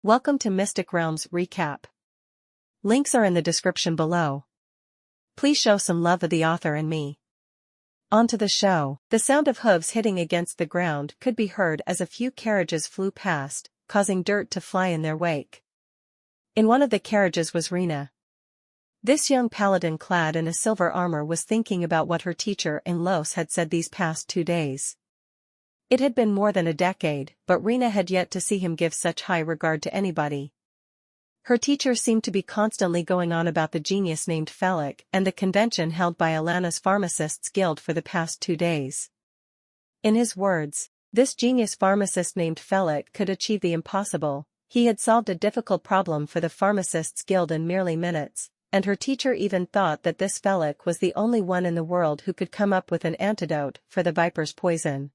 Welcome to Mystic Realms Recap. Links are in the description below. Please show some love of the author and me. On to the show. The sound of hooves hitting against the ground could be heard as a few carriages flew past, causing dirt to fly in their wake. In one of the carriages was Rina. This young paladin clad in a silver armor was thinking about what her teacher in Los had said these past 2 days. It had been more than a decade, but Rina had yet to see him give such high regard to anybody. Her teacher seemed to be constantly going on about the genius named Felix and the convention held by Alana's Pharmacists Guild for the past 2 days. In his words, this genius pharmacist named Felix could achieve the impossible. He had solved a difficult problem for the Pharmacists Guild in merely minutes, and her teacher even thought that this Felix was the only one in the world who could come up with an antidote for the viper's poison.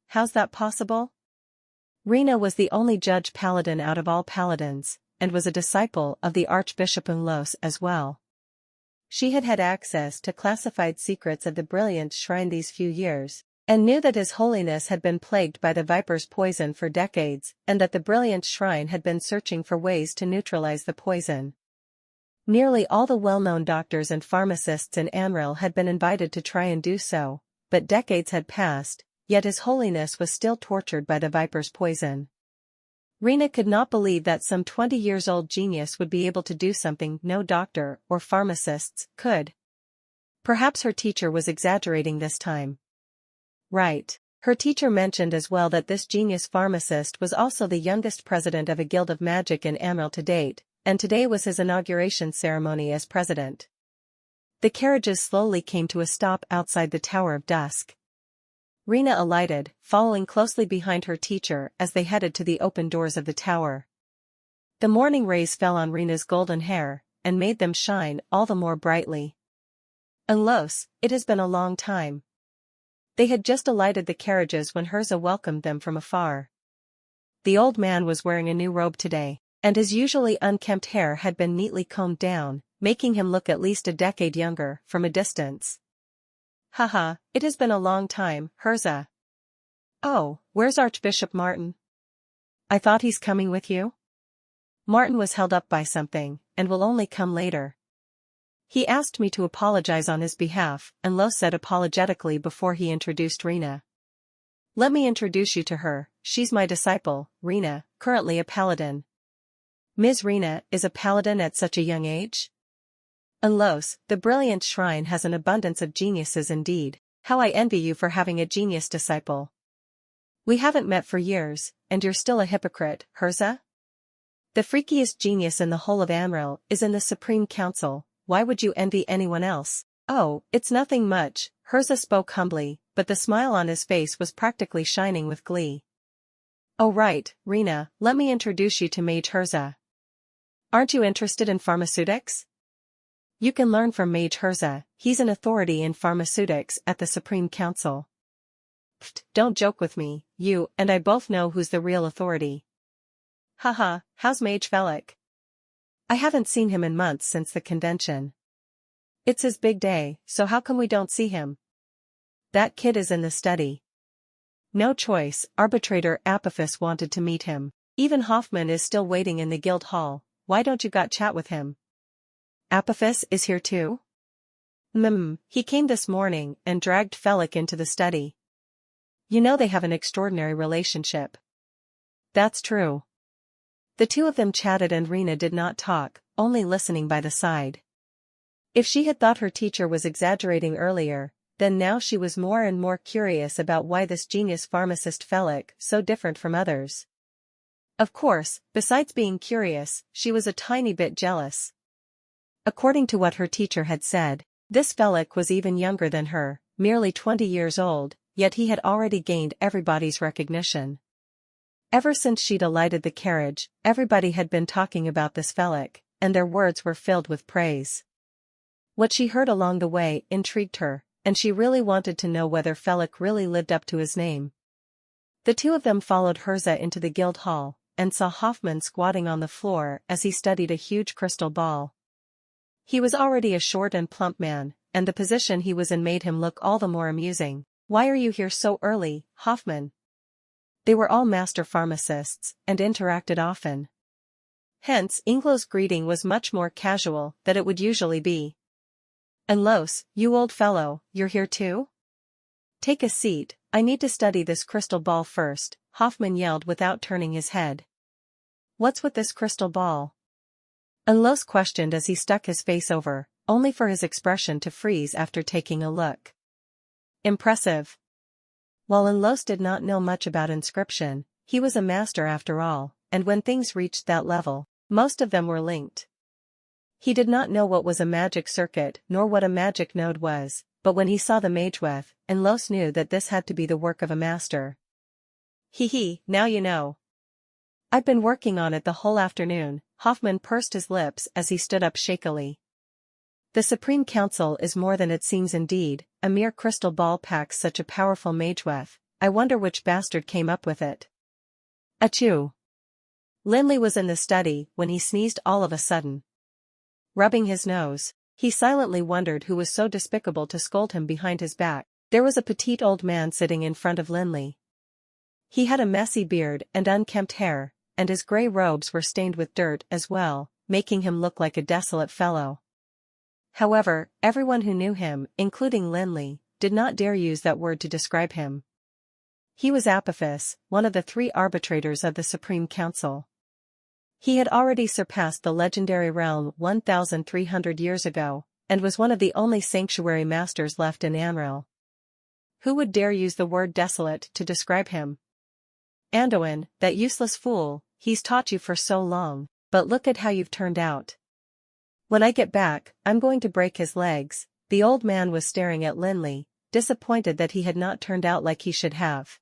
How's that possible? Rina was the only judge paladin out of all paladins, and was a disciple of the Archbishop Los as well. She had had access to classified secrets of the Brilliant Shrine these few years, and knew that His Holiness had been plagued by the viper's poison for decades, and that the Brilliant Shrine had been searching for ways to neutralize the poison. Nearly all the well-known doctors and pharmacists in Amril had been invited to try and do so, but decades had passed, yet His Holiness was still tortured by the viper's poison. Rina could not believe that some 20-years-old genius would be able to do something no doctor or pharmacists could. Perhaps her teacher was exaggerating this time. Right. Her teacher mentioned as well that this genius pharmacist was also the youngest president of a guild of magic in Amril to date, and today was his inauguration ceremony as president. The carriages slowly came to a stop outside the Tower of Dusk. Rina alighted, following closely behind her teacher as they headed to the open doors of the tower. The morning rays fell on Rina's golden hair, and made them shine all the more brightly. Los, it has been a long time. They had just alighted the carriages when Herza welcomed them from afar. The old man was wearing a new robe today, and his usually unkempt hair had been neatly combed down, making him look at least a decade younger from a distance. Haha, it has been a long time, Herza. Oh, where's Archbishop Martin? I thought he's coming with you? Martin was held up by something, and will only come later. He asked me to apologize on his behalf, and Lo said apologetically before he introduced Rina. Let me introduce you to her, she's my disciple, Rina, currently a paladin. Ms. Rina is a paladin at such a young age? Los, the Brilliant Shrine has an abundance of geniuses indeed. How I envy you for having a genius disciple. We haven't met for years, and you're still a hypocrite, Herza? The freakiest genius in the whole of Amril is in the Supreme Council. Why would you envy anyone else? Oh, it's nothing much, Herza spoke humbly, but the smile on his face was practically shining with glee. Oh right, Rina, let me introduce you to Mage Herza. Aren't you interested in pharmaceutics? You can learn from Mage Herza, he's an authority in pharmaceutics at the Supreme Council. Pfft, don't joke with me, you and I both know who's the real authority. Haha, how's Mage Felix? I haven't seen him in months since the convention. It's his big day, so how come we don't see him? That kid is in the study. No choice, arbitrator Apophis wanted to meet him. Even Hoffman is still waiting in the guild hall, why don't you got chat with him? Apophis is here too? He came this morning and dragged Felix into the study. You know they have an extraordinary relationship. That's true. The two of them chatted and Rina did not talk, only listening by the side. If she had thought her teacher was exaggerating earlier, then now she was more and more curious about why this genius pharmacist Felix so different from others. Of course, besides being curious, she was a tiny bit jealous. According to what her teacher had said, this Felix was even younger than her, merely 20 years old, yet he had already gained everybody's recognition. Ever since she'd alighted the carriage, everybody had been talking about this Felix, and their words were filled with praise. What she heard along the way intrigued her, and she really wanted to know whether Felix really lived up to his name. The two of them followed Herza into the guild hall, and saw Hoffman squatting on the floor as he studied a huge crystal ball. He was already a short and plump man, and the position he was in made him look all the more amusing. Why are you here so early, Hoffman? They were all master pharmacists, and interacted often. Hence, Inglo's greeting was much more casual than it would usually be. "Enlos, you old fellow, you're here too? Take a seat, I need to study this crystal ball first," Hoffman yelled without turning his head. "What's with this crystal ball?" Enlos questioned as he stuck his face over, only for his expression to freeze after taking a look. Impressive. While Enlos did not know much about inscription, he was a master after all, and when things reached that level, most of them were linked. He did not know what was a magic circuit nor what a magic node was, but when he saw the ManhwaRecap, Enlos knew that this had to be the work of a master. "Hee, now you know. I've been working on it the whole afternoon," Hoffman pursed his lips as he stood up shakily. "The Supreme Council is more than it seems indeed, a mere crystal ball packs such a powerful ManhwaRecap. I wonder which bastard came up with it." Achoo! Lin Li was in the study when he sneezed all of a sudden. Rubbing his nose, he silently wondered who was so despicable to scold him behind his back. There was a petite old man sitting in front of Lin Li. He had a messy beard and unkempt hair, and his grey robes were stained with dirt as well, making him look like a desolate fellow. However, everyone who knew him, including Lin Li, did not dare use that word to describe him. He was Apophis, one of the 3 arbitrators of the Supreme Council. He had already surpassed the legendary realm 1,300 years ago, and was one of the only sanctuary masters left in Anril. Who would dare use the word desolate to describe him? "Anduin, that useless fool, he's taught you for so long, but look at how you've turned out. When I get back, I'm going to break his legs." The old man was staring at Lin Li, disappointed that he had not turned out like he should have.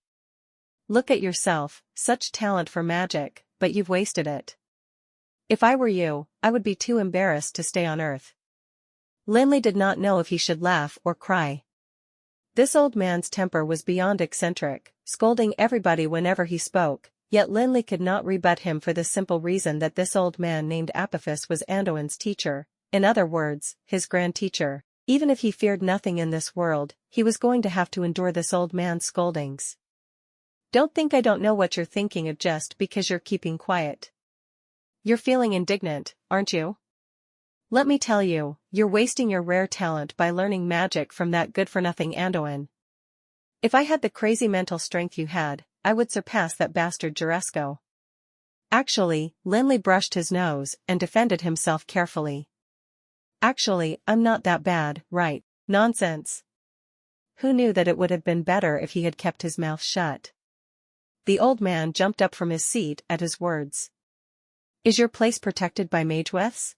"Look at yourself, such talent for magic, but you've wasted it. If I were you, I would be too embarrassed to stay on Earth." Lin Li did not know if he should laugh or cry. This old man's temper was beyond eccentric, scolding everybody whenever he spoke, yet Lin Li could not rebut him for the simple reason that this old man named Apophis was Anduin's teacher, in other words, his grand teacher. Even if he feared nothing in this world, he was going to have to endure this old man's scoldings. "Don't think I don't know what you're thinking of just because you're keeping quiet. You're feeling indignant, aren't you? Let me tell you, you're wasting your rare talent by learning magic from that good-for-nothing Anduin. If I had the crazy mental strength you had, I would surpass that bastard Juresco." Actually, Lin Li brushed his nose and defended himself carefully. "Actually, I'm not that bad, right?" "Nonsense. Who knew that it would have been better if he had kept his mouth shut?" The old man jumped up from his seat at his words. "Is your place protected by ManhwaRecaps?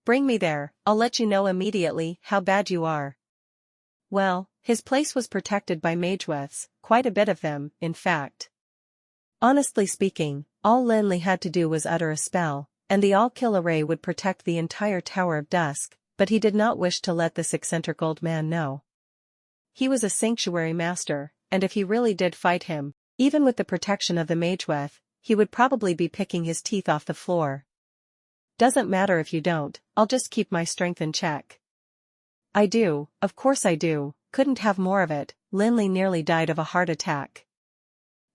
Bring me there, I'll let you know immediately how bad you are." Well, his place was protected by ManhwaRecaps, quite a bit of them, in fact. Honestly speaking, all Lin Li had to do was utter a spell, and the all-kill array would protect the entire Tower of Dusk, but he did not wish to let this eccentric old man know. He was a sanctuary master, and if he really did fight him, even with the protection of the ManhwaRecap, he would probably be picking his teeth off the floor. "Doesn't matter if you don't, I'll just keep my strength in check." "I do, of course I do, couldn't have more of it." Lin Li nearly died of a heart attack.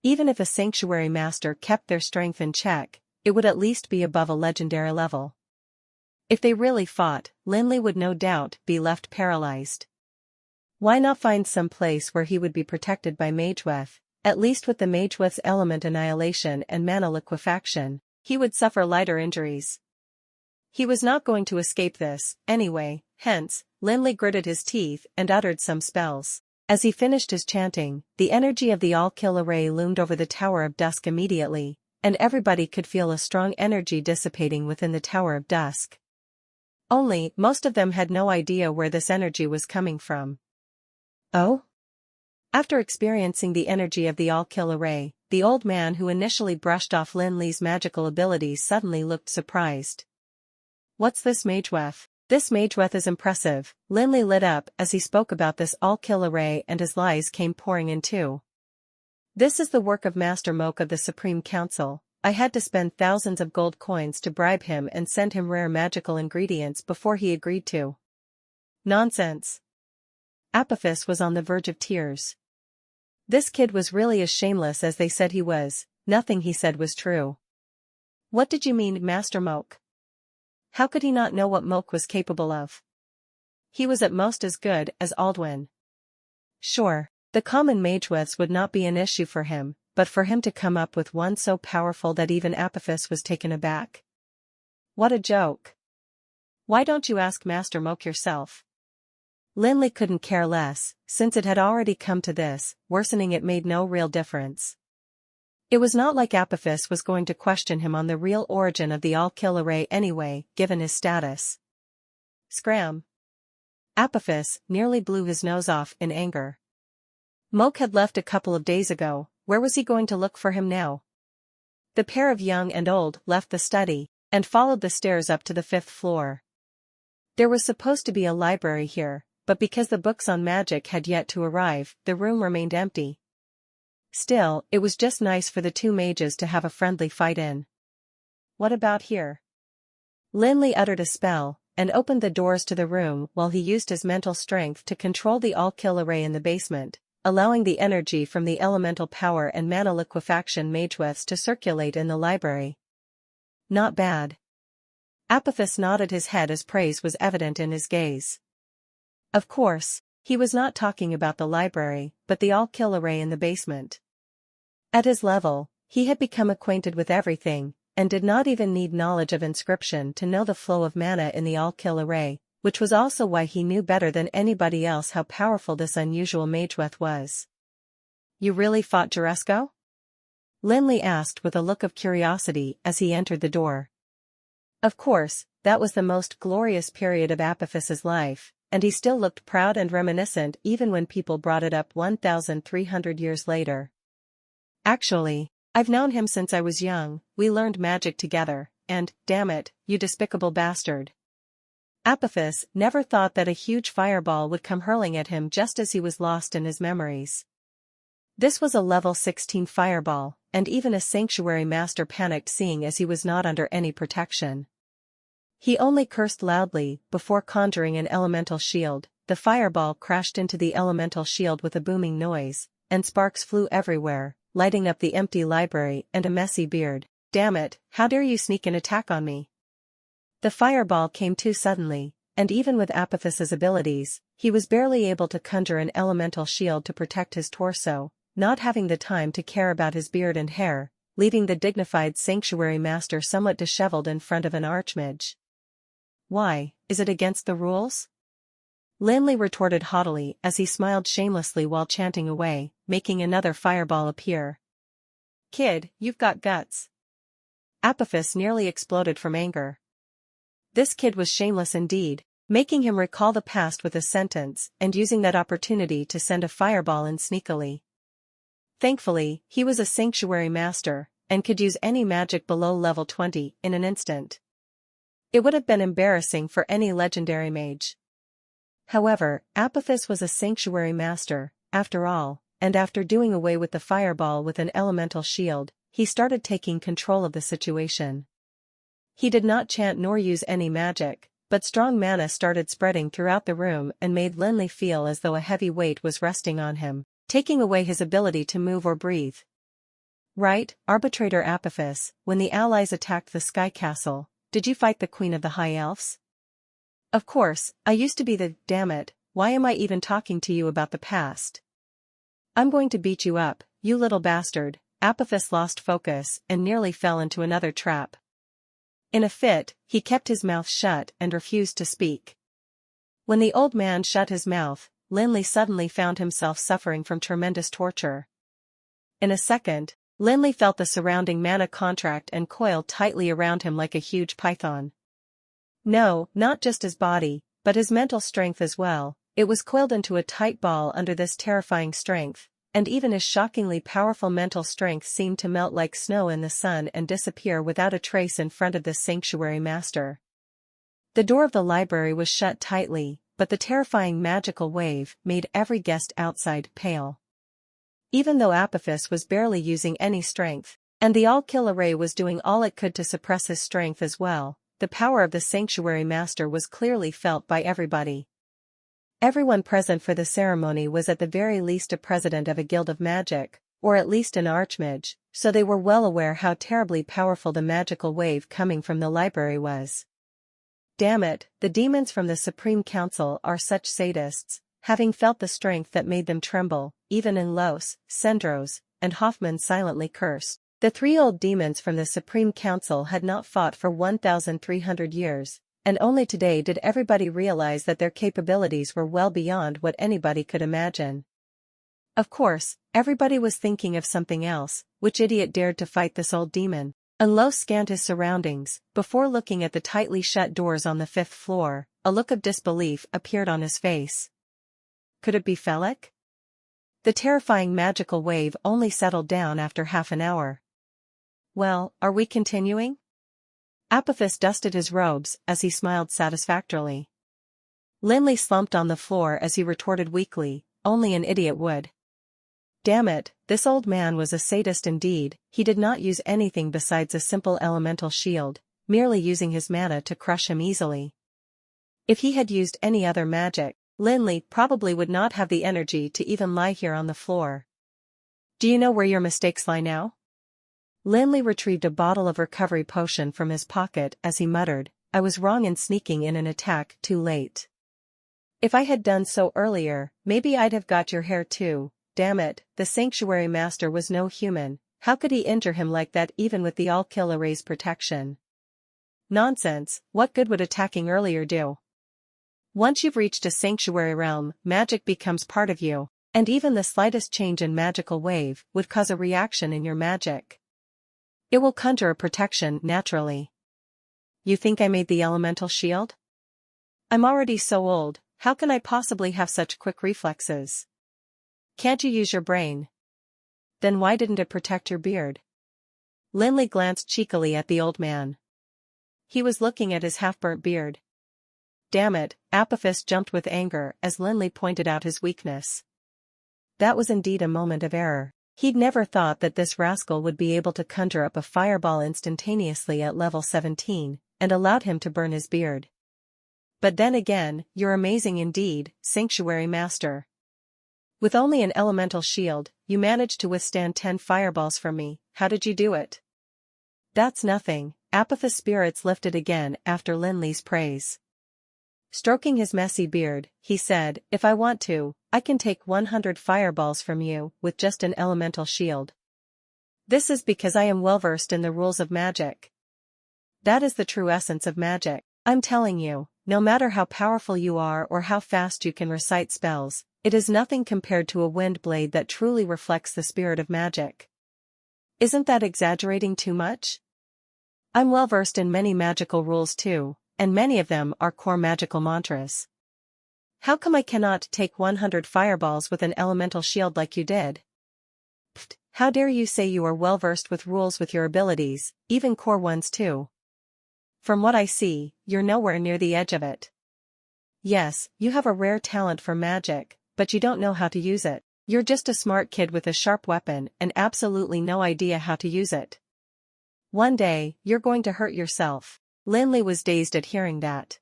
Even if a sanctuary master kept their strength in check, it would at least be above a legendary level. If they really fought, Lin Li would no doubt be left paralyzed. Why not find some place where he would be protected by ManhwaRecap? At least with the ManhwaRecap's element annihilation and mana liquefaction, he would suffer lighter injuries. He was not going to escape this, anyway, hence, Lin Li gritted his teeth and uttered some spells. As he finished his chanting, the energy of the all-kill array loomed over the Tower of Dusk immediately, and everybody could feel a strong energy dissipating within the Tower of Dusk. Only, most of them had no idea where this energy was coming from. Oh? After experiencing the energy of the all-kill array, the old man who initially brushed off Lin Li's magical abilities suddenly looked surprised. "What's this ManhwaRecap? This ManhwaRecap is impressive." Lin Li lit up as he spoke about this all-kill array and his lies came pouring in too. "This is the work of Master Moke of the Supreme Council. I had to spend thousands of gold coins to bribe him and send him rare magical ingredients before he agreed to." "Nonsense." Apophis was on the verge of tears. This kid was really as shameless as they said he was, nothing he said was true. What did you mean, Master Moke? How could he not know what Moke was capable of? He was at most as good as Aldwin. Sure, the common magewiths would not be an issue for him, but for him to come up with one so powerful that even Apophis was taken aback. What a joke. Why don't you ask Master Moke yourself? Lin Li couldn't care less, since it had already come to this, worsening it made no real difference. It was not like Apophis was going to question him on the real origin of the all-kill array anyway, given his status. Scram. Apophis nearly blew his nose off in anger. Moke had left a couple of days ago, where was he going to look for him now? The pair of young and old left the study, and followed the stairs up to the 5th floor. There was supposed to be a library here, but because the books on magic had yet to arrive, the room remained empty. Still, it was just nice for the two mages to have a friendly fight in. What about here? Lin Li uttered a spell, and opened the doors to the room while he used his mental strength to control the all-kill array in the basement, allowing the energy from the elemental power and mana liquefaction magewiths to circulate in the library. Not bad. Apophis nodded his head as praise was evident in his gaze. Of course, he was not talking about the library, but the all-kill array in the basement. At his level, he had become acquainted with everything, and did not even need knowledge of inscription to know the flow of mana in the all-kill array, which was also why he knew better than anybody else how powerful this unusual magewith was. You really fought Juresco? Lin Li asked with a look of curiosity as he entered the door. Of course, that was the most glorious period of Apophis's life, and he still looked proud and reminiscent even when people brought it up 1,300 years later. Actually, I've known him since I was young, we learned magic together, and, damn it, you despicable bastard. Apophis never thought that a huge fireball would come hurling at him just as he was lost in his memories. This was a level 16 fireball, and even a sanctuary master panicked seeing as he was not under any protection. He only cursed loudly before conjuring an elemental shield. The fireball crashed into the elemental shield with a booming noise, and sparks flew everywhere, lighting up the empty library and a messy beard. Damn it, how dare you sneak an attack on me? The fireball came too suddenly, and even with Apophis's abilities, he was barely able to conjure an elemental shield to protect his torso, not having the time to care about his beard and hair, leaving the dignified sanctuary master somewhat disheveled in front of an archmage. Why, is it against the rules? Lin Li retorted haughtily as he smiled shamelessly while chanting away, making another fireball appear. Kid, you've got guts. Apophis nearly exploded from anger. This kid was shameless indeed, making him recall the past with a sentence and using that opportunity to send a fireball in sneakily. Thankfully, he was a sanctuary master, and could use any magic below level 20 in an instant. It would have been embarrassing for any legendary mage. However, Apophis was a sanctuary master, after all, and after doing away with the fireball with an elemental shield, he started taking control of the situation. He did not chant nor use any magic, but strong mana started spreading throughout the room and made Lin Li feel as though a heavy weight was resting on him, taking away his ability to move or breathe. Right, Arbitrator Apophis, when the allies attacked the Sky Castle, did you fight the Queen of the High Elves? Of course, I used to be the, damn it, why am I even talking to you about the past? I'm going to beat you up, you little bastard. Apophis lost focus and nearly fell into another trap. In a fit, he kept his mouth shut and refused to speak. When the old man shut his mouth, Lin Li suddenly found himself suffering from tremendous torture. In a second, Lin Li felt the surrounding mana contract and coil tightly around him like a huge python. No, not just his body, but his mental strength as well. It was coiled into a tight ball under this terrifying strength, and even his shockingly powerful mental strength seemed to melt like snow in the sun and disappear without a trace in front of this sanctuary master. The door of the library was shut tightly, but the terrifying magical wave made every guest outside pale. Even though Apophis was barely using any strength, and the all-kill array was doing all it could to suppress his strength as well, the power of the sanctuary master was clearly felt by everybody. Everyone present for the ceremony was at the very least a president of a guild of magic, or at least an archmage, so they were well aware how terribly powerful the magical wave coming from the library was. Damn it, the demons from the Supreme Council are such sadists, having felt the strength that made them tremble, even in Los, Sendros, and Hoffman silently cursed. The 3 old demons from the Supreme Council had not fought for 1,300 years, and only today did everybody realize that their capabilities were well beyond what anybody could imagine. Of course, everybody was thinking of something else. Which idiot dared to fight this old demon? And Lo scanned his surroundings, before looking at the tightly shut doors on the 5th floor. A look of disbelief appeared on his face. Could it be Felek? The terrifying magical wave only settled down after half an hour. Well, are we continuing? Apophis dusted his robes as he smiled satisfactorily. Lin Li slumped on the floor as he retorted weakly, only an idiot would. Damn it, this old man was a sadist indeed. He did not use anything besides a simple elemental shield, merely using his mana to crush him easily. If he had used any other magic, Lin Li probably would not have the energy to even lie here on the floor. Do you know where your mistakes lie now? Lin Li retrieved a bottle of recovery potion from his pocket as he muttered, I was wrong in sneaking in an attack too late. If I had done so earlier, maybe I'd have got your hair too. Damn it, the sanctuary master was no human. How could he injure him like that even with the all-kill array's protection? Nonsense, what good would attacking earlier do? Once you've reached a sanctuary realm, magic becomes part of you, and even the slightest change in magical wave would cause a reaction in your magic. It will conjure a protection naturally. You think I made the elemental shield? I'm already so old, how can I possibly have such quick reflexes? Can't you use your brain? Then why didn't it protect your beard? Lin Li glanced cheekily at the old man. He was looking at his half-burnt beard. Damn it, Apophis jumped with anger as Lin Li pointed out his weakness. That was indeed a moment of error. He'd never thought that this rascal would be able to conjure up a fireball instantaneously at level 17, and allowed him to burn his beard. But then again, you're amazing indeed, Sanctuary Master. With only an elemental shield, you managed to withstand 10 fireballs from me. How did you do it? That's nothing. Apophis' spirits lifted again after Lin Li's praise. Stroking his messy beard, he said, if I want to, I can take 100 fireballs from you with just an elemental shield. This is because I am well versed in the rules of magic. That is the true essence of magic. I'm telling you, no matter how powerful you are or how fast you can recite spells, it is nothing compared to a wind blade that truly reflects the spirit of magic. Isn't that exaggerating too much? I'm well versed in many magical rules too, and many of them are core magical mantras. How come I cannot take 100 fireballs with an elemental shield like you did? Pfft, how dare you say you are well versed with rules with your abilities, even core ones too? From what I see, you're nowhere near the edge of it. Yes, you have a rare talent for magic, but you don't know how to use it. You're just a smart kid with a sharp weapon and absolutely no idea how to use it. One day, you're going to hurt yourself. Lin Li was dazed at hearing that.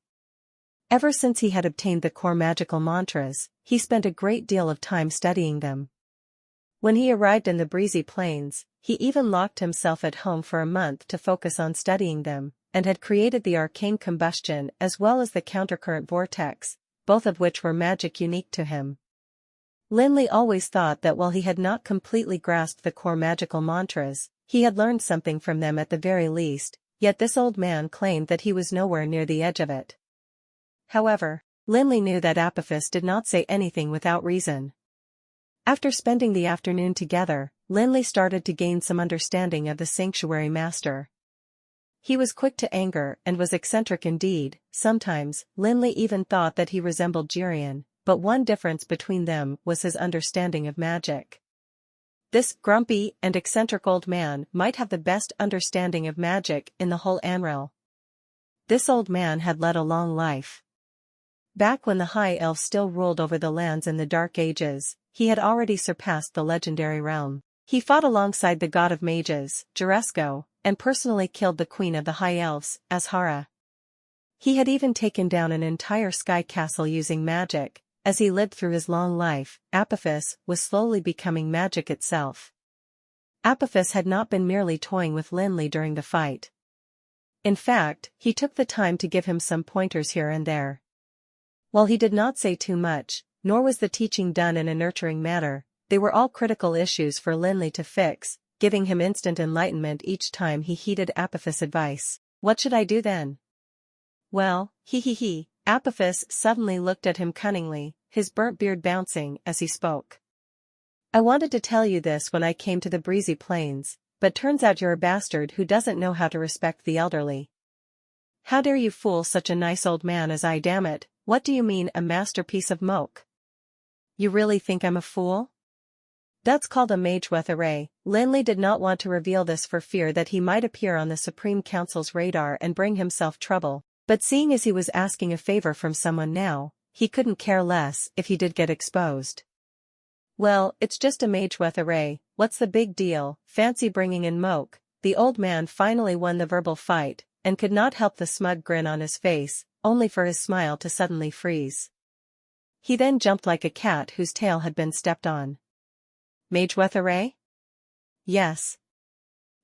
Ever since he had obtained the core magical mantras, he spent a great deal of time studying them. When he arrived in the breezy plains, he even locked himself at home for a month to focus on studying them, and had created the arcane combustion as well as the countercurrent vortex, both of which were magic unique to him. Lin Li always thought that while he had not completely grasped the core magical mantras, he had learned something from them at the very least, yet this old man claimed that he was nowhere near the edge of it. However, Lin Li knew that Apophis did not say anything without reason. After spending the afternoon together, Lin Li started to gain some understanding of the sanctuary master. He was quick to anger and was eccentric indeed. Sometimes, Lin Li even thought that he resembled Jirian, but one difference between them was his understanding of magic. This grumpy and eccentric old man might have the best understanding of magic in the whole Anrel. This old man had led a long life. Back when the High Elves still ruled over the lands in the Dark Ages, he had already surpassed the legendary realm. He fought alongside the god of mages, Juresco, and personally killed the queen of the High Elves, Azhara. He had even taken down an entire sky castle using magic. As he lived through his long life, Apophis was slowly becoming magic itself. Apophis had not been merely toying with Lin Li during the fight. In fact, he took the time to give him some pointers here and there. While he did not say too much, nor was the teaching done in a nurturing manner, they were all critical issues for Lin Li to fix, giving him instant enlightenment each time he heeded Apophis' advice. What should I do then? Well, Apophis suddenly looked at him cunningly, his burnt beard bouncing as he spoke. I wanted to tell you this when I came to the breezy plains, but turns out you're a bastard who doesn't know how to respect the elderly. How dare you fool such a nice old man as I, damn it, what do you mean a masterpiece of moke? You really think I'm a fool? That's called a mage with array. Lin Li did not want to reveal this for fear that he might appear on the Supreme Council's radar and bring himself trouble, but seeing as he was asking a favor from someone now, he couldn't care less if he did get exposed. Well, it's just a mage with array, what's the big deal, fancy bringing in moke? The old man finally won the verbal fight, and could not help the smug grin on his face, only for his smile to suddenly freeze. He then jumped like a cat whose tail had been stepped on. Mage with array? Yes.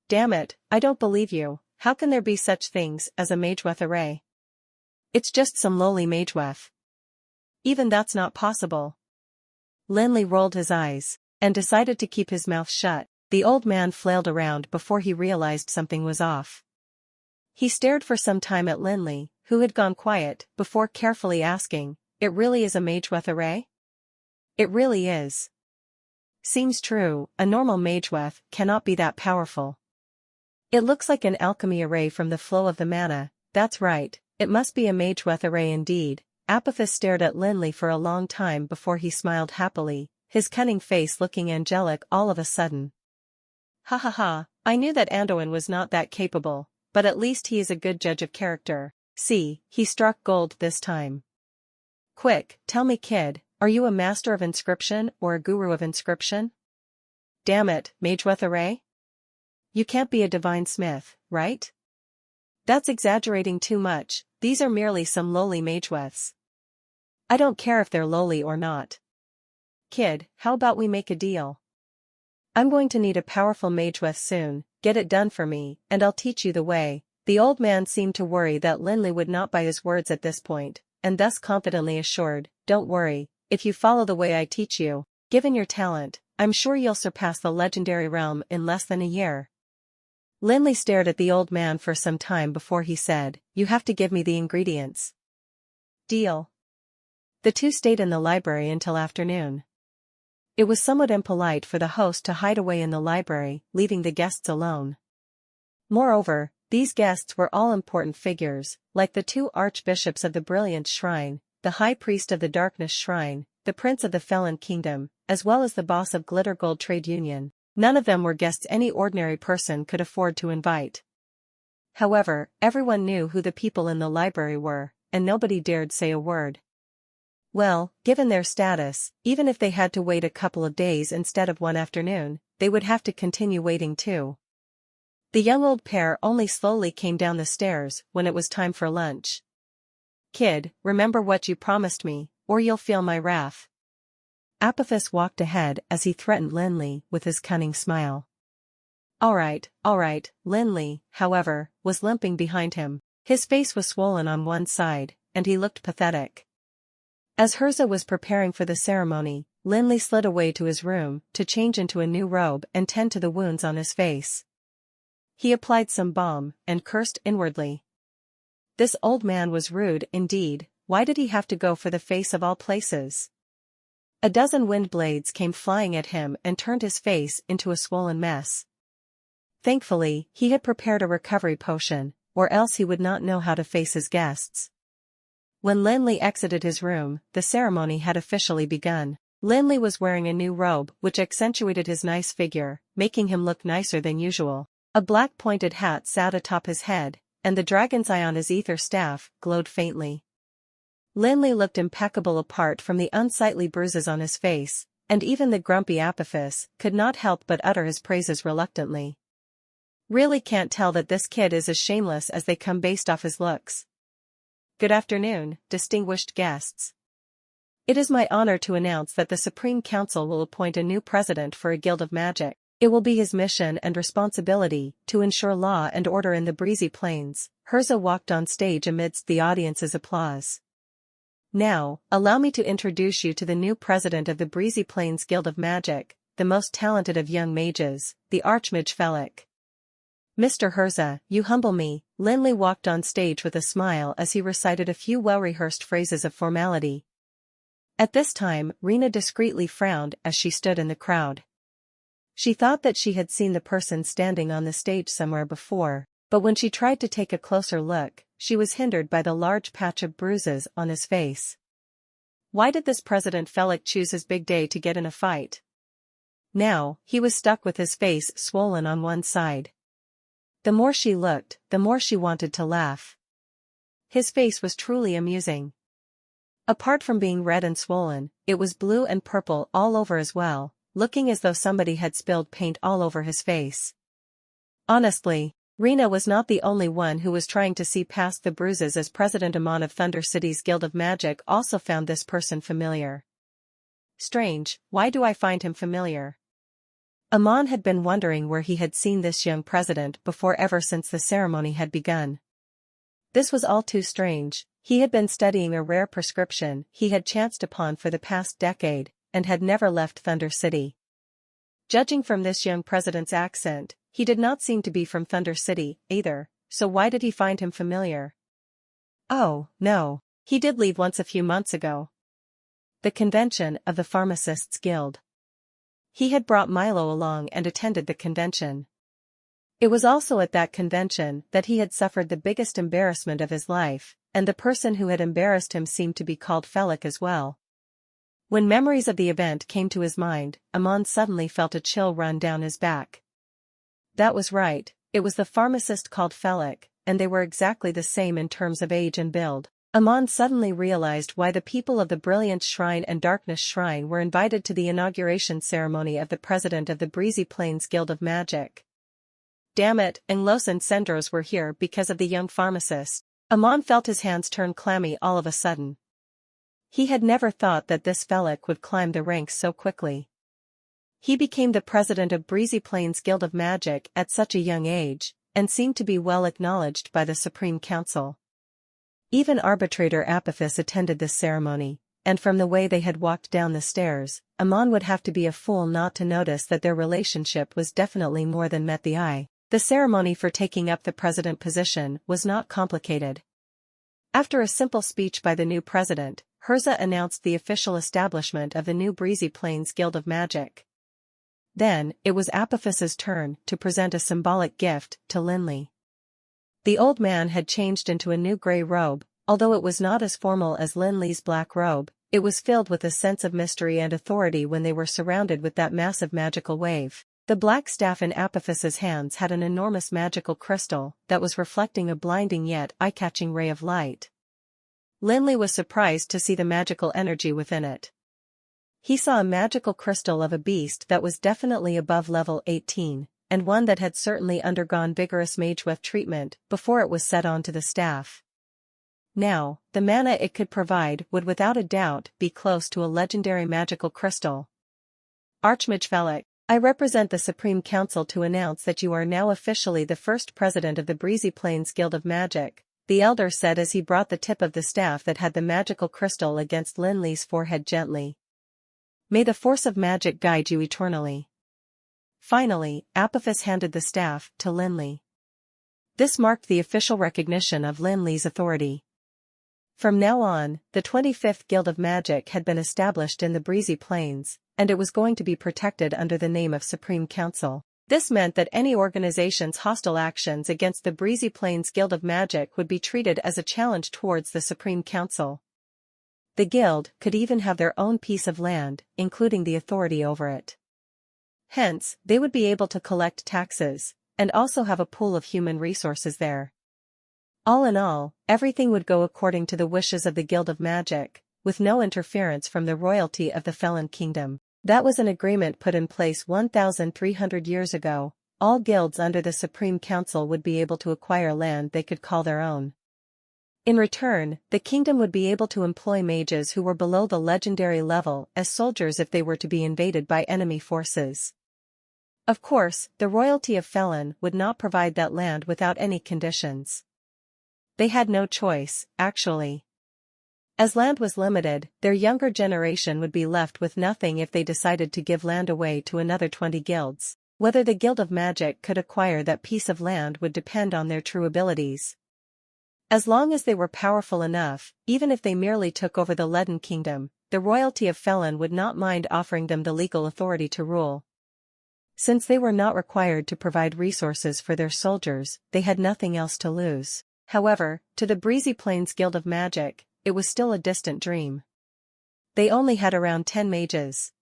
Damn it, I don't believe you, how can there be such things as a mage with array? It's just some lowly mage with. Even that's not possible. Lin Li rolled his eyes, and decided to keep his mouth shut. The old man flailed around before he realized something was off. He stared for some time at Lin Li, who had gone quiet, before carefully asking, "It really is a mage with array?" "It really is." "Seems true, a normal mage with cannot be that powerful." "It looks like an alchemy array from the flow of the mana, that's right, it must be a mage with array indeed." Apophis stared at Lin Li for a long time before he smiled happily, his cunning face looking angelic all of a sudden. "Ha ha ha, I knew that Anduin was not that capable, but at least he is a good judge of character. See, he struck gold this time. Quick, tell me kid, are you a master of inscription or a guru of inscription?" "Damn it, mage with array? You can't be a divine smith, right? That's exaggerating too much, these are merely some lowly mage withs." "I don't care if they're lowly or not. Kid, how about we make a deal? I'm going to need a powerful mage with soon, get it done for me, and I'll teach you the way." The old man seemed to worry that Lin Li would not buy his words at this point, and thus confidently assured, "Don't worry, if you follow the way I teach you, given your talent, I'm sure you'll surpass the legendary realm in less than a year." Lin Li stared at the old man for some time before he said, "You have to give me the ingredients." "Deal." The two stayed in the library until afternoon. It was somewhat impolite for the host to hide away in the library, leaving the guests alone. Moreover, these guests were all important figures, like the two archbishops of the Brilliant Shrine, the high priest of the Darkness Shrine, the prince of the Felon Kingdom, as well as the boss of Glitter Gold Trade Union. None of them were guests any ordinary person could afford to invite. However, everyone knew who the people in the library were, and nobody dared say a word. Well, given their status, even if they had to wait a couple of days instead of one afternoon, they would have to continue waiting too. The young old pair only slowly came down the stairs when it was time for lunch. "Kid, remember what you promised me, or you'll feel my wrath." Apophis walked ahead as he threatened Lin Li with his cunning smile. All right. Lin Li, however, was limping behind him. His face was swollen on one side, and he looked pathetic. As Herza was preparing for the ceremony, Lin Li slid away to his room to change into a new robe and tend to the wounds on his face. He applied some balm and cursed inwardly. This old man was rude indeed, why did he have to go for the face of all places? A dozen wind blades came flying at him and turned his face into a swollen mess. Thankfully, he had prepared a recovery potion, or else he would not know how to face his guests. When Lin Li exited his room, the ceremony had officially begun. Lin Li was wearing a new robe which accentuated his nice figure, making him look nicer than usual. A black pointed hat sat atop his head, and the dragon's eye on his ether staff glowed faintly. Lin Li looked impeccable apart from the unsightly bruises on his face, and even the grumpy Apophis could not help but utter his praises reluctantly. Really can't tell that this kid is as shameless as they come based off his looks. Good afternoon, distinguished guests. It is my honor to announce that the Supreme Council will appoint a new president for a guild of magic. It will be his mission and responsibility to ensure law and order in the breezy plains. Herza walked on stage amidst the audience's applause. Now, allow me to introduce you to the new president of the Breezy Plains Guild of Magic, the most talented of young mages, the Archmage Felix. Mr. Herza, you humble me. Lin Li walked on stage with a smile as he recited a few well-rehearsed phrases of formality. At this time, Rena discreetly frowned as she stood in the crowd. She thought that she had seen the person standing on the stage somewhere before, but when she tried to take a closer look, she was hindered by the large patch of bruises on his face. Why did this President Felix choose his big day to get in a fight? Now, he was stuck with his face swollen on one side. The more she looked, the more she wanted to laugh. His face was truly amusing. Apart from being red and swollen, it was blue and purple all over as well, looking as though somebody had spilled paint all over his face. Honestly, Rena was not the only one who was trying to see past the bruises, as President Amon of Thunder City's Guild of Magic also found this person familiar. Strange, why do I find him familiar? Amon had been wondering where he had seen this young president before ever since the ceremony had begun. This was all too strange. He had been studying a rare prescription he had chanced upon for the past decade, and had never left Thunder City. Judging from this young president's accent, he did not seem to be from Thunder City, either, so why did he find him familiar? Oh, no, he did leave once a few months ago. The convention of the Pharmacists' Guild. He had brought Milo along and attended the convention. It was also at that convention that he had suffered the biggest embarrassment of his life, and the person who had embarrassed him seemed to be called Felix as well. When memories of the event came to his mind, Amon suddenly felt a chill run down his back. That was right, it was the pharmacist called Felix, and they were exactly the same in terms of age and build. Amon suddenly realized why the people of the Brilliance Shrine and Darkness Shrine were invited to the inauguration ceremony of the president of the Breezy Plains Guild of Magic. Damn it, Anglos and Sendros were here because of the young pharmacist. Amon felt his hands turn clammy all of a sudden. He had never thought that this Felix would climb the ranks so quickly. He became the president of Breezy Plains Guild of Magic at such a young age, and seemed to be well acknowledged by the Supreme Council. Even Arbitrator Apophis attended this ceremony, and from the way they had walked down the stairs, Amon would have to be a fool not to notice that their relationship was definitely more than met the eye. The ceremony for taking up the president position was not complicated. After a simple speech by the new president, Herza announced the official establishment of the new Breezy Plains Guild of Magic. Then, it was Apophis's turn to present a symbolic gift to Lin Li. The old man had changed into a new gray robe, although it was not as formal as Lin Li's black robe. It was filled with a sense of mystery and authority when they were surrounded with that massive magical wave. The black staff in Apophis's hands had an enormous magical crystal that was reflecting a blinding yet eye-catching ray of light. Lin Li was surprised to see the magical energy within it. He saw a magical crystal of a beast that was definitely above level 18, and one that had certainly undergone vigorous ManhwaRecap treatment before it was set onto the staff. Now, the mana it could provide would without a doubt be close to a legendary magical crystal. Archmage Felix, I represent the Supreme Council to announce that you are now officially the first president of the Breezy Plains Guild of Magic, the elder said as he brought the tip of the staff that had the magical crystal against Lin Li's forehead gently. May the force of magic guide you eternally. Finally, Apophis handed the staff to Lin Li. This marked the official recognition of Lin Li's authority. From now on, the 25th Guild of Magic had been established in the Breezy Plains, and it was going to be protected under the name of Supreme Council. This meant that any organization's hostile actions against the Breezy Plains Guild of Magic would be treated as a challenge towards the Supreme Council. The guild could even have their own piece of land, including the authority over it. Hence, they would be able to collect taxes, and also have a pool of human resources there. All in all, everything would go according to the wishes of the Guild of Magic, with no interference from the royalty of the Felon Kingdom. That was an agreement put in place 1,300 years ago. All guilds under the Supreme Council would be able to acquire land they could call their own. In return, the kingdom would be able to employ mages who were below the legendary level as soldiers if they were to be invaded by enemy forces. Of course, the royalty of Felon would not provide that land without any conditions. They had no choice, actually. As land was limited, their younger generation would be left with nothing if they decided to give land away to another 20 guilds. Whether the Guild of Magic could acquire that piece of land would depend on their true abilities. As long as they were powerful enough, even if they merely took over the Leaden Kingdom, the royalty of Felon would not mind offering them the legal authority to rule. Since they were not required to provide resources for their soldiers, they had nothing else to lose. However, to the Breezy Plains Guild of Magic, it was still a distant dream. They only had around 10 mages.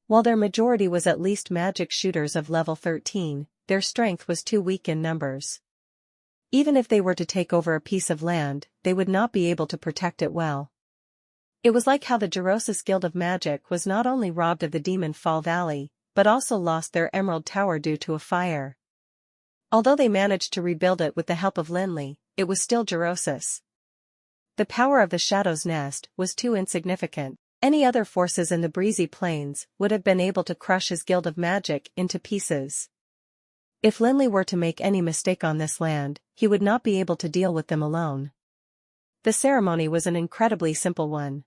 While their majority was at least magic shooters of level 13, their strength was too weak in numbers. Even if they were to take over a piece of land, they would not be able to protect it well. It was like how the Gerosis Guild of Magic was not only robbed of the Demon Fall Valley, but also lost their Emerald Tower due to a fire. Although they managed to rebuild it with the help of Lin Li, it was still Gerosis. The power of the Shadow's Nest was too insignificant. Any other forces in the Breezy Plains would have been able to crush his Guild of Magic into pieces. If Lin Li were to make any mistake on this land, he would not be able to deal with them alone. The ceremony was an incredibly simple one.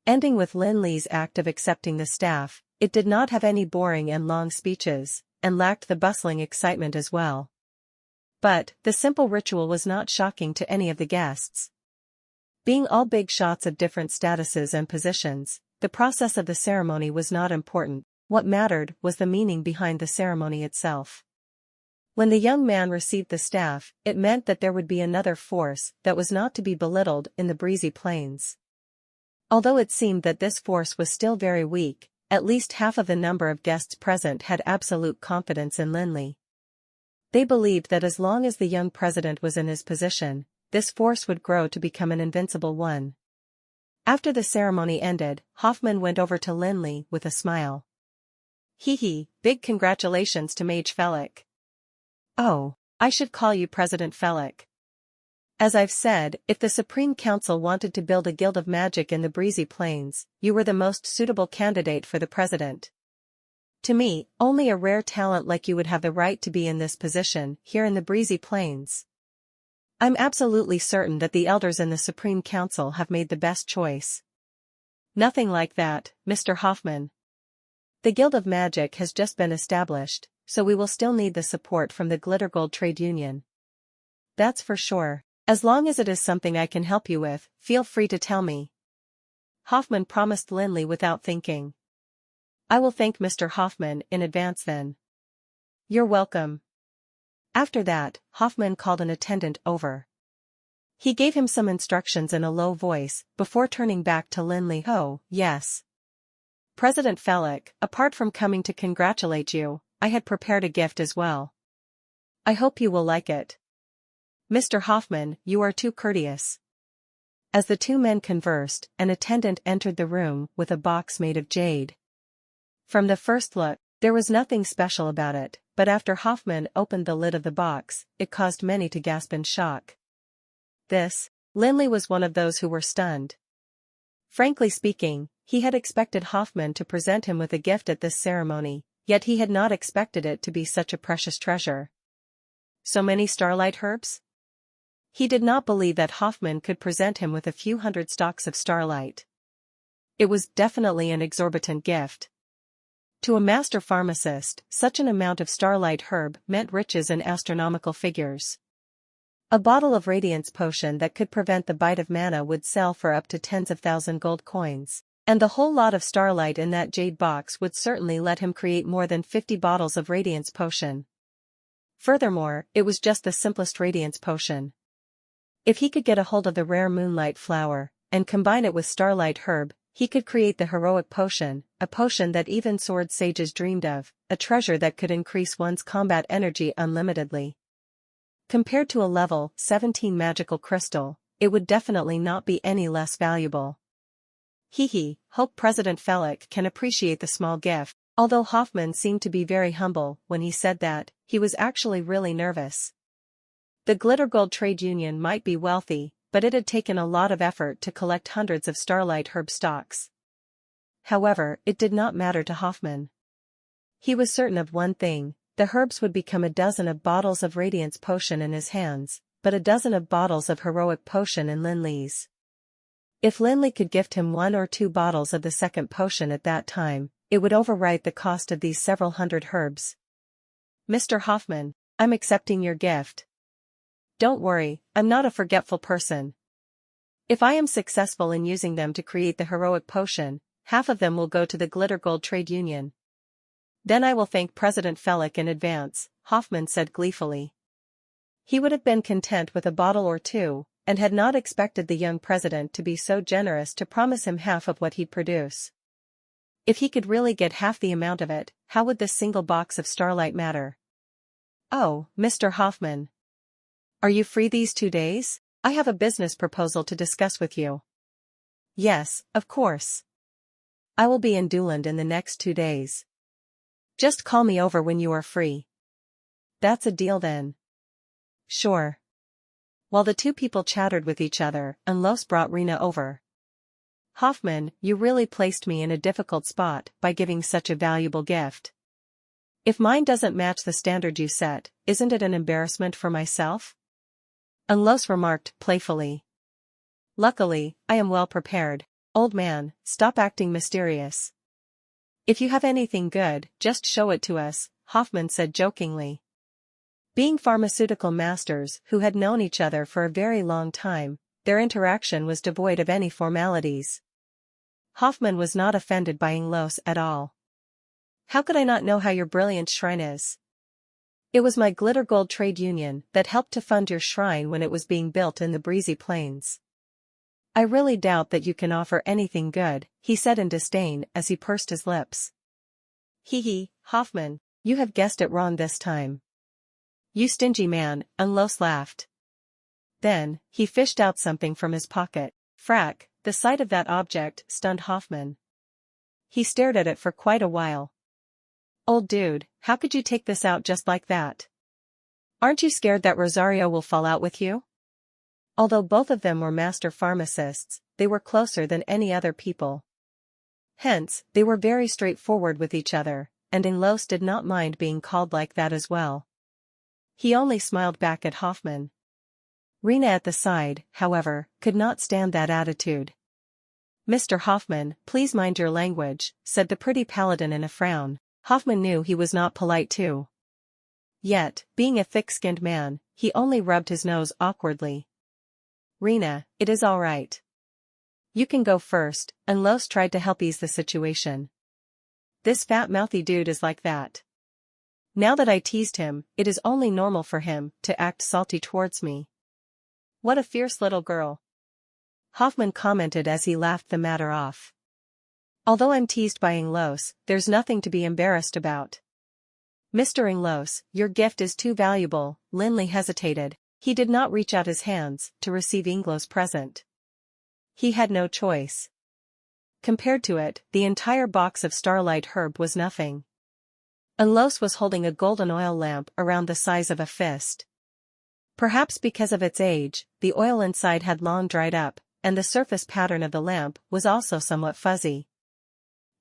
Ending with Lin Li's act of accepting the staff, it did not have any boring and long speeches, and lacked the bustling excitement as well. But, the simple ritual was not shocking to any of the guests. Being all big shots of different statuses and positions, the process of the ceremony was not important. What mattered was the meaning behind the ceremony itself. When the young man received the staff, it meant that there would be another force that was not to be belittled in the Breezy Plains. Although it seemed that this force was still very weak, at least half of the number of guests present had absolute confidence in Lin Li. They believed that as long as the young president was in his position, this force would grow to become an invincible one. After the ceremony ended, Hoffman went over to Lin Li with a smile. Hee, big congratulations to Mage Felix. Oh, I should call you President Felix. As I've said, if the Supreme Council wanted to build a Guild of Magic in the Breezy Plains, you were the most suitable candidate for the president. To me, only a rare talent like you would have the right to be in this position, here in the Breezy Plains. I'm absolutely certain that the elders in the Supreme Council have made the best choice. Nothing like that, Mr. Hoffman. The Guild of Magic has just been established, so we will still need the support from the Glittergold Trade Union. That's for sure. As long as it is something I can help you with, feel free to tell me. Hoffman promised Lin Li without thinking. I will thank Mr. Hoffman in advance then. You're welcome. After that, Hoffman called an attendant over. He gave him some instructions in a low voice, before turning back to Lin Li. Oh, yes. President Felix, apart from coming to congratulate you, I had prepared a gift as well. I hope you will like it. Mr. Hoffman, you are too courteous. As the two men conversed, an attendant entered the room with a box made of jade. From the first look, there was nothing special about it, but after Hoffman opened the lid of the box, it caused many to gasp in shock. Lin Li was one of those who were stunned. Frankly speaking, he had expected Hoffman to present him with a gift at this ceremony, yet he had not expected it to be such a precious treasure. So many starlight herbs? He did not believe that Hoffman could present him with a few hundred stalks of starlight. It was definitely an exorbitant gift. To a master pharmacist, such an amount of starlight herb meant riches in astronomical figures. A bottle of radiance potion that could prevent the bite of mana would sell for up to tens of thousand gold coins, and the whole lot of starlight in that jade box would certainly let him create more than 50 bottles of radiance potion. Furthermore, it was just the simplest radiance potion. If he could get a hold of the rare moonlight flower, and combine it with starlight herb, he could create the heroic potion, a potion that even sword sages dreamed of, a treasure that could increase one's combat energy unlimitedly. Compared to a level 17 magical crystal, it would definitely not be any less valuable. Hope President Felix can appreciate the small gift. Although Hoffman seemed to be very humble when he said that, he was actually really nervous. The Glittergold Trade Union might be wealthy, but it had taken a lot of effort to collect hundreds of starlight herb stalks. However, it did not matter to Hoffman. He was certain of one thing, the herbs would become a dozen of bottles of radiance potion in his hands, but a dozen of bottles of heroic potion in Lin Li's. If Lin Li could gift him 1 or 2 bottles of the second potion at that time, it would override the cost of these several hundred herbs. Mr. Hoffman, I'm accepting your gift. Don't worry, I'm not a forgetful person. If I am successful in using them to create the heroic potion, half of them will go to the Glitter Gold Trade Union. Then I will thank President Fellick in advance, Hoffman said gleefully. He would have been content with a bottle or 2, and had not expected the young president to be so generous to promise him half of what he'd produce. If he could really get half the amount of it, how would this single box of starlight matter? Oh, Mr. Hoffman. Are you free these 2 days? I have a business proposal to discuss with you. Yes, of course. I will be in Duland in the next 2 days. Just call me over when you are free. That's a deal then. Sure. While the 2 people chattered with each other, Los brought Rena over. Hoffman, you really placed me in a difficult spot by giving such a valuable gift. If mine doesn't match the standard you set, isn't it an embarrassment for myself? Los remarked playfully. Luckily, I am well prepared. Old man, stop acting mysterious. If you have anything good, just show it to us, Hoffman said jokingly. Being pharmaceutical masters who had known each other for a very long time, their interaction was devoid of any formalities. Hoffman was not offended by Los at all. How could I not know how your brilliant shrine is? It was my Glitter Gold Trade Union that helped to fund your shrine when it was being built in the breezy plains. I really doubt that you can offer anything good, he said in disdain as he pursed his lips. Hee, Hoffman, you have guessed it wrong this time. You stingy man, Los laughed. Then, he fished out something from his pocket. Frack, the sight of that object stunned Hoffman. He stared at it for quite a while. Old dude, how could you take this out just like that? Aren't you scared that Rosario will fall out with you? Although both of them were master pharmacists, they were closer than any other people. Hence, they were very straightforward with each other, and Los did not mind being called like that as well. He only smiled back at Hoffman. Rena at the side, however, could not stand that attitude. Mr. Hoffman, please mind your language, said the pretty paladin in a frown. Hoffman knew he was not polite too. Yet, being a thick-skinned man, he only rubbed his nose awkwardly. Rena, it is all right. You can go first, Los tried to help ease the situation. This fat-mouthy dude is like that. Now that I teased him, it is only normal for him to act salty towards me. What a fierce little girl. Hoffman commented as he laughed the matter off. Although I'm teased by Los, there's nothing to be embarrassed about. Mr. Los, your gift is too valuable. Lin Li hesitated. He did not reach out his hands to receive Inglo's present. He had no choice. Compared to it, the entire box of starlight herb was nothing. Los was holding a golden oil lamp around the size of a fist. Perhaps because of its age, the oil inside had long dried up, and the surface pattern of the lamp was also somewhat fuzzy.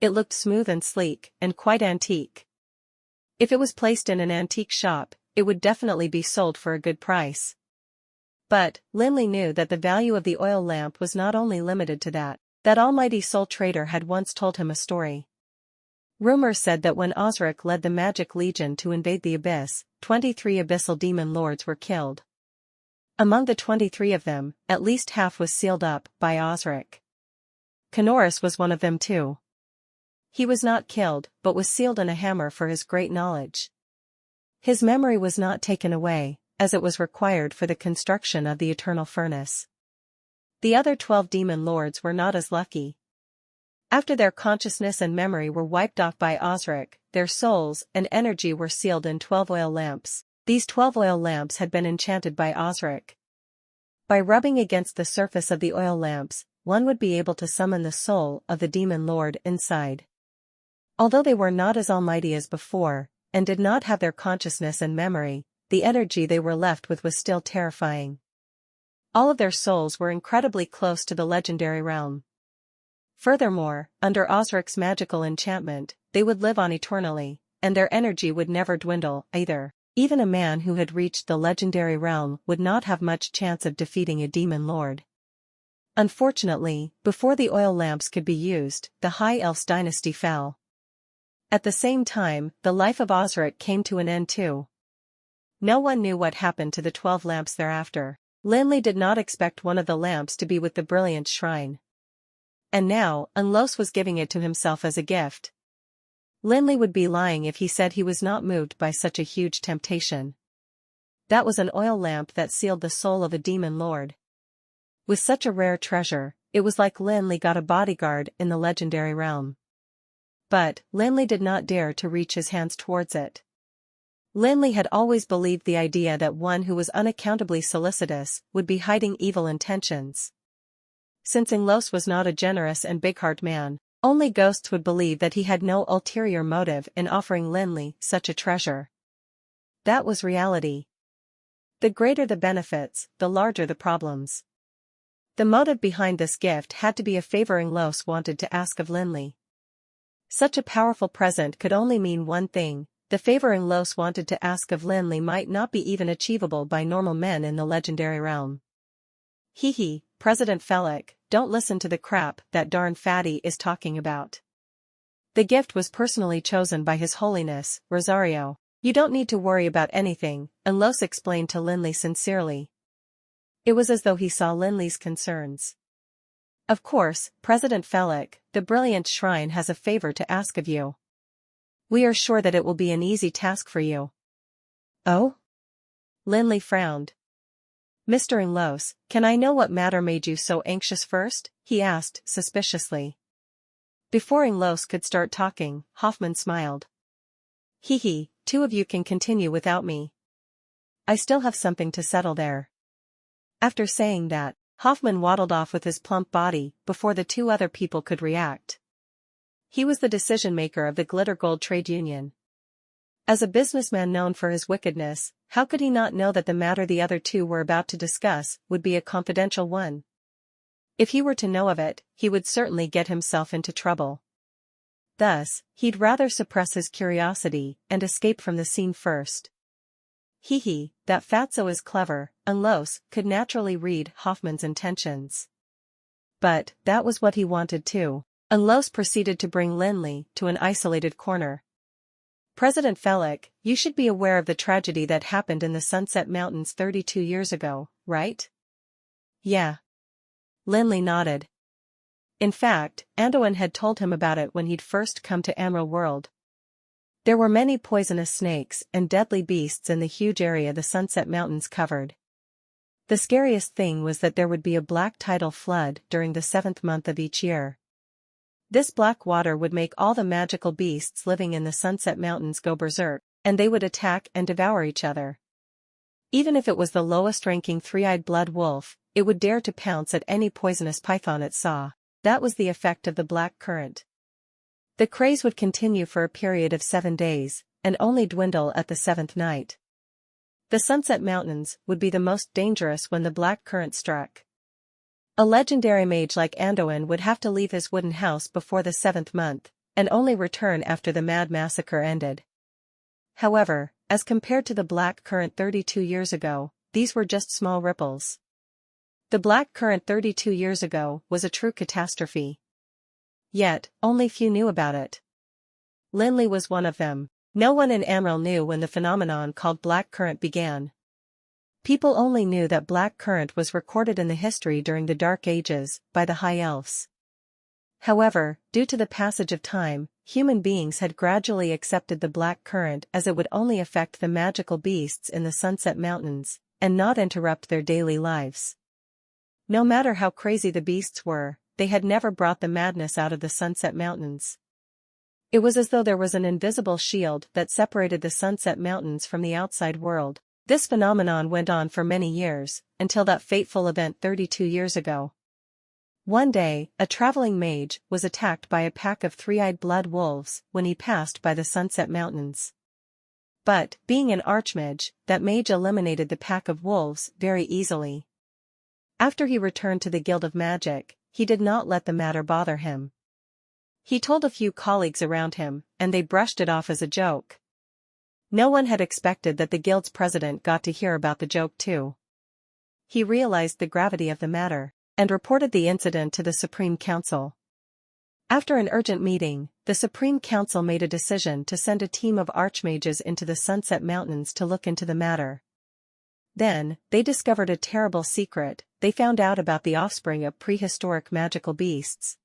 It looked smooth and sleek, and quite antique. If it was placed in an antique shop, it would definitely be sold for a good price. But, Lin Li knew that the value of the oil lamp was not only limited to that. That almighty soul trader had once told him a story. Rumor said that when Osric led the Magic Legion to invade the Abyss, 23 abyssal demon lords were killed. Among the 23 of them, at least half was sealed up by Osric. Canoris was one of them too. He was not killed, but was sealed in a hammer for his great knowledge. His memory was not taken away, as it was required for the construction of the eternal furnace. The other 12 demon lords were not as lucky. After their consciousness and memory were wiped off by Osric, their souls and energy were sealed in 12 oil lamps. These 12 oil lamps had been enchanted by Osric. By rubbing against the surface of the oil lamps, one would be able to summon the soul of the demon lord inside. Although they were not as almighty as before, and did not have their consciousness and memory, the energy they were left with was still terrifying. All of their souls were incredibly close to the legendary realm. Furthermore, under Osric's magical enchantment, they would live on eternally, and their energy would never dwindle, either. Even a man who had reached the legendary realm would not have much chance of defeating a demon lord. Unfortunately, before the oil lamps could be used, the High Elf's dynasty fell. At the same time, the life of Osric came to an end too. No one knew what happened to the 12 lamps thereafter. Lin Li did not expect one of the lamps to be with the brilliant shrine. And now, Unlos was giving it to himself as a gift. Lin Li would be lying if he said he was not moved by such a huge temptation. That was an oil lamp that sealed the soul of a demon lord. With such a rare treasure, it was like Lin Li got a bodyguard in the legendary realm. But, Lin Li did not dare to reach his hands towards it. Lin Li had always believed the idea that one who was unaccountably solicitous would be hiding evil intentions. Since Inglos was not a generous and big-heart man, only ghosts would believe that he had no ulterior motive in offering Lin Li such a treasure. That was reality. The greater the benefits, the larger the problems. The motive behind this gift had to be a favor Inglos wanted to ask of Lin Li. Such a powerful present could only mean one thing: the favor Inglos wanted to ask of Lin Li might not be even achievable by normal men in the legendary realm. Hee, President Felix, don't listen to the crap that darn fatty is talking about. The gift was personally chosen by His Holiness, Rosario. You don't need to worry about anything, Inglos explained to Lin Li sincerely. It was as though he saw Lin Li's concerns. Of course, President Felix, the brilliant shrine has a favor to ask of you. We are sure that it will be an easy task for you. Oh? Lin Li frowned. Mr. Inglos, can I know what matter made you so anxious first? He asked, suspiciously. Before Inglos could start talking, Hoffman smiled. Hee, two of you can continue without me. I still have something to settle there. After saying that, Hoffman waddled off with his plump body before the two other people could react. He was the decision-maker of the Glitter Gold Trade Union. As a businessman known for his wickedness, how could he not know that the matter the other two were about to discuss would be a confidential one? If he were to know of it, he would certainly get himself into trouble. Thus, he'd rather suppress his curiosity and escape from the scene first. Hee, that fatso is clever, Inglos could naturally read Hoffman's intentions. But, that was what he wanted too. Inglos proceeded to bring Lin Li to an isolated corner. President Felix, you should be aware of the tragedy that happened in the Sunset Mountains 32 years ago, right? Yeah. Lin Li nodded. In fact, Anduin had told him about it when he'd first come to Emerald World. There were many poisonous snakes and deadly beasts in the huge area the Sunset Mountains covered. The scariest thing was that there would be a black tidal flood during the 7th month of each year. This black water would make all the magical beasts living in the Sunset Mountains go berserk, and they would attack and devour each other. Even if it was the lowest-ranking three-eyed blood wolf, it would dare to pounce at any poisonous python it saw. That was the effect of the black current. The craze would continue for a period of 7 days, and only dwindle at the 7th night. The Sunset Mountains would be the most dangerous when the black current struck. A legendary mage like Anduin would have to leave his wooden house before the 7th month, and only return after the mad massacre ended. However, as compared to the black current 32 years ago, these were just small ripples. The black current 32 years ago was a true catastrophe. Yet, only few knew about it. Lin Li was one of them. No one in Emerald knew when the phenomenon called black current began. People only knew that black current was recorded in the history during the Dark Ages, by the High Elves. However, due to the passage of time, human beings had gradually accepted the black current as it would only affect the magical beasts in the Sunset Mountains, and not interrupt their daily lives. No matter how crazy the beasts were, they had never brought the madness out of the Sunset Mountains. It was as though there was an invisible shield that separated the Sunset Mountains from the outside world. This phenomenon went on for many years, until that fateful event 32 years ago. One day, a traveling mage was attacked by a pack of three-eyed blood wolves when he passed by the Sunset Mountains. But, being an archmage, that mage eliminated the pack of wolves very easily. After he returned to the Guild of Magic, he did not let the matter bother him. He told a few colleagues around him, and they brushed it off as a joke. No one had expected that the guild's president got to hear about the joke too. He realized the gravity of the matter, and reported the incident to the Supreme Council. After an urgent meeting, the Supreme Council made a decision to send a team of archmages into the Sunset Mountains to look into the matter. Then, they discovered a terrible secret. They found out about the offspring of prehistoric magical beasts.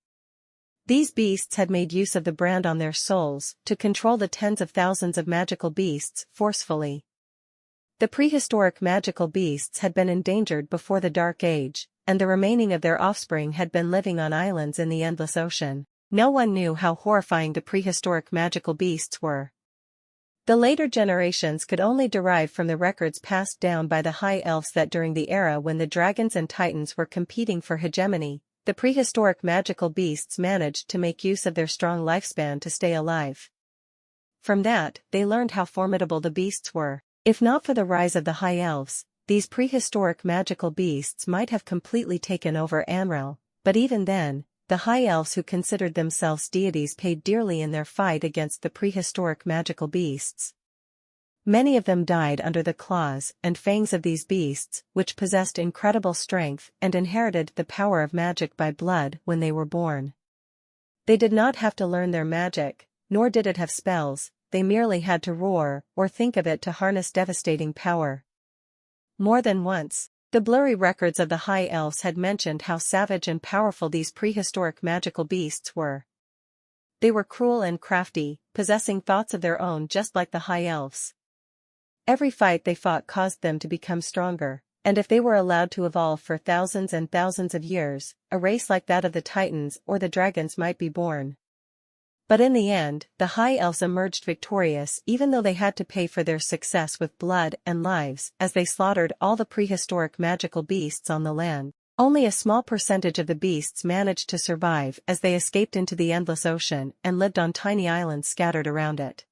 These beasts had made use of the brand on their souls to control the tens of thousands of magical beasts forcefully. The prehistoric magical beasts had been endangered before the Dark Age, and the remaining of their offspring had been living on islands in the endless ocean. No one knew how horrifying the prehistoric magical beasts were. The later generations could only derive from the records passed down by the High Elves that during the era when the dragons and titans were competing for hegemony, the prehistoric magical beasts managed to make use of their strong lifespan to stay alive. From that, they learned how formidable the beasts were. If not for the rise of the High Elves, these prehistoric magical beasts might have completely taken over Amrel, but even then, the High Elves who considered themselves deities paid dearly in their fight against the prehistoric magical beasts. Many of them died under the claws and fangs of these beasts, which possessed incredible strength and inherited the power of magic by blood when they were born. They did not have to learn their magic, nor did it have spells, they merely had to roar or think of it to harness devastating power. More than once, the blurry records of the High Elves had mentioned how savage and powerful these prehistoric magical beasts were. They were cruel and crafty, possessing thoughts of their own just like the High Elves. Every fight they fought caused them to become stronger, and if they were allowed to evolve for thousands and thousands of years, a race like that of the Titans or the Dragons might be born. But in the end, the High Elves emerged victorious even though they had to pay for their success with blood and lives as they slaughtered all the prehistoric magical beasts on the land. Only a small percentage of the beasts managed to survive as they escaped into the endless ocean and lived on tiny islands scattered around it.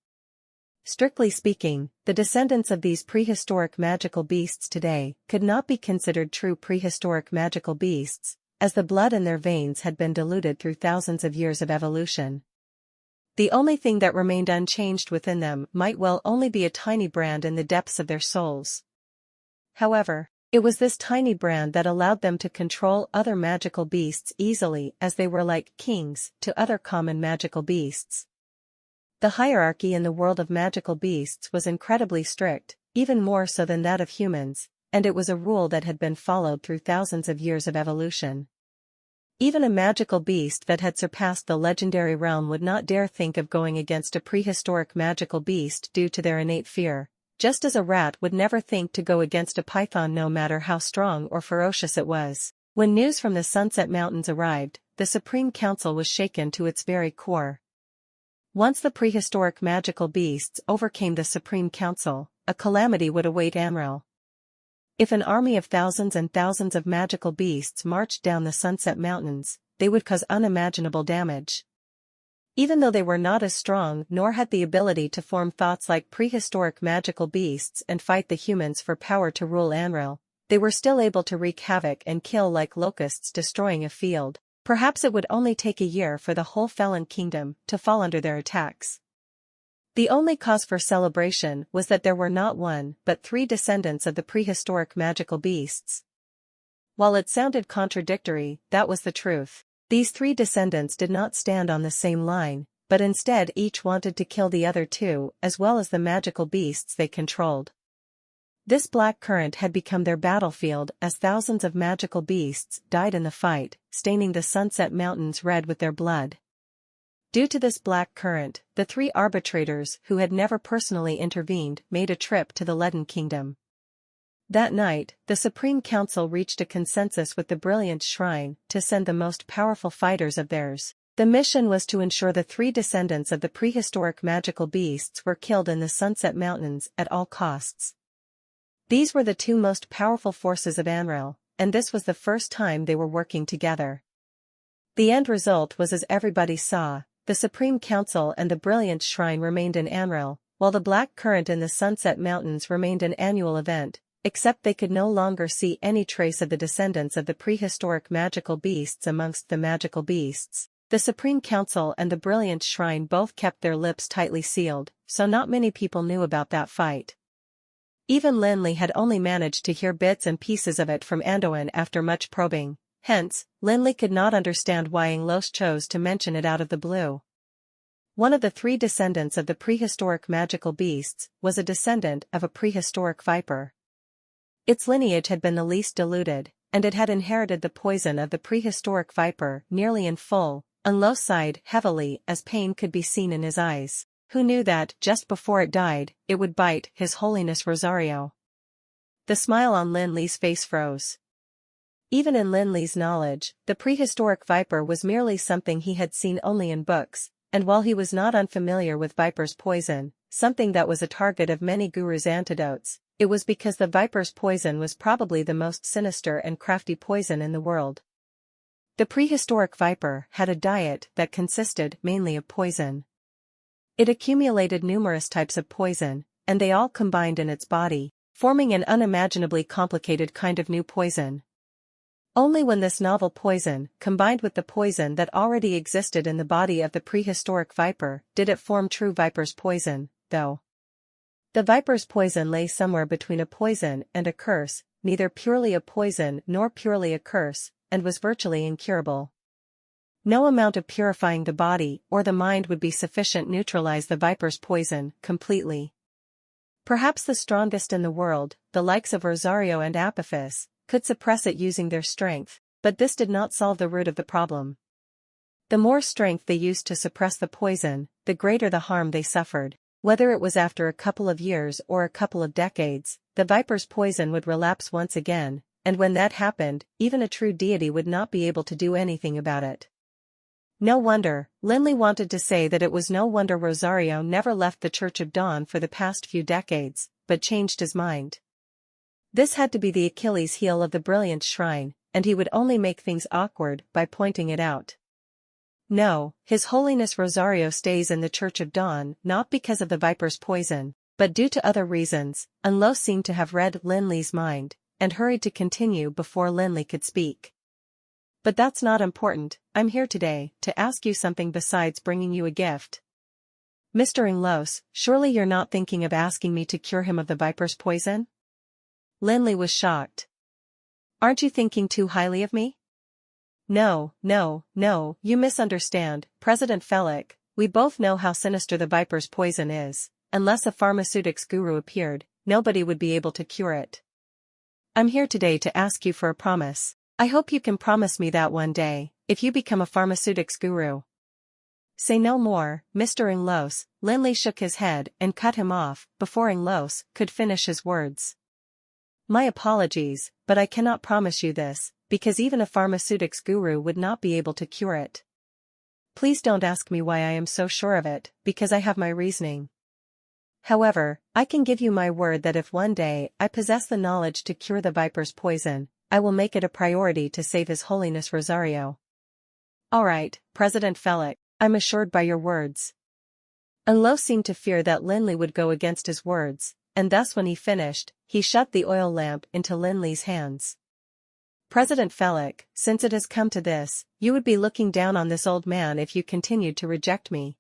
Strictly speaking, the descendants of these prehistoric magical beasts today could not be considered true prehistoric magical beasts, as the blood in their veins had been diluted through thousands of years of evolution. The only thing that remained unchanged within them might well only be a tiny brand in the depths of their souls. However, it was this tiny brand that allowed them to control other magical beasts easily as they were like kings to other common magical beasts. The hierarchy in the world of magical beasts was incredibly strict, even more so than that of humans, and it was a rule that had been followed through thousands of years of evolution. Even a magical beast that had surpassed the legendary realm would not dare think of going against a prehistoric magical beast due to their innate fear, just as a rat would never think to go against a python no matter how strong or ferocious it was. When news from the Sunset Mountains arrived, the Supreme Council was shaken to its very core. Once the prehistoric magical beasts overcame the Supreme Council, a calamity would await Amrel. If an army of thousands and thousands of magical beasts marched down the Sunset Mountains, they would cause unimaginable damage. Even though they were not as strong nor had the ability to form thoughts like prehistoric magical beasts and fight the humans for power to rule Amrel, they were still able to wreak havoc and kill like locusts destroying a field. Perhaps it would only take a year for the whole Felon Kingdom to fall under their attacks. The only cause for celebration was that there were not one but 3 descendants of the prehistoric magical beasts. While it sounded contradictory, that was the truth. These 3 descendants did not stand on the same line, but instead each wanted to kill the other 2 as well as the magical beasts they controlled. This black current had become their battlefield as thousands of magical beasts died in the fight, staining the Sunset Mountains red with their blood. Due to this black current, the 3 arbitrators who had never personally intervened made a trip to the Leaden Kingdom. That night, the Supreme Council reached a consensus with the Brilliant Shrine to send the most powerful fighters of theirs. The mission was to ensure the 3 descendants of the prehistoric magical beasts were killed in the Sunset Mountains at all costs. These were the 2 most powerful forces of Amrel, and this was the first time they were working together. The end result was as everybody saw. The Supreme Council and the Brilliant Shrine remained in Amrel, while the Black Current in the Sunset Mountains remained an annual event, except they could no longer see any trace of the descendants of the prehistoric magical beasts amongst the magical beasts. The Supreme Council and the Brilliant Shrine both kept their lips tightly sealed, so not many people knew about that fight. Even Lin Li had only managed to hear bits and pieces of it from Andoan after much probing, hence, Lin Li could not understand why Inglos chose to mention it out of the blue. One of the 3 descendants of the prehistoric magical beasts was a descendant of a prehistoric viper. Its lineage had been the least diluted, and it had inherited the poison of the prehistoric viper nearly in full. Inglos sighed heavily as pain could be seen in his eyes. Who knew that, just before it died, it would bite His Holiness Rosario? The smile on Lin Li's face froze. Even in Lin Li's knowledge, the prehistoric viper was merely something he had seen only in books, and while he was not unfamiliar with viper's poison, something that was a target of many gurus' antidotes, it was because the viper's poison was probably the most sinister and crafty poison in the world. The prehistoric viper had a diet that consisted mainly of poison. It accumulated numerous types of poison, and they all combined in its body, forming an unimaginably complicated kind of new poison. Only when this novel poison, combined with the poison that already existed in the body of the prehistoric viper, did it form true viper's poison, though. The viper's poison lay somewhere between a poison and a curse, neither purely a poison nor purely a curse, and was virtually incurable. No amount of purifying the body or the mind would be sufficient to neutralize the viper's poison completely. Perhaps the strongest in the world, the likes of Rosario and Apophis, could suppress it using their strength, but this did not solve the root of the problem. The more strength they used to suppress the poison, the greater the harm they suffered. Whether it was after a couple of years or a couple of decades, the viper's poison would relapse once again, and when that happened, even a true deity would not be able to do anything about it. No wonder, Lin Li wanted to say that it was no wonder Rosario never left the Church of Dawn for the past few decades, but changed his mind. This had to be the Achilles heel of the Brilliant Shrine, and he would only make things awkward by pointing it out. No, His Holiness Rosario stays in the Church of Dawn not because of the viper's poison, but due to other reasons. Inglos seemed to have read Lin Li's mind, and hurried to continue before Lin Li could speak. But that's not important. I'm here today to ask you something besides bringing you a gift. Mr. Inglos, surely you're not thinking of asking me to cure him of the viper's poison? Lin Li was shocked. Aren't you thinking too highly of me? No, you misunderstand, President Felix. We both know how sinister the viper's poison is. Unless a pharmaceutics guru appeared, nobody would be able to cure it. I'm here today to ask you for a promise. I hope you can promise me that one day, if you become a pharmaceutics guru. Say no more, Mr. Inglos. Lin Li shook his head and cut him off before Inglos could finish his words. My apologies, but I cannot promise you this, because even a pharmaceutics guru would not be able to cure it. Please don't ask me why I am so sure of it, because I have my reasoning. However, I can give you my word that if one day I possess the knowledge to cure the viper's poison, I will make it a priority to save His Holiness Rosario. All right, President Felix, I'm assured by your words. Inglos seemed to fear that Lin Li would go against his words, and thus when he finished, he shut the oil lamp into Lin Li's hands. President Felix, since it has come to this, you would be looking down on this old man if you continued to reject me.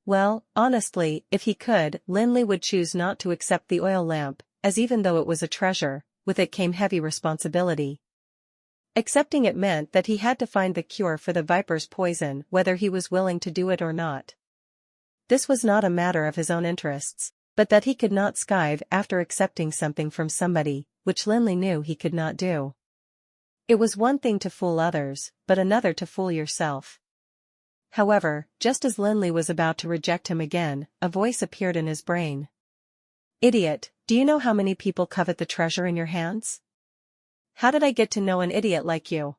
Well, honestly, if he could, Lin Li would choose not to accept the oil lamp, as even though it was a treasure, with it came heavy responsibility. Accepting it meant that he had to find the cure for the viper's poison whether he was willing to do it or not. This was not a matter of his own interests, but that he could not skive after accepting something from somebody, which Lin Li knew he could not do. It was one thing to fool others, but another to fool yourself. However, just as Lin Li was about to reject him again, a voice appeared in his brain. Idiot, do you know how many people covet the treasure in your hands? How did I get to know an idiot like you?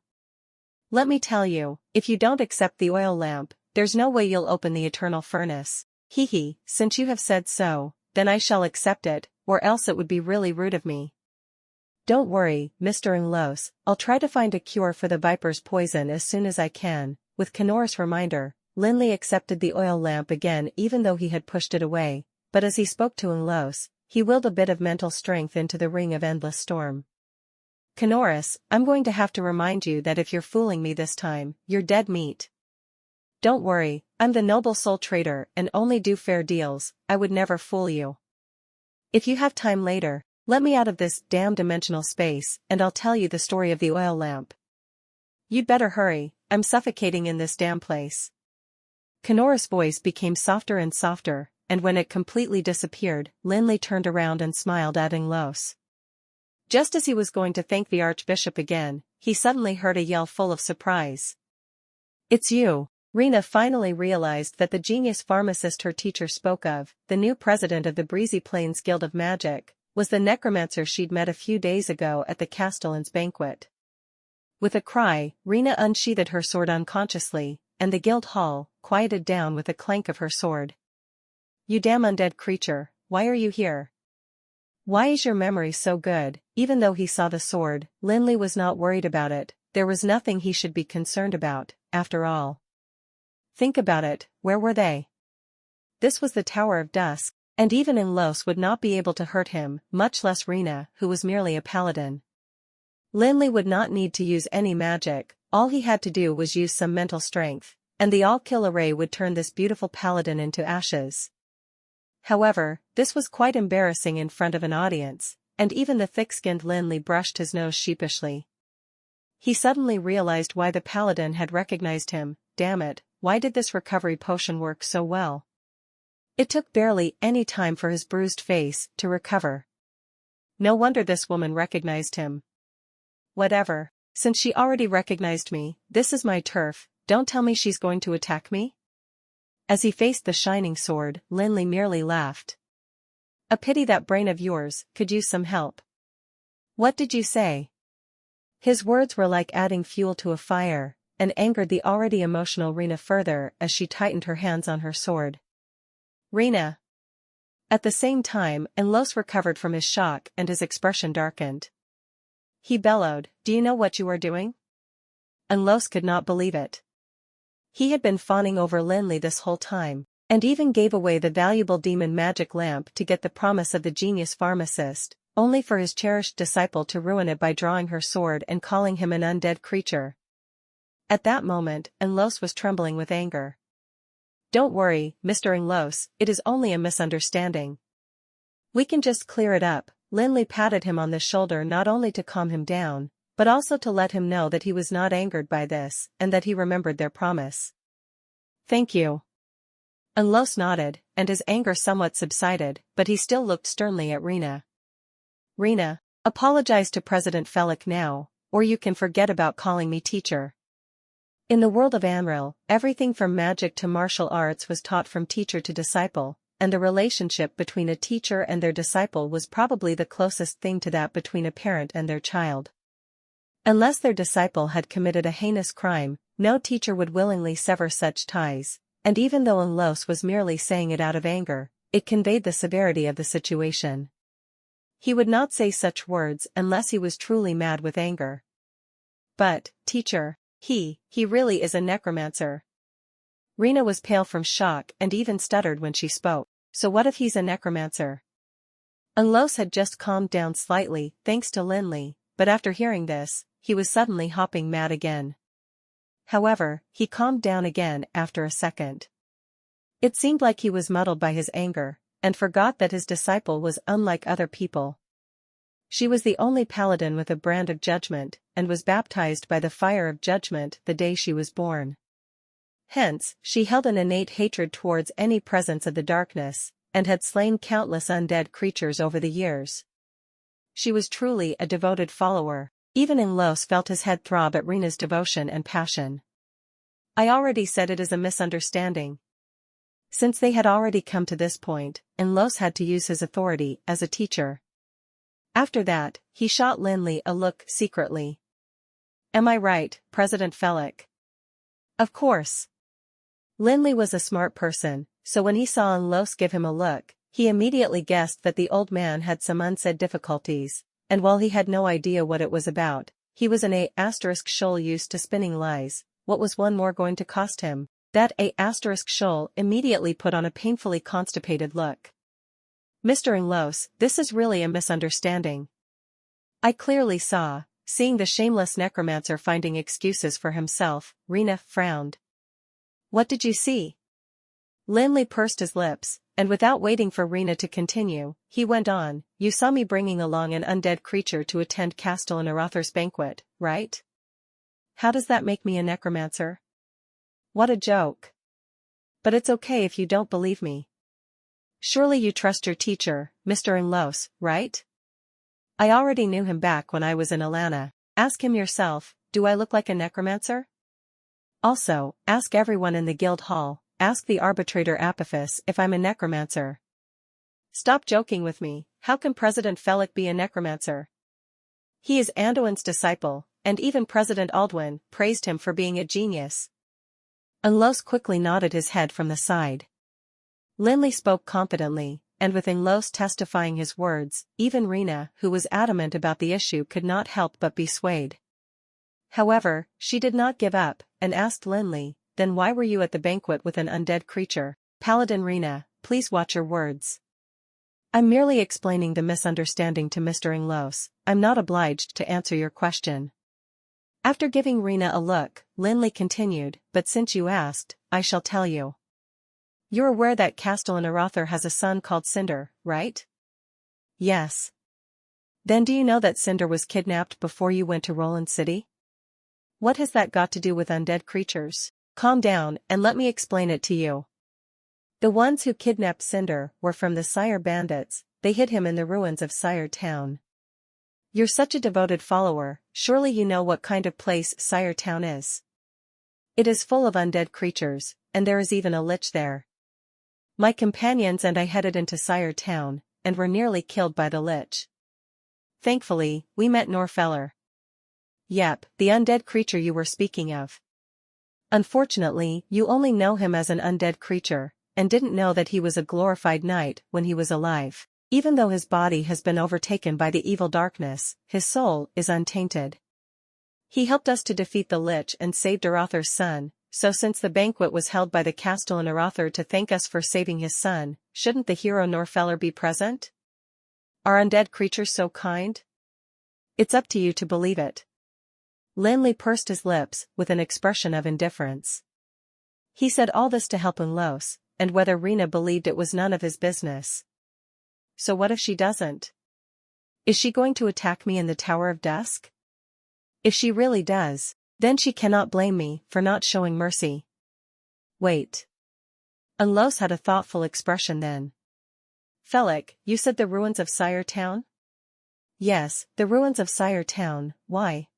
Let me tell you, if you don't accept the oil lamp, there's no way you'll open the eternal furnace. Hee, since you have said so, then I shall accept it, or else it would be really rude of me. Don't worry, Mr. Inglos, I'll try to find a cure for the viper's poison as soon as I can. With Canorous reminder, Lin Li accepted the oil lamp again even though he had pushed it away, but as he spoke to Inglos, he willed a bit of mental strength into the ring of endless storm. Canorous, I'm going to have to remind you that if you're fooling me this time, you're dead meat. Don't worry, I'm the noble soul trader and only do fair deals, I would never fool you. If you have time later, let me out of this damn dimensional space and I'll tell you the story of the oil lamp. You'd better hurry, I'm suffocating in this damn place. Kanora's voice became softer and softer, and when it completely disappeared, Lin Li turned around and smiled at Inglos. Just as he was going to thank the Archbishop again, he suddenly heard a yell full of surprise. It's you! Rena finally realized that the genius pharmacist her teacher spoke of, the new president of the Breezy Plains Guild of Magic, was the necromancer she'd met a few days ago at the Castellan's banquet. With a cry, Rena unsheathed her sword unconsciously, and the guild hall quieted down with a clank of her sword. You damn undead creature, why are you here? Why is your memory so good? Even though he saw the sword, Lin Li was not worried about it, there was nothing he should be concerned about, after all. Think about it, where were they? This was the Tower of Dusk, and even Inglos would not be able to hurt him, much less Rena, who was merely a paladin. Lin Li would not need to use any magic, all he had to do was use some mental strength, and the all-kill array would turn this beautiful paladin into ashes. However, this was quite embarrassing in front of an audience, and even the thick-skinned Lin Li brushed his nose sheepishly. He suddenly realized why the paladin had recognized him. Damn it, why did this recovery potion work so well? It took barely any time for his bruised face to recover. No wonder this woman recognized him. Whatever, since she already recognized me, this is my turf, don't tell me she's going to attack me? As he faced the shining sword, Lin Li merely laughed. A pity that brain of yours could use some help. What did you say? His words were like adding fuel to a fire, and angered the already emotional Rena further as she tightened her hands on her sword. Rena. At the same time, Inglos recovered from his shock and his expression darkened. He bellowed, do you know what you are doing? Inglos could not believe it. He had been fawning over Lin Li this whole time, and even gave away the valuable demon magic lamp to get the promise of the genius pharmacist, only for his cherished disciple to ruin it by drawing her sword and calling him an undead creature. At that moment, Inglos was trembling with anger. Don't worry, Mr. Inglos, it is only a misunderstanding. We can just clear it up. Lin Li patted him on the shoulder not only to calm him down, but also to let him know that he was not angered by this, and that he remembered their promise. Thank you. Inglos nodded, and his anger somewhat subsided, but he still looked sternly at Rena. Rena, apologize to President Felix now, or you can forget about calling me teacher. In the world of Amril, everything from magic to martial arts was taught from teacher to disciple, and the relationship between a teacher and their disciple was probably the closest thing to that between a parent and their child. Unless their disciple had committed a heinous crime, no teacher would willingly sever such ties, and even though Inglos was merely saying it out of anger, it conveyed the severity of the situation. He would not say such words unless he was truly mad with anger. But, teacher, he really is a necromancer. Rena was pale from shock and even stuttered when she spoke. So what if he's a necromancer? Inglos had just calmed down slightly, thanks to Lin Li, but after hearing this, he was suddenly hopping mad again. However, he calmed down again after a second. It seemed like he was muddled by his anger, and forgot that his disciple was unlike other people. She was the only paladin with a brand of judgment, and was baptized by the fire of judgment the day she was born. Hence, she held an innate hatred towards any presence of the darkness, and had slain countless undead creatures over the years. She was truly a devoted follower. Even Inglos felt his head throb at Rena's devotion and passion. I already said it is a misunderstanding. Since they had already come to this point, Inglos had to use his authority as a teacher. After that, he shot Lin Li a look secretly. Am I right, President Felix? Of course. Lin Li was a smart person, so when he saw Inglos give him a look, he immediately guessed that the old man had some unsaid difficulties, and while he had no idea what it was about, he was an A*shoal used to spinning lies. What was one more going to cost him? That A*shoal immediately put on a painfully constipated look. Mr. Inglos, this is really a misunderstanding. I clearly saw, seeing the shameless necromancer finding excuses for himself, Rena frowned. What did you see? Lin Li pursed his lips, and without waiting for Rina to continue, he went on, you saw me bringing along an undead creature to attend Castellan Arathar's banquet, right? How does that make me a necromancer? What a joke. But it's okay if you don't believe me. Surely you trust your teacher, Mr. Inglos, right? I already knew him back when I was in Alana. Ask him yourself, do I look like a necromancer? Also, ask everyone in the guild hall, ask the arbitrator Apophis if I'm a necromancer. Stop joking with me, how can President Felix be a necromancer? He is Anduin's disciple, and even President Aldwin praised him for being a genius. Inglos quickly nodded his head from the side. Lin Li spoke confidently, and with Inglos testifying his words, even Rina, who was adamant about the issue, could not help but be swayed. However, she did not give up, and asked Lin Li, then why were you at the banquet with an undead creature? Paladin Rina, please watch your words. I'm merely explaining the misunderstanding to Mr. Inglos, I'm not obliged to answer your question. After giving Rina a look, Lin Li continued, but since you asked, I shall tell you. You're aware that Castellan Arathar has a son called Cinder, right? Yes. Then do you know that Cinder was kidnapped before you went to Roland City? What has that got to do with undead creatures? Calm down and let me explain it to you. The ones who kidnapped Cinder were from the Sire bandits, they hid him in the ruins of Sire Town. You're such a devoted follower, surely you know what kind of place Sire Town is. It is full of undead creatures, and there is even a lich there. My companions and I headed into Sire Town, and were nearly killed by the lich. Thankfully, we met Norfeller. Yep, the undead creature you were speaking of. Unfortunately, you only know him as an undead creature, and didn't know that he was a glorified knight when he was alive. Even though his body has been overtaken by the evil darkness, his soul is untainted. He helped us to defeat the lich and saved Arathar's son, so since the banquet was held by the Castellan Arathar to thank us for saving his son, shouldn't the hero Norfeller be present? Are undead creatures so kind? It's up to you to believe it. Lin Li pursed his lips with an expression of indifference. He said all this to help Inglos, and whether Rina believed it was none of his business. So what if she doesn't? Is she going to attack me in the Tower of Dusk? If she really does, then she cannot blame me for not showing mercy. Wait. Inglos had a thoughtful expression then. Felix, you said the ruins of Sire Town? Yes, the ruins of Sire Town, why?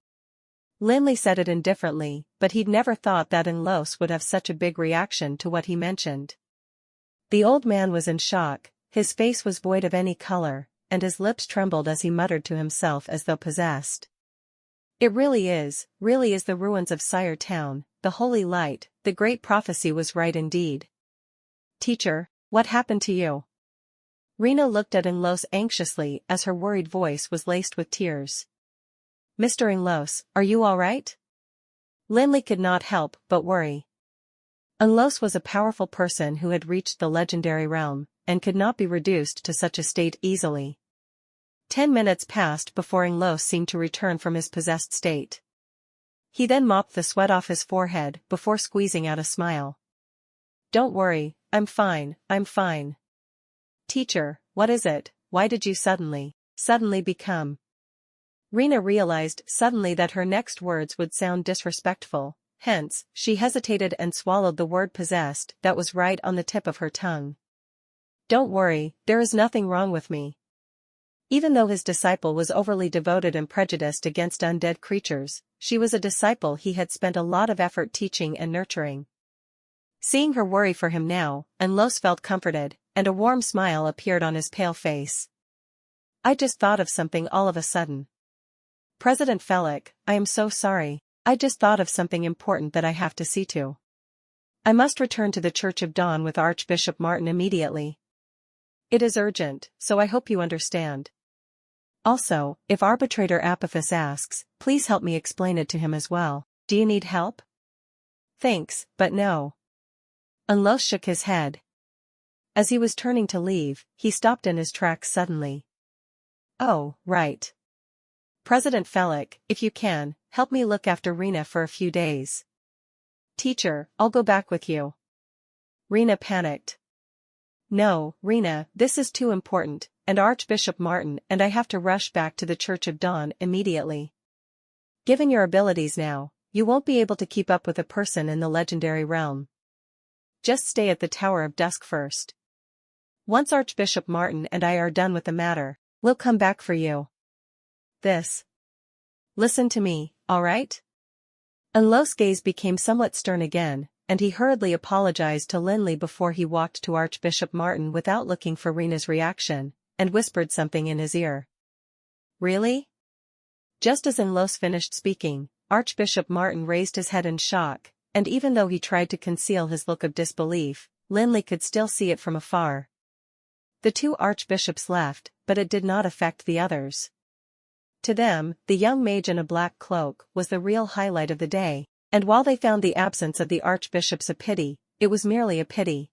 Lin Li said it indifferently, but he'd never thought that Inglos would have such a big reaction to what he mentioned. The old man was in shock, his face was void of any color, and his lips trembled as he muttered to himself as though possessed. It really is the ruins of Sire Town, the holy light, the great prophecy was right indeed. Teacher, what happened to you? Rina looked at Inglos anxiously as her worried voice was laced with tears. Mr. Inglos, are you all right? Lin Li could not help but worry. Inglos was a powerful person who had reached the legendary realm, and could not be reduced to such a state easily. 10 minutes passed before Inglos seemed to return from his possessed state. He then mopped the sweat off his forehead before squeezing out a smile. Don't worry, I'm fine. Teacher, what is it, why did you suddenly become? Rina realized suddenly that her next words would sound disrespectful, hence, she hesitated and swallowed the word possessed that was right on the tip of her tongue. Don't worry, there is nothing wrong with me. Even though his disciple was overly devoted and prejudiced against undead creatures, she was a disciple he had spent a lot of effort teaching and nurturing. Seeing her worry for him now, Inglos felt comforted, and a warm smile appeared on his pale face. I just thought of something all of a sudden. President Felix, I am so sorry, I just thought of something important that I have to see to. I must return to the Church of Dawn with Archbishop Martin immediately. It is urgent, so I hope you understand. Also, if Arbitrator Apophis asks, please help me explain it to him as well. Do you need help? Thanks, but no. Inglos shook his head. As he was turning to leave, he stopped in his tracks suddenly. Oh, right. President Felix, if you can, help me look after Rina for a few days. Teacher, I'll go back with you. Rena panicked. No, Rena, this is too important, and Archbishop Martin and I have to rush back to the Church of Dawn immediately. Given your abilities now, you won't be able to keep up with a person in the legendary realm. Just stay at the Tower of Dusk first. Once Archbishop Martin and I are done with the matter, we'll come back for you. Listen to me, alright? Unlo's gaze became somewhat stern again, and he hurriedly apologized to Lin Li before he walked to Archbishop Martin without looking for Rena's reaction, and whispered something in his ear. Really? Just as Unlos finished speaking, Archbishop Martin raised his head in shock, and even though he tried to conceal his look of disbelief, Lin Li could still see it from afar. The two archbishops left, but it did not affect the others. To them, the young mage in a black cloak was the real highlight of the day, and while they found the absence of the archbishops a pity, it was merely a pity.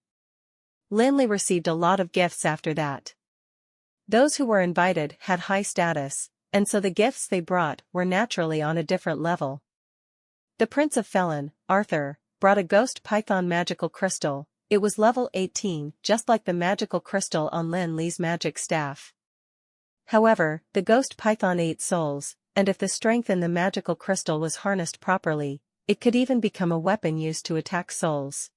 Lin Li received a lot of gifts after that. Those who were invited had high status, and so the gifts they brought were naturally on a different level. The Prince of Felon, Arthur, brought a ghost python magical crystal. It was level 18, just like the magical crystal on Lin Li's magic staff. However, the ghost python ate souls, and if the strength in the magical crystal was harnessed properly, it could even become a weapon used to attack souls.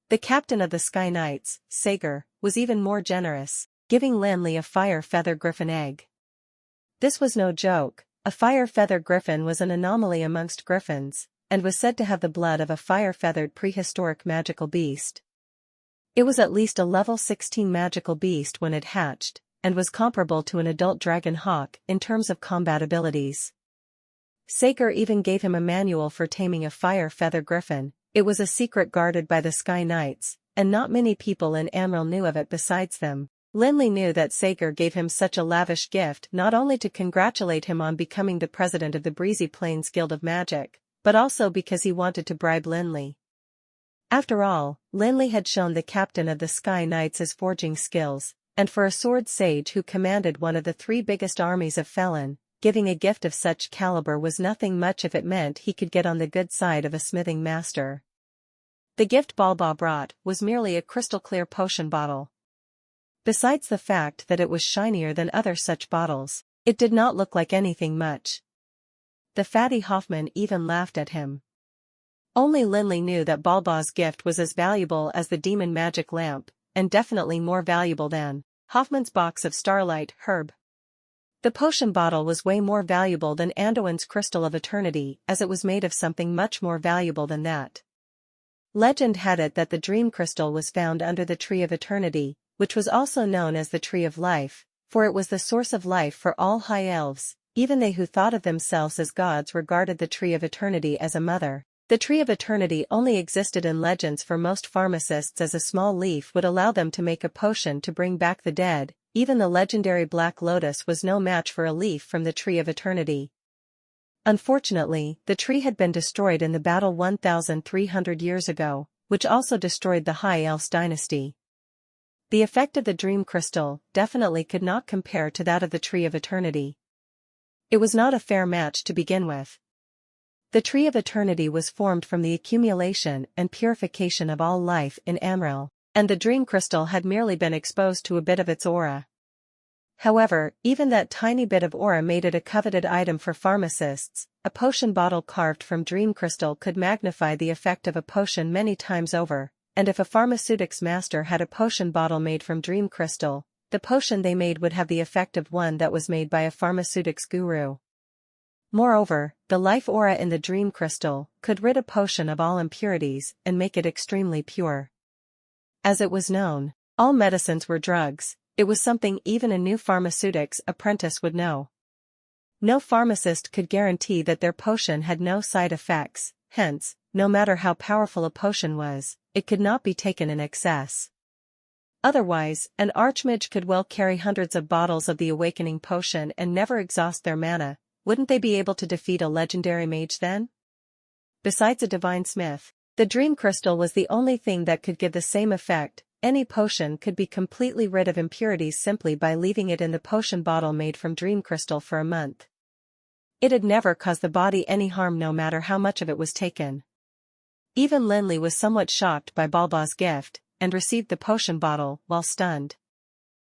The captain of the Sky Knights, Sager, was even more generous, giving Lin Li a fire feather griffin egg. This was no joke. A fire feather griffin was an anomaly amongst griffins, and was said to have the blood of a fire-feathered prehistoric magical beast. It was at least a level 16 magical beast when it hatched, and was comparable to an adult dragon hawk in terms of combat abilities. Sager even gave him a manual for taming a fire feather griffin. It was a secret guarded by the Sky Knights, and not many people in Amril knew of it besides them. Lin Li knew that Sager gave him such a lavish gift not only to congratulate him on becoming the president of the Breezy Plains Guild of Magic, but also because he wanted to bribe Lin Li. After all, Lin Li had shown the captain of the Sky Knights his forging skills, and for a sword sage who commanded one of the 3 biggest armies of Felon, giving a gift of such caliber was nothing much if it meant he could get on the good side of a smithing master. The gift Balba brought was merely a crystal-clear potion bottle. Besides the fact that it was shinier than other such bottles, it did not look like anything much. The fatty Hoffman even laughed at him. Only Lin Li knew that Balba's gift was as valuable as the demon magic lamp, and definitely more valuable than Hoffman's box of Starlight Herb. The potion bottle was way more valuable than Anduin's Crystal of Eternity, as it was made of something much more valuable than that. Legend had it that the Dream Crystal was found under the Tree of Eternity, which was also known as the Tree of Life, for it was the source of life for all high elves. Even they who thought of themselves as gods regarded the Tree of Eternity as a mother. The Tree of Eternity only existed in legends for most pharmacists, as a small leaf would allow them to make a potion to bring back the dead. Even the legendary Black Lotus was no match for a leaf from the Tree of Eternity. Unfortunately, the tree had been destroyed in the battle 1,300 years ago, which also destroyed the High Elves dynasty. The effect of the Dream Crystal definitely could not compare to that of the Tree of Eternity. It was not a fair match to begin with. The Tree of Eternity was formed from the accumulation and purification of all life in Amril, and the Dream Crystal had merely been exposed to a bit of its aura. However, even that tiny bit of aura made it a coveted item for pharmacists. A potion bottle carved from Dream Crystal could magnify the effect of a potion many times over, and if a pharmaceutics master had a potion bottle made from Dream Crystal, the potion they made would have the effect of one that was made by a pharmaceutics guru. Moreover, the life aura in the Dream Crystal could rid a potion of all impurities and make it extremely pure. As it was known, all medicines were drugs. It was something even a new pharmaceutics apprentice would know. No pharmacist could guarantee that their potion had no side effects, hence, no matter how powerful a potion was, it could not be taken in excess. Otherwise, an archmage could well carry hundreds of bottles of the awakening potion and never exhaust their mana. Wouldn't they be able to defeat a legendary mage then? Besides a divine smith, the Dream Crystal was the only thing that could give the same effect. Any potion could be completely rid of impurities simply by leaving it in the potion bottle made from Dream Crystal for a month. It'd never cause the body any harm no matter how much of it was taken. Even Lin Li was somewhat shocked by Balba's gift, and received the potion bottle while stunned.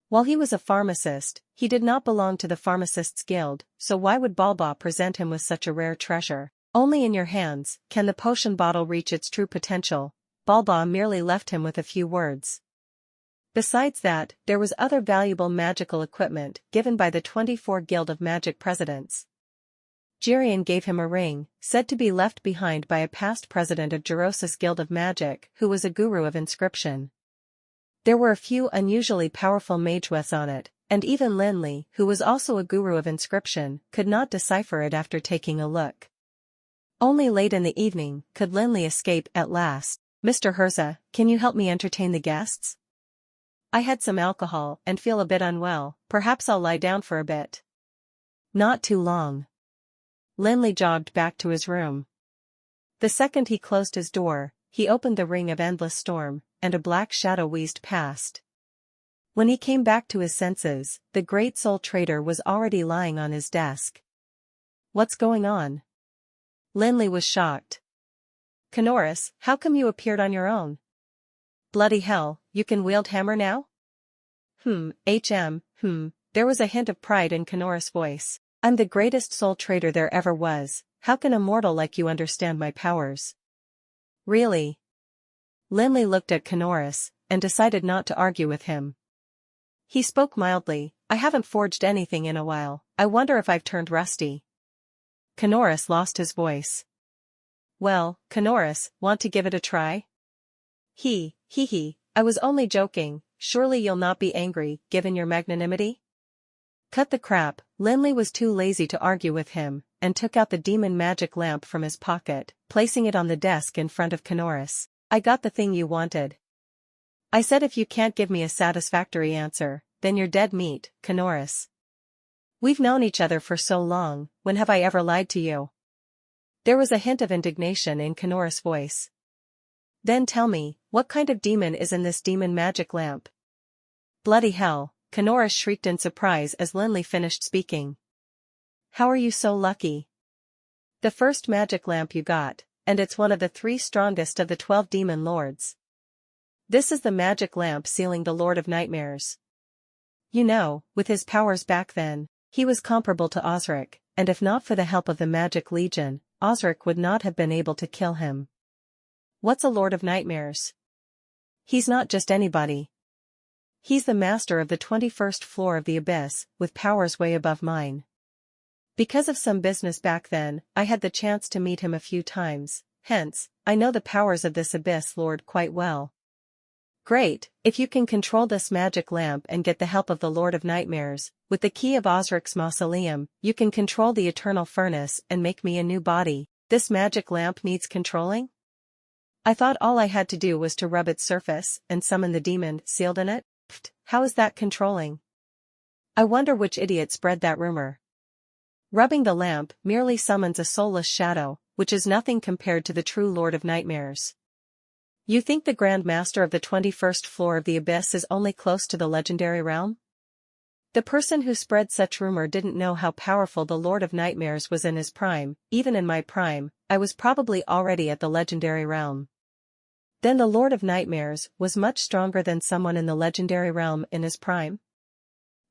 While he was a pharmacist, he did not belong to the pharmacists' guild, so why would Balba present him with such a rare treasure? Only in your hands can the potion bottle reach its true potential. Balba merely left him with a few words. Besides that, there was other valuable magical equipment given by the 24 Guild of Magic presidents. Jirian gave him a ring, said to be left behind by a past president of Jirosa's Guild of Magic who was a guru of inscription. There were a few unusually powerful mages on it, and even Lin Li, who was also a guru of inscription, could not decipher it after taking a look. Only late in the evening could Lin Li escape at last. "Mr. Herza, can you help me entertain the guests? I had some alcohol and feel a bit unwell, perhaps I'll lie down for a bit." Not too long. Lin Li jogged back to his room. The second he closed his door, he opened the ring of endless storm, and a black shadow wheezed past. When he came back to his senses, the great soul trader was already lying on his desk. "What's going on?" Lin Li was shocked. "Kanoris, how come you appeared on your own? Bloody hell, you can wield hammer now?" There was a hint of pride in Kanoris' voice. "I'm the greatest soul trader there ever was, how can a mortal like you understand my powers?" "Really?" Lin Li looked at Kanoris, and decided not to argue with him. He spoke mildly, "I haven't forged anything in a while, I wonder if I've turned rusty." Kanoris lost his voice. "Well, Kanoris, want to give it a try?" I was only joking, surely you'll not be angry, given your magnanimity?" Cut the crap, Lin Li was too lazy to argue with him, and took out the demon magic lamp from his pocket, placing it on the desk in front of Kanoris. "I got the thing you wanted." "I said if you can't give me a satisfactory answer, then you're dead meat, Kanoris. We've known each other for so long, when have I ever lied to you?" There was a hint of indignation in Kanoris' voice. "Then tell me, what kind of demon is in this demon magic lamp?" "Bloody hell," Kanoris shrieked in surprise as Lin Li finished speaking. "How are you so lucky? The first magic lamp you got, and it's one of the 3 strongest of the 12 demon lords. This is the magic lamp sealing the Lord of Nightmares. You know, with his powers back then, he was comparable to Osric, and if not for the help of the Magic Legion, Osric would not have been able to kill him." "What's a Lord of Nightmares?" "He's not just anybody. He's the master of the 21st floor of the Abyss, with powers way above mine. Because of some business back then, I had the chance to meet him a few times, hence, I know the powers of this Abyss Lord quite well." "Great, if you can control this magic lamp and get the help of the Lord of Nightmares, with the key of Osric's mausoleum, you can control the eternal furnace and make me a new body. This magic lamp needs controlling? I thought all I had to do was to rub its surface and summon the demon sealed in it. Pfft, how is that controlling? I wonder which idiot spread that rumor. Rubbing the lamp merely summons a soulless shadow, which is nothing compared to the true Lord of Nightmares. You think the Grand Master of the 21st floor of the Abyss is only close to the legendary realm? The person who spread such rumor didn't know how powerful the Lord of Nightmares was in his prime. Even in my prime, I was probably already at the legendary realm. Then the Lord of Nightmares was much stronger than someone in the legendary realm in his prime?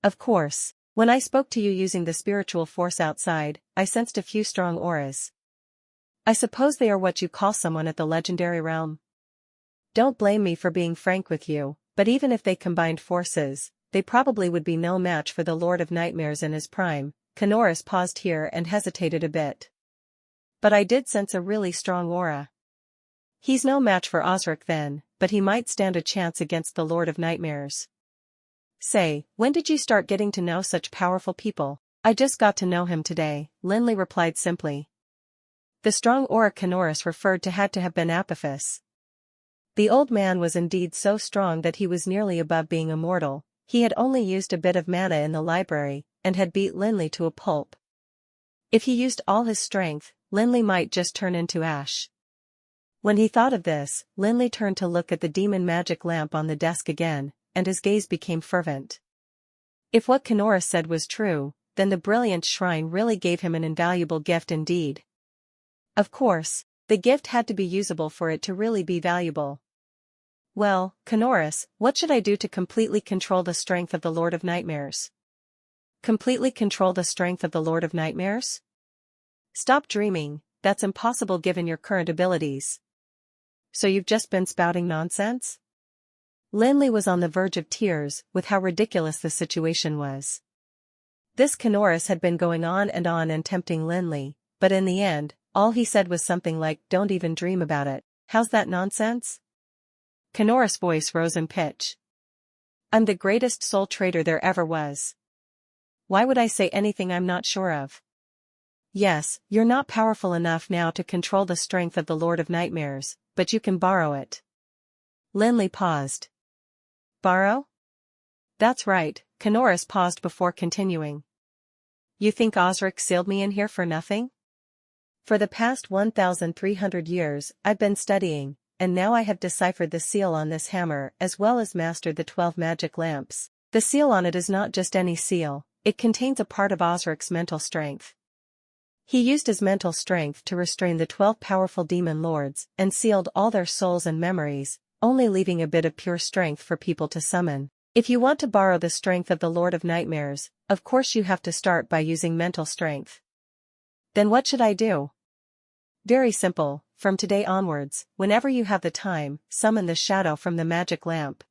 Of course, when I spoke to you using the spiritual force outside, I sensed a few strong auras. I suppose they are what you call someone at the legendary realm. Don't blame me for being frank with you, but even if they combined forces, they probably would be no match for the Lord of Nightmares in his prime. Kanoris paused here and hesitated a bit. But I did sense a really strong aura. He's no match for Osric then, but he might stand a chance against the Lord of Nightmares. Say, when did you start getting to know such powerful people? I just got to know him today, Lin Li replied simply. The strong aura Kanoris referred to had to have been Apophis. The old man was indeed so strong that he was nearly above being immortal. He had only used a bit of mana in the library, and had beat Lin Li to a pulp. If he used all his strength, Lin Li might just turn into ash. When he thought of this, Lin Li turned to look at the demon magic lamp on the desk again, and his gaze became fervent. If what Kanoris said was true, then the brilliant shrine really gave him an invaluable gift indeed. Of course, The gift had to be usable for it to really be valuable. Well, Kanoris, what should I do to completely control the strength of the Lord of Nightmares? Completely control the strength of the Lord of Nightmares? Stop dreaming, that's impossible given your current abilities. So you've just been spouting nonsense? Lin Li was on the verge of tears with how ridiculous the situation was. This Kanoris had been going on and tempting Lin Li, but in the end, all he said was something like, "Don't even dream about it. How's that nonsense?" Kanoris' voice rose in pitch. "I'm the greatest soul trader there ever was. Why would I say anything I'm not sure of? Yes, you're not powerful enough now to control the strength of the Lord of Nightmares, but you can borrow it." Lin Li paused. Borrow? That's right, Kanoris paused before continuing. You think Osric sealed me in here for nothing? For the past 1,300 years, I've been studying, and now I have deciphered the seal on this hammer as well as mastered the 12 magic lamps. The seal on it is not just any seal, it contains a part of Osric's mental strength. He used his mental strength to restrain the 12 powerful demon lords and sealed all their souls and memories, only leaving a bit of pure strength for people to summon. If you want to borrow the strength of the Lord of Nightmares, of course you have to start by using mental strength. Then what should I do? Very simple, from today onwards, whenever you have the time, summon the shadow from the magic lamp.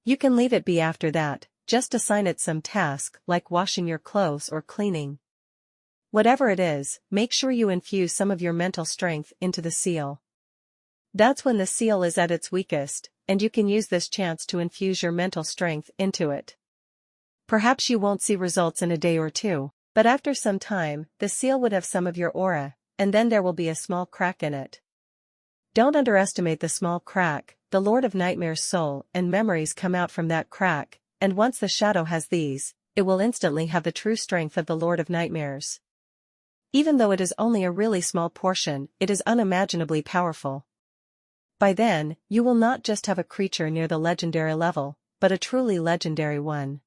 You can leave it be after that, just assign it some task like washing your clothes or cleaning. Whatever it is, make sure you infuse some of your mental strength into the seal. That's when the seal is at its weakest, and you can use this chance to infuse your mental strength into it. Perhaps you won't see results in a day or two, but after some time, the seal would have some of your aura, and then there will be a small crack in it. Don't underestimate the small crack. The Lord of Nightmare's soul and memories come out from that crack, and once the shadow has these, it will instantly have the true strength of the Lord of Nightmares. Even though it is only a really small portion, it is unimaginably powerful. By then, you will not just have a creature near the legendary level, but a truly legendary one.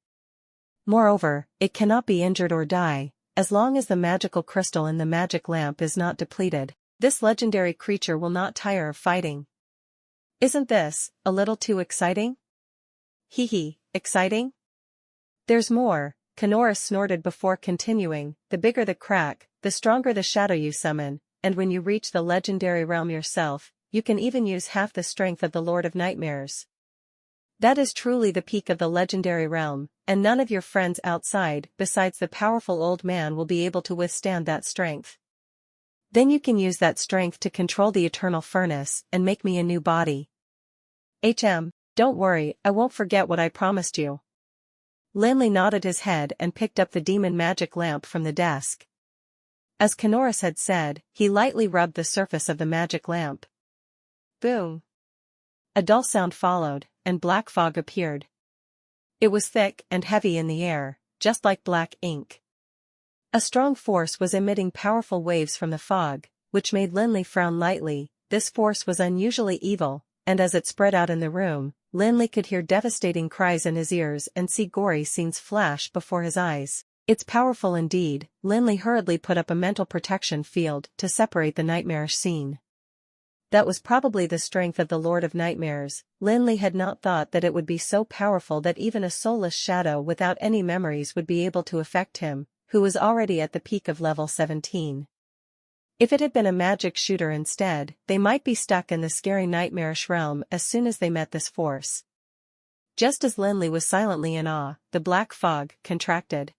Moreover, it cannot be injured or die, as long as the magical crystal in the magic lamp is not depleted. This legendary creature will not tire of fighting. Isn't this a little too exciting? Hee, exciting? There's more, Kanoris snorted before continuing. The bigger the crack, the stronger the shadow you summon, and when you reach the legendary realm yourself, you can even use half the strength of the Lord of Nightmares. That is truly the peak of the legendary realm, and none of your friends outside besides the powerful old man will be able to withstand that strength. Then you can use that strength to control the eternal furnace and make me a new body. Don't worry, I won't forget what I promised you. Lin Li nodded his head and picked up the demon magic lamp from the desk. As Kanoris had said, he lightly rubbed the surface of the magic lamp. Boom! A dull sound followed, and black fog appeared. It was thick and heavy in the air, just like black ink. A strong force was emitting powerful waves from the fog, which made Lin Li frown lightly. This force was unusually evil, and as it spread out in the room, Lin Li could hear devastating cries in his ears and see gory scenes flash before his eyes. It's powerful indeed. Lin Li hurriedly put up a mental protection field to separate the nightmarish scene. That was probably the strength of the Lord of Nightmares. Lin Li had not thought that it would be so powerful that even a soulless shadow without any memories would be able to affect him, who was already at the peak of level 17. If it had been a magic shooter instead, they might be stuck in the scary nightmarish realm as soon as they met this force. Just as Lin Li was silently in awe, the black fog contracted.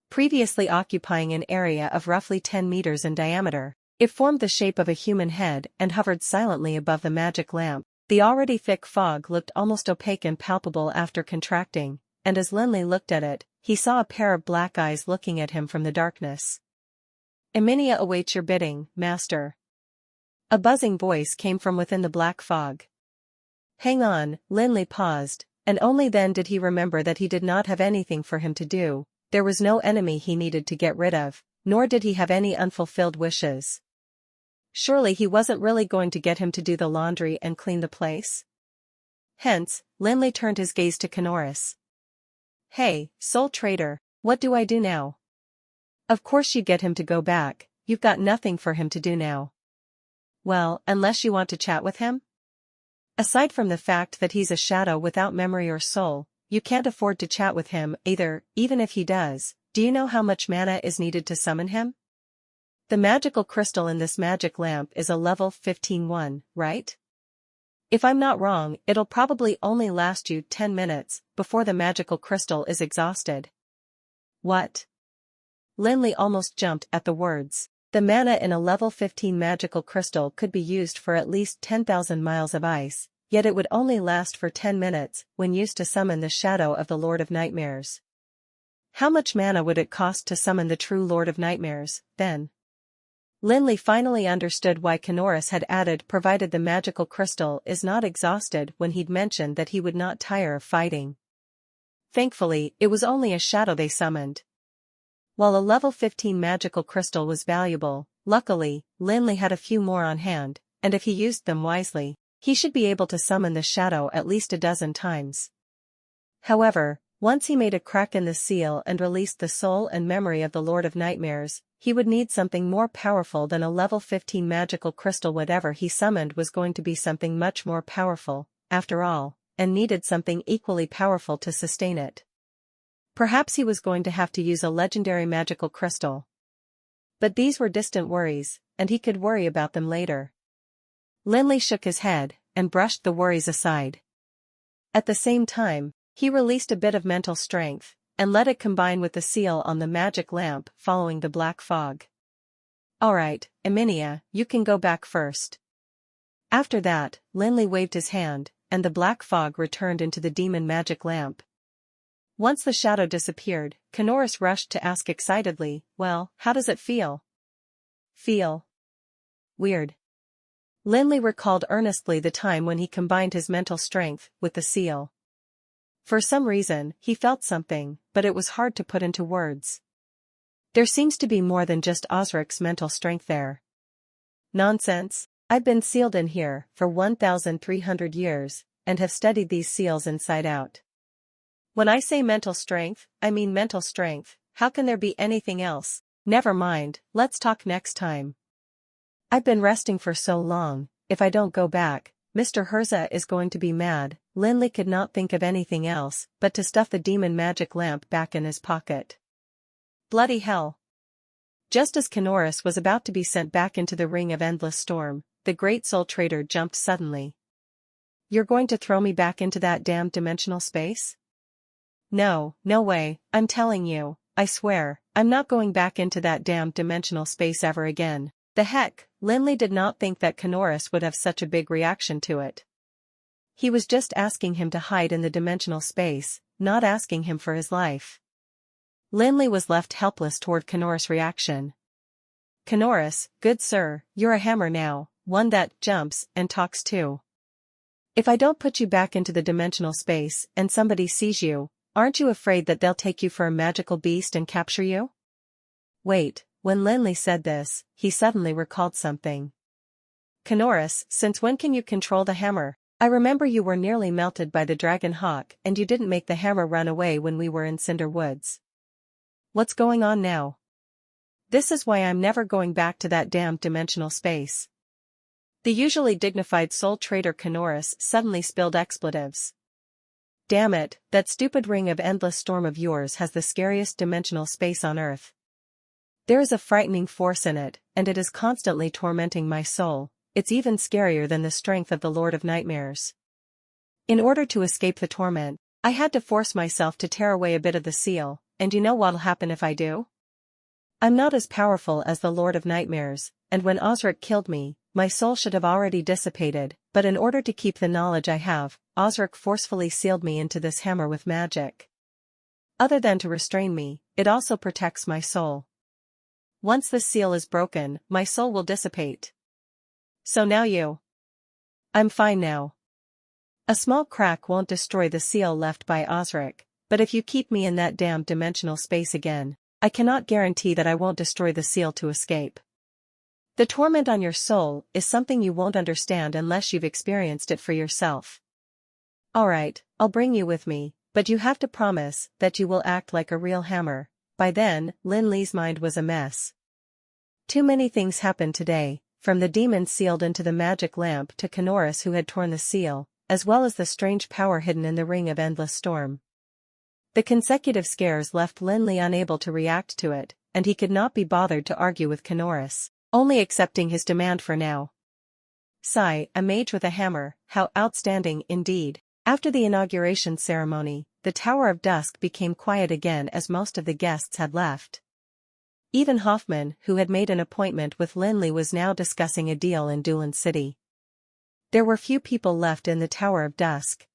Previously occupying an area of roughly 10 meters in diameter, it formed the shape of a human head and hovered silently above the magic lamp. The already thick fog looked almost opaque and palpable after contracting, and as Lin Li looked at it, he saw a pair of black eyes looking at him from the darkness. Eminia awaits your bidding, master. A buzzing voice came from within the black fog. Hang on, Lin Li paused, and only then did he remember that he did not have anything for him to do. There was no enemy he needed to get rid of, nor did he have any unfulfilled wishes. Surely he wasn't really going to get him to do the laundry and clean the place? Hence, Lin Li turned his gaze to Kanoris. Hey, soul trader, what do I do now? Of course you get him to go back, you've got nothing for him to do now. Well, unless you want to chat with him? Aside from the fact that he's a shadow without memory or soul, you can't afford to chat with him either. Even if he does, do you know how much mana is needed to summon him? The magical crystal in this magic lamp is a level 15-1, right? If I'm not wrong, it'll probably only last you 10 minutes before the magical crystal is exhausted. What? Lin Li almost jumped at the words. The mana in a level 15 magical crystal could be used for at least 10,000 miles of ice, yet it would only last for 10 minutes when used to summon the shadow of the Lord of Nightmares. How much mana would it cost to summon the true Lord of Nightmares, then? Lin Li finally understood why Kanoris had added provided the magical crystal is not exhausted when he'd mentioned that he would not tire of fighting. Thankfully, it was only a shadow they summoned. While a level 15 magical crystal was valuable, luckily, Lin Li had a few more on hand, and if he used them wisely, he should be able to summon the shadow at least a dozen times. However, once he made a crack in the seal and released the soul and memory of the Lord of Nightmares, he would need something more powerful than a level 15 magical crystal. Whatever he summoned was going to be something much more powerful, after all, and needed something equally powerful to sustain it. Perhaps he was going to have to use a legendary magical crystal. But these were distant worries, and he could worry about them later. Lin Li shook his head, and brushed the worries aside. At the same time, he released a bit of mental strength, and let it combine with the seal on the magic lamp following the black fog. Alright, Emilia, you can go back first. After that, Lin Li waved his hand, and the black fog returned into the demon magic lamp. Once the shadow disappeared, Kanoris rushed to ask excitedly, well, how does it feel? Feel weird. Lin Li recalled earnestly the time when he combined his mental strength with the seal. For some reason, he felt something, but it was hard to put into words. There seems to be more than just Osric's mental strength there. Nonsense, I've been sealed in here for 1,300 years, and have studied these seals inside out. When I say mental strength, I mean mental strength. How can there be anything else? Never mind, let's talk next time. I've been resting for so long, if I don't go back, Mr. Herza is going to be mad. Lin Li could not think of anything else but to stuff the demon magic lamp back in his pocket. Bloody hell. Just as Kanoris was about to be sent back into the ring of endless storm, the great soul trader jumped suddenly. You're going to throw me back into that damned dimensional space? No, no way, I'm telling you, I swear, I'm not going back into that damned dimensional space ever again. The heck, Lin Li did not think that Kanoris would have such a big reaction to it. He was just asking him to hide in the dimensional space, not asking him for his life. Lin Li was left helpless toward Kanoris' reaction. Kanoris, good sir, you're a hammer now, one that jumps and talks too. If I don't put you back into the dimensional space and somebody sees you, aren't you afraid that they'll take you for a magical beast and capture you? Wait, when Lin Li said this, he suddenly recalled something. Kanoris, since when can you control the hammer? I remember you were nearly melted by the dragon hawk and you didn't make the hammer run away when we were in Cinder Woods. What's going on now? This is why I'm never going back to that damned dimensional space. The usually dignified soul trader Kanoris suddenly spilled expletives. Damn it, that stupid ring of endless storm of yours has the scariest dimensional space on Earth. There is a frightening force in it, and it is constantly tormenting my soul. It's even scarier than the strength of the Lord of Nightmares. In order to escape the torment, I had to force myself to tear away a bit of the seal, and you know what'll happen if I do? I'm not as powerful as the Lord of Nightmares, and when Osric killed me, my soul should have already dissipated, but in order to keep the knowledge I have, Osric forcefully sealed me into this hammer with magic. Other than to restrain me, it also protects my soul. Once this seal is broken, my soul will dissipate. So now you. I'm fine now. A small crack won't destroy the seal left by Osric, but if you keep me in that damned dimensional space again, I cannot guarantee that I won't destroy the seal to escape. The torment on your soul is something you won't understand unless you've experienced it for yourself. Alright, I'll bring you with me, but you have to promise that you will act like a real hammer. By then, Lin Li's mind was a mess. Too many things happened today, from the demon sealed into the magic lamp to Kanoris who had torn the seal, as well as the strange power hidden in the ring of endless storm. The consecutive scares left Lin Li unable to react to it, and he could not be bothered to argue with Kanoris, only accepting his demand for now. Sigh, a mage with a hammer, how outstanding indeed. After the inauguration ceremony, the Tower of Dusk became quiet again as most of the guests had left. Even Hoffman, who had made an appointment with Lin Li, was now discussing a deal in Dulan City. There were few people left in the Tower of Dusk.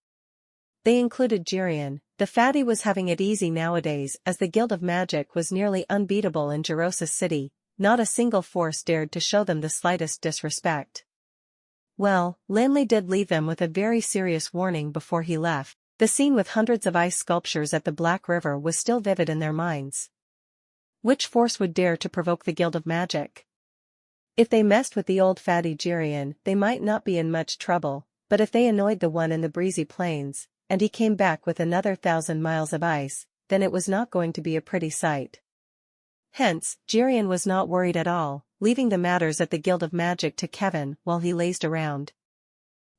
They included Jirian. The fatty was having it easy nowadays as the Guild of Magic was nearly unbeatable in Jirosa's city. Not a single force dared to show them the slightest disrespect. Well, Lin Li did leave them with a very serious warning before he left. The scene with hundreds of ice sculptures at the Black River was still vivid in their minds. Which force would dare to provoke the Guild of Magic? If they messed with the old fatty Jirian, they might not be in much trouble, but if they annoyed the one in the breezy plains, and he came back with another 1,000 miles of ice, then it was not going to be a pretty sight. Hence, Jirian was not worried at all, leaving the matters at the Guild of Magic to Kevin while he lazed around.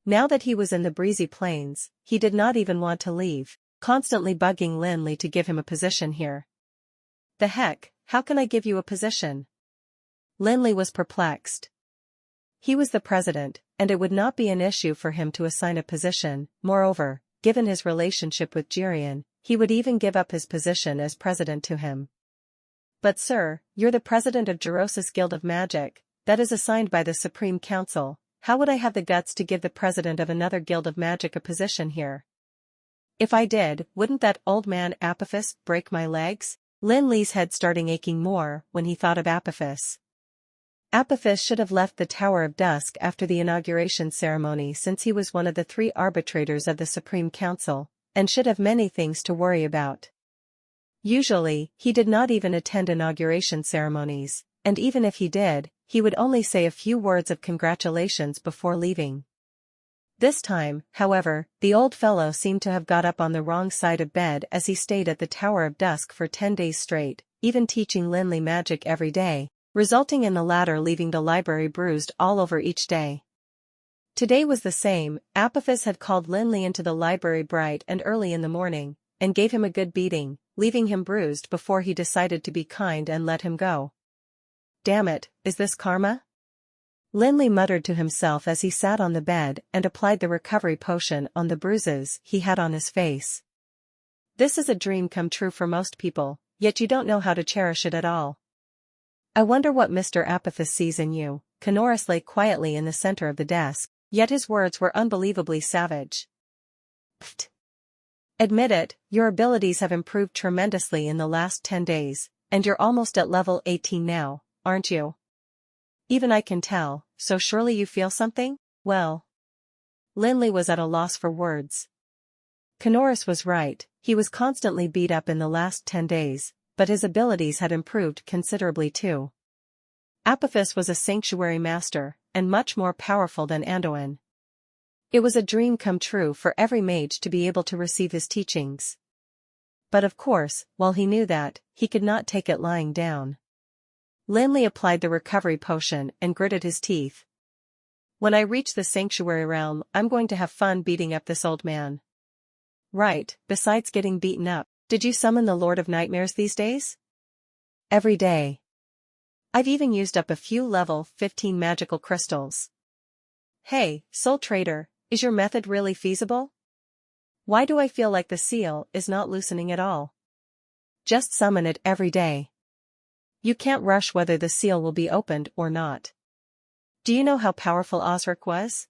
Now that he was in the breezy plains, he did not even want to leave, constantly bugging Lin Li to give him a position here. The heck, how can I give you a position? Lin Li was perplexed. He was the president, and it would not be an issue for him to assign a position. Moreover, given his relationship with Jirian, he would even give up his position as president to him. But sir, you're the president of Jirosa's Guild of Magic, that is assigned by the Supreme Council. How would I have the guts to give the president of another Guild of Magic a position here? If I did, wouldn't that old man Apophis break my legs? Lin Li's head starting aching more when he thought of Apophis. Apophis should have left the Tower of Dusk after the inauguration ceremony since he was one of the 3 arbitrators of the Supreme Council, and should have many things to worry about. Usually, he did not even attend inauguration ceremonies, and even if he did, he would only say a few words of congratulations before leaving. This time, however, the old fellow seemed to have got up on the wrong side of bed as he stayed at the Tower of Dusk for 10 days straight, even teaching Lin Li magic every day, resulting in the latter leaving the library bruised all over each day. Today was the same. Apophis had called Lin Li into the library bright and early in the morning, and gave him a good beating, leaving him bruised before he decided to be kind and let him go. Damn it, is this karma? Lin Li muttered to himself as he sat on the bed and applied the recovery potion on the bruises he had on his face. This is a dream come true for most people, yet you don't know how to cherish it at all. I wonder what Mr. Apophis sees in you. Kanoris lay quietly in the center of the desk, yet his words were unbelievably savage. Pfft. Admit it, your abilities have improved tremendously in the last 10 days, and you're almost at level 18 now, aren't you? Even I can tell, so surely you feel something? Well. Lin Li was at a loss for words. Kanoris was right, he was constantly beat up in the last 10 days, but his abilities had improved considerably too. Apophis was a sanctuary master, and much more powerful than Andoin. It was a dream come true for every mage to be able to receive his teachings. But of course, while he knew that, he could not take it lying down. Lin Li applied the recovery potion and gritted his teeth. When I reach the sanctuary realm, I'm going to have fun beating up this old man. Right, besides getting beaten up, did you summon the Lord of Nightmares these days? Every day. I've even used up a few level 15 magical crystals. Hey, Soul Trader, is your method really feasible? Why do I feel like the seal is not loosening at all? Just summon it every day. You can't rush whether the seal will be opened or not. Do you know how powerful Osric was?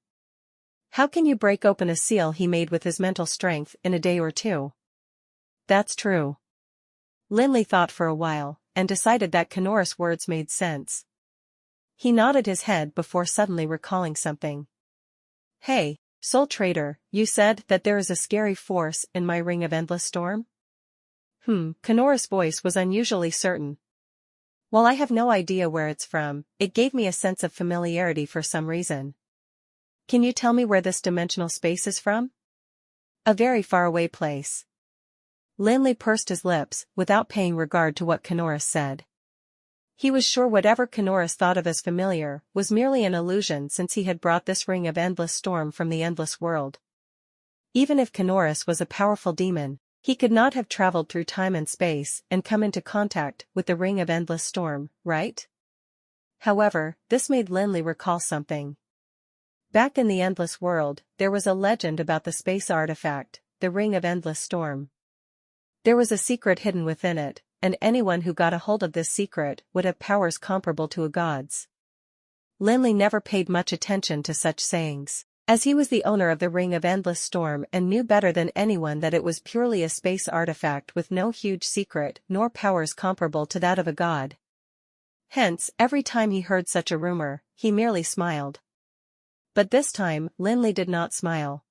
How can you break open a seal he made with his mental strength in a day or two? That's true. Lin Li thought for a while, and decided that Kanoris' words made sense. He nodded his head before suddenly recalling something. Hey, Soul Trader, you said that there is a scary force in my ring of endless storm? Kanoris' voice was unusually certain. While I have no idea where it's from, it gave me a sense of familiarity for some reason. Can you tell me where this dimensional space is from? A very faraway place. Lin Li pursed his lips, without paying regard to what Kanoris said. He was sure whatever Kanoris thought of as familiar was merely an illusion, since he had brought this ring of endless storm from the endless world. Even if Kanoris was a powerful demon, he could not have traveled through time and space and come into contact with the ring of endless storm, right? However, this made Lin Li recall something. Back in the endless world, there was a legend about the space artifact, the ring of endless storm. There was a secret hidden within it, and anyone who got a hold of this secret would have powers comparable to a god's. Lin Li never paid much attention to such sayings, as he was the owner of the ring of endless storm and knew better than anyone that it was purely a space artifact with no huge secret nor powers comparable to that of a god. Hence, every time he heard such a rumor, he merely smiled. But this time, Lin Li did not smile.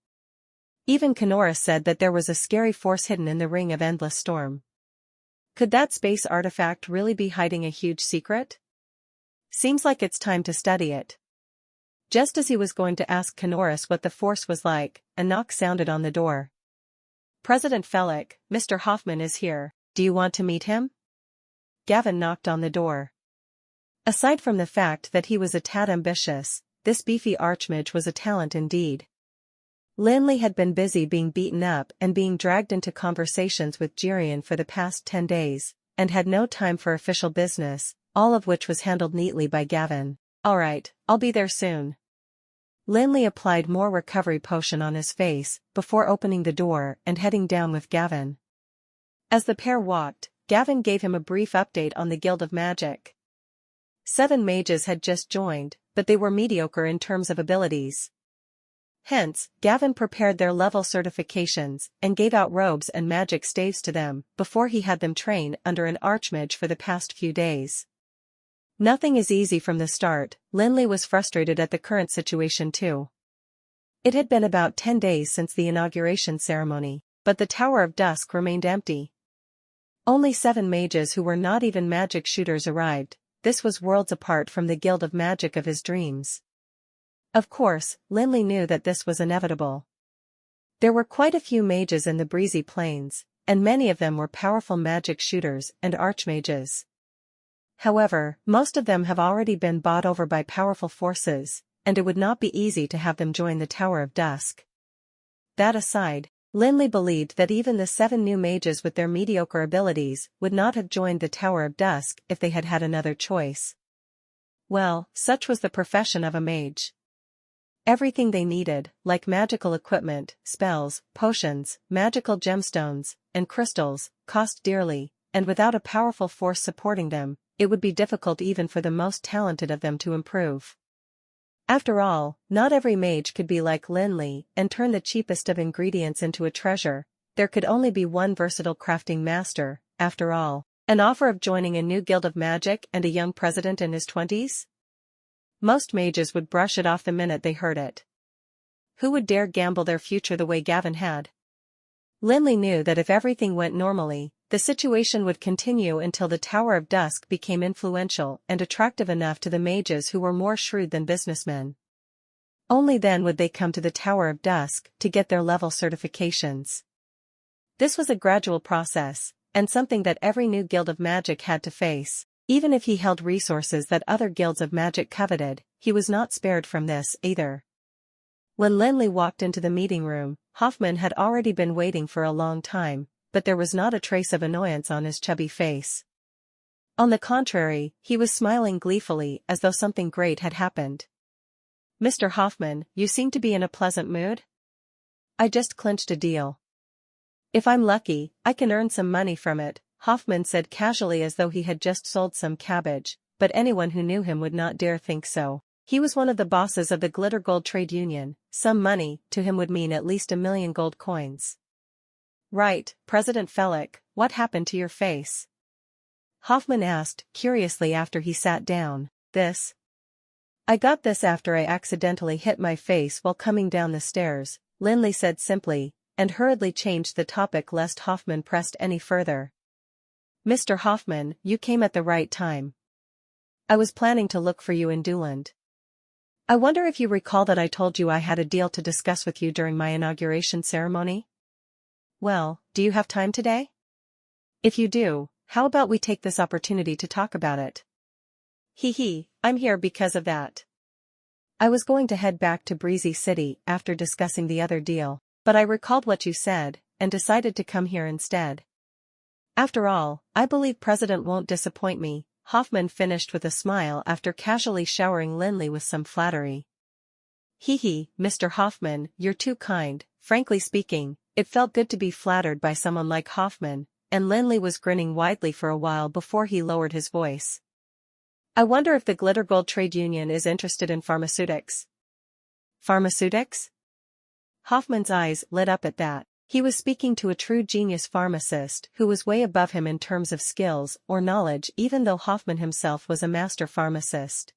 Even Kanoris said that there was a scary force hidden in the ring of endless storm. Could that space artifact really be hiding a huge secret? Seems like it's time to study it. Just as he was going to ask Kanoris what the force was like, a knock sounded on the door. President Felix, Mr. Hoffman is here. Do you want to meet him? Gavin knocked on the door. Aside from the fact that he was a tad ambitious, this beefy archmage was a talent indeed. Lin Li had been busy being beaten up and being dragged into conversations with Jirian for the past 10 days, and had no time for official business, all of which was handled neatly by Gavin. Alright, I'll be there soon. Lin Li applied more recovery potion on his face before opening the door and heading down with Gavin. As the pair walked, Gavin gave him a brief update on the Guild of Magic. 7 mages had just joined, but they were mediocre in terms of abilities. Hence, Gavin prepared their level certifications and gave out robes and magic staves to them before he had them train under an archmage for the past few days. Nothing is easy from the start. Lin Li was frustrated at the current situation too. It had been about 10 days since the inauguration ceremony, but the Tower of Dusk remained empty. Only 7 mages who were not even magic shooters arrived. This was worlds apart from the Guild of Magic of his dreams. Of course, Lin Li knew that this was inevitable. There were quite a few mages in the breezy plains, and many of them were powerful magic shooters and archmages. However, most of them have already been bought over by powerful forces, and it would not be easy to have them join the Tower of Dusk. That aside, Lin Li believed that even the 7 new mages with their mediocre abilities would not have joined the Tower of Dusk if they had had another choice. Well, such was the profession of a mage. Everything they needed, like magical equipment, spells, potions, magical gemstones, and crystals, cost dearly, and without a powerful force supporting them, it would be difficult even for the most talented of them to improve. After all, not every mage could be like Lin Li and turn the cheapest of ingredients into a treasure. There could only be one versatile crafting master, after all. An offer of joining a new guild of magic and a young president in his 20s? Most mages would brush it off the minute they heard it. Who would dare gamble their future the way Gavin had? Lin Li knew that if everything went normally, the situation would continue until the Tower of Dusk became influential and attractive enough to the mages who were more shrewd than businessmen. Only then would they come to the Tower of Dusk to get their level certifications. This was a gradual process, and something that every new guild of magic had to face. Even if he held resources that other guilds of magic coveted, he was not spared from this either. When Lin Li walked into the meeting room, Hoffman had already been waiting for a long time, but there was not a trace of annoyance on his chubby face. On the contrary, he was smiling gleefully as though something great had happened. Mr. Hoffman, you seem to be in a pleasant mood? I just clinched a deal. If I'm lucky, I can earn some money from it, Hoffman said casually as though he had just sold some cabbage, but anyone who knew him would not dare think so. He was one of the bosses of the Glitter Gold Trade Union. Some money, to him, would mean at least 1 million gold coins. Right, President Felix, what happened to your face? Hoffman asked, curiously after he sat down. This? I got this after I accidentally hit my face while coming down the stairs, Lin Li said simply, and hurriedly changed the topic lest Hoffman pressed any further. Mr. Hoffman, you came at the right time. I was planning to look for you in Duland. I wonder if you recall that I told you I had a deal to discuss with you during my inauguration ceremony? Well, do you have time today? If you do, how about we take this opportunity to talk about it? I'm here because of that. I was going to head back to Breezy City after discussing the other deal, but I recalled what you said, and decided to come here instead. After all, I believe President won't disappoint me, Hoffman finished with a smile after casually showering Lin Li with some flattery. Mr. Hoffman, you're too kind. Frankly speaking, it felt good to be flattered by someone like Hoffman, and Lin Li was grinning widely for a while before he lowered his voice. I wonder if the Glitter Gold Trade Union is interested in pharmaceutics. Pharmaceutics? Hoffman's eyes lit up at that. He was speaking to a true genius pharmacist who was way above him in terms of skills or knowledge, even though Hoffman himself was a master pharmacist.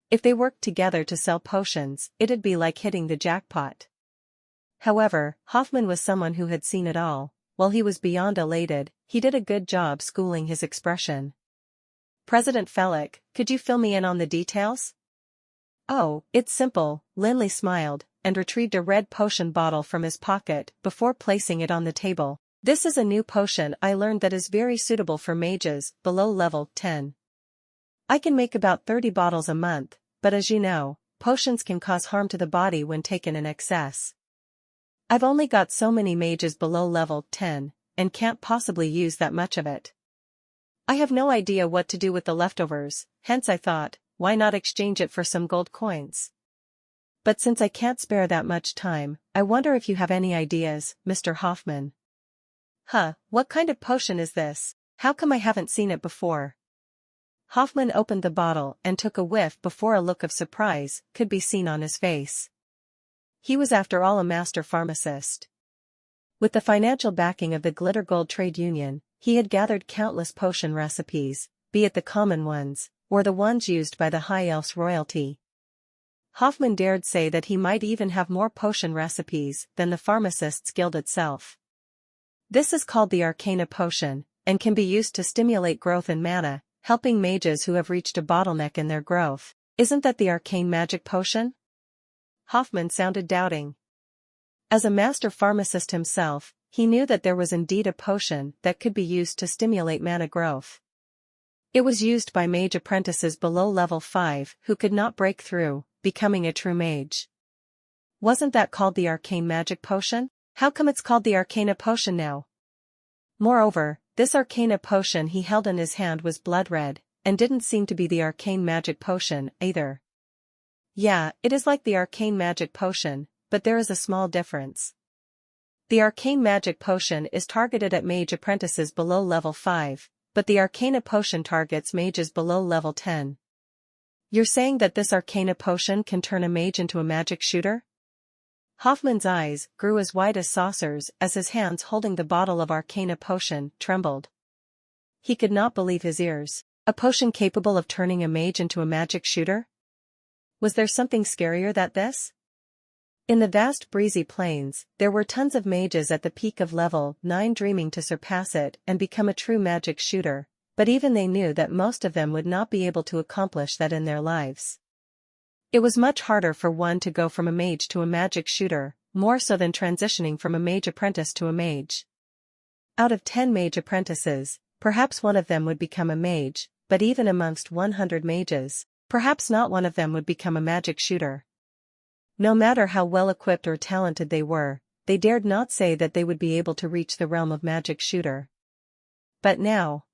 If they worked together to sell potions, it'd be like hitting the jackpot. However, Hoffman was someone who had seen it all. While he was beyond elated, he did a good job schooling his expression. President Fellick, could you fill me in on the details? Oh, it's simple, Lin Li smiled, and retrieved a red potion bottle from his pocket before placing it on the table. This is a new potion I learned that is very suitable for mages below level 10. I can make about 30 bottles a month, but as you know, potions can cause harm to the body when taken in excess. I've only got so many mages below level 10, and can't possibly use that much of it. I have no idea what to do with the leftovers, hence I thought, why not exchange it for some gold coins? But since I can't spare that much time, I wonder if you have any ideas, Mr. Hoffman. What kind of potion is this? How come I haven't seen it before? Hoffman opened the bottle and took a whiff before a look of surprise could be seen on his face. He was after all a master pharmacist. With the financial backing of the Glitter Gold Trade Union, he had gathered countless potion recipes, be it the common ones, or the ones used by the High Elf's royalty. Hoffman dared say that he might even have more potion recipes than the Pharmacists' Guild itself. This is called the Arcana Potion, and can be used to stimulate growth in mana, helping mages who have reached a bottleneck in their growth. Isn't that the arcane magic potion? Hoffman sounded doubting. As a master pharmacist himself, he knew that there was indeed a potion that could be used to stimulate mana growth. It was used by mage apprentices below level 5 who could not break through, becoming a true mage. Wasn't that called the arcane magic potion? How come it's called the Arcana Potion now? Moreover, this Arcana Potion he held in his hand was blood red, and didn't seem to be the arcane magic potion either. Yeah, it is like the arcane magic potion, but there is a small difference. The arcane magic potion is targeted at mage apprentices below level 5, but the Arcana Potion targets mages below level 10. You're saying that this Arcana Potion can turn a mage into a magic shooter? Hoffman's eyes grew as wide as saucers as his hands holding the bottle of Arcana Potion trembled. He could not believe his ears. A potion capable of turning a mage into a magic shooter? Was there something scarier than this? In the vast breezy plains, there were tons of mages at the peak of level 9 dreaming to surpass it and become a true magic shooter, but even they knew that most of them would not be able to accomplish that in their lives. It was much harder for one to go from a mage to a magic shooter, more so than transitioning from a mage apprentice to a mage. Out of 10 mage apprentices, perhaps one of them would become a mage, but even amongst 100 mages, perhaps not one of them would become a magic shooter. No matter how well-equipped or talented they were, they dared not say that they would be able to reach the realm of magic shooter. But now,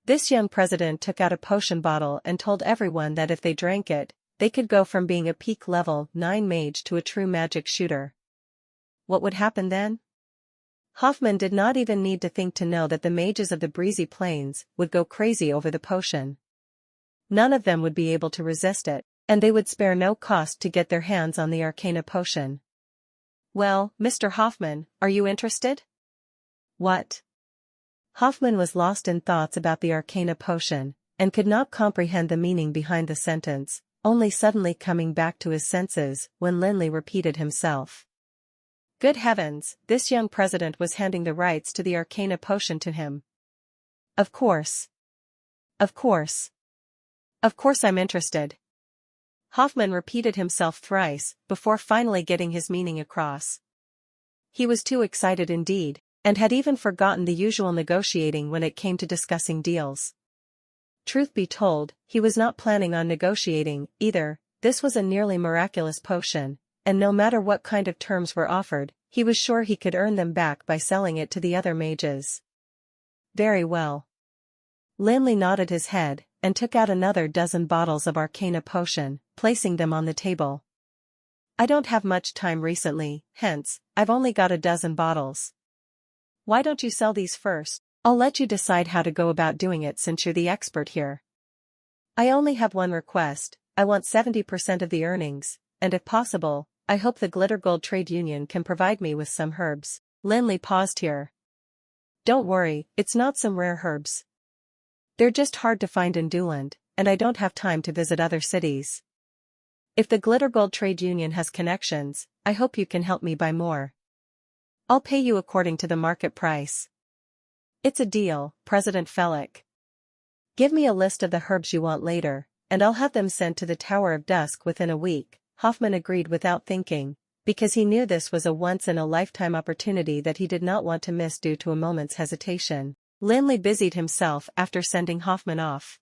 this young president took out a potion bottle and told everyone that if they drank it, they could go from being a peak level 9 mage to a true magic shooter. What would happen then? Hoffman did not even need to think to know that the mages of the breezy plains would go crazy over the potion. None of them would be able to resist it, and they would spare no cost to get their hands on the Arcana Potion. Well, Mr. Hoffman, are you interested? What? Hoffman was lost in thoughts about the Arcana Potion, and could not comprehend the meaning behind the sentence, only suddenly coming back to his senses when Lin Li repeated himself. Good heavens, this young president was handing the rights to the Arcana Potion to him. Of course. Of course. Of course I'm interested. Hoffman repeated himself thrice, before finally getting his meaning across. He was too excited indeed, and had even forgotten the usual negotiating when it came to discussing deals. Truth be told, he was not planning on negotiating, either. This was a nearly miraculous potion, and no matter what kind of terms were offered, he was sure he could earn them back by selling it to the other mages. Very well. Lin Li nodded his head, and took out another dozen bottles of arcana potion, placing them on the table. I don't have much time recently, hence, I've only got a dozen bottles. Why don't you sell these first? I'll let you decide how to go about doing it since you're the expert here. I only have one request. I want 70% of the earnings, and if possible, I hope the Glitter Gold Trade Union can provide me with some herbs. Lin Li paused here. Don't worry, it's not some rare herbs. They're just hard to find in Duland, and I don't have time to visit other cities. If the Glitter Gold Trade Union has connections, I hope you can help me buy more. I'll pay you according to the market price. It's a deal, President Felix. Give me a list of the herbs you want later, and I'll have them sent to the Tower of Dusk within a week. Hoffman agreed without thinking, because he knew this was a once-in-a-lifetime opportunity that he did not want to miss due to a moment's hesitation. Lin Li busied himself after sending Hoffman off.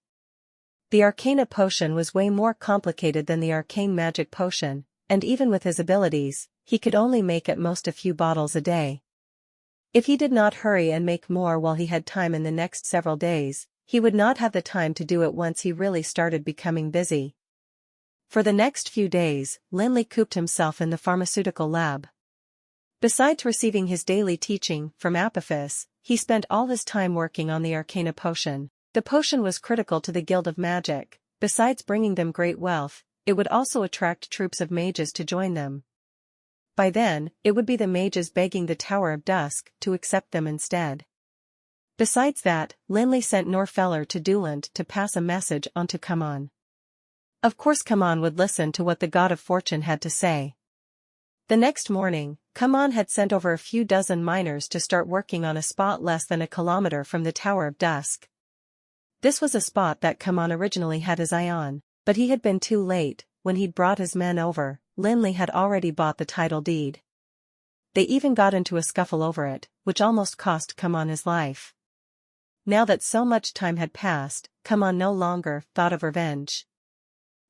The Arcana potion was way more complicated than the Arcane Magic potion, and even with his abilities, he could only make at most a few bottles a day. If he did not hurry and make more while he had time in the next several days, he would not have the time to do it once he really started becoming busy. For the next few days, Lin Li cooped himself in the pharmaceutical lab. Besides receiving his daily teaching from Apophis, he spent all his time working on the Arcana potion. The potion was critical to the Guild of Magic. Besides bringing them great wealth, it would also attract troops of mages to join them. By then, it would be the mages begging the Tower of Dusk to accept them instead. Besides that, Lin Li sent Norfeller to Duland to pass a message on to Kamon. Of course Kamon would listen to what the God of Fortune had to say. The next morning, Kamon had sent over a few dozen miners to start working on a spot less than a kilometer from the Tower of Dusk. This was a spot that Kamon originally had his eye on, but he had been too late. When he'd brought his men over, Lin Li had already bought the title deed. They even got into a scuffle over it, which almost cost Kamon his life. Now that so much time had passed, Kamon no longer thought of revenge.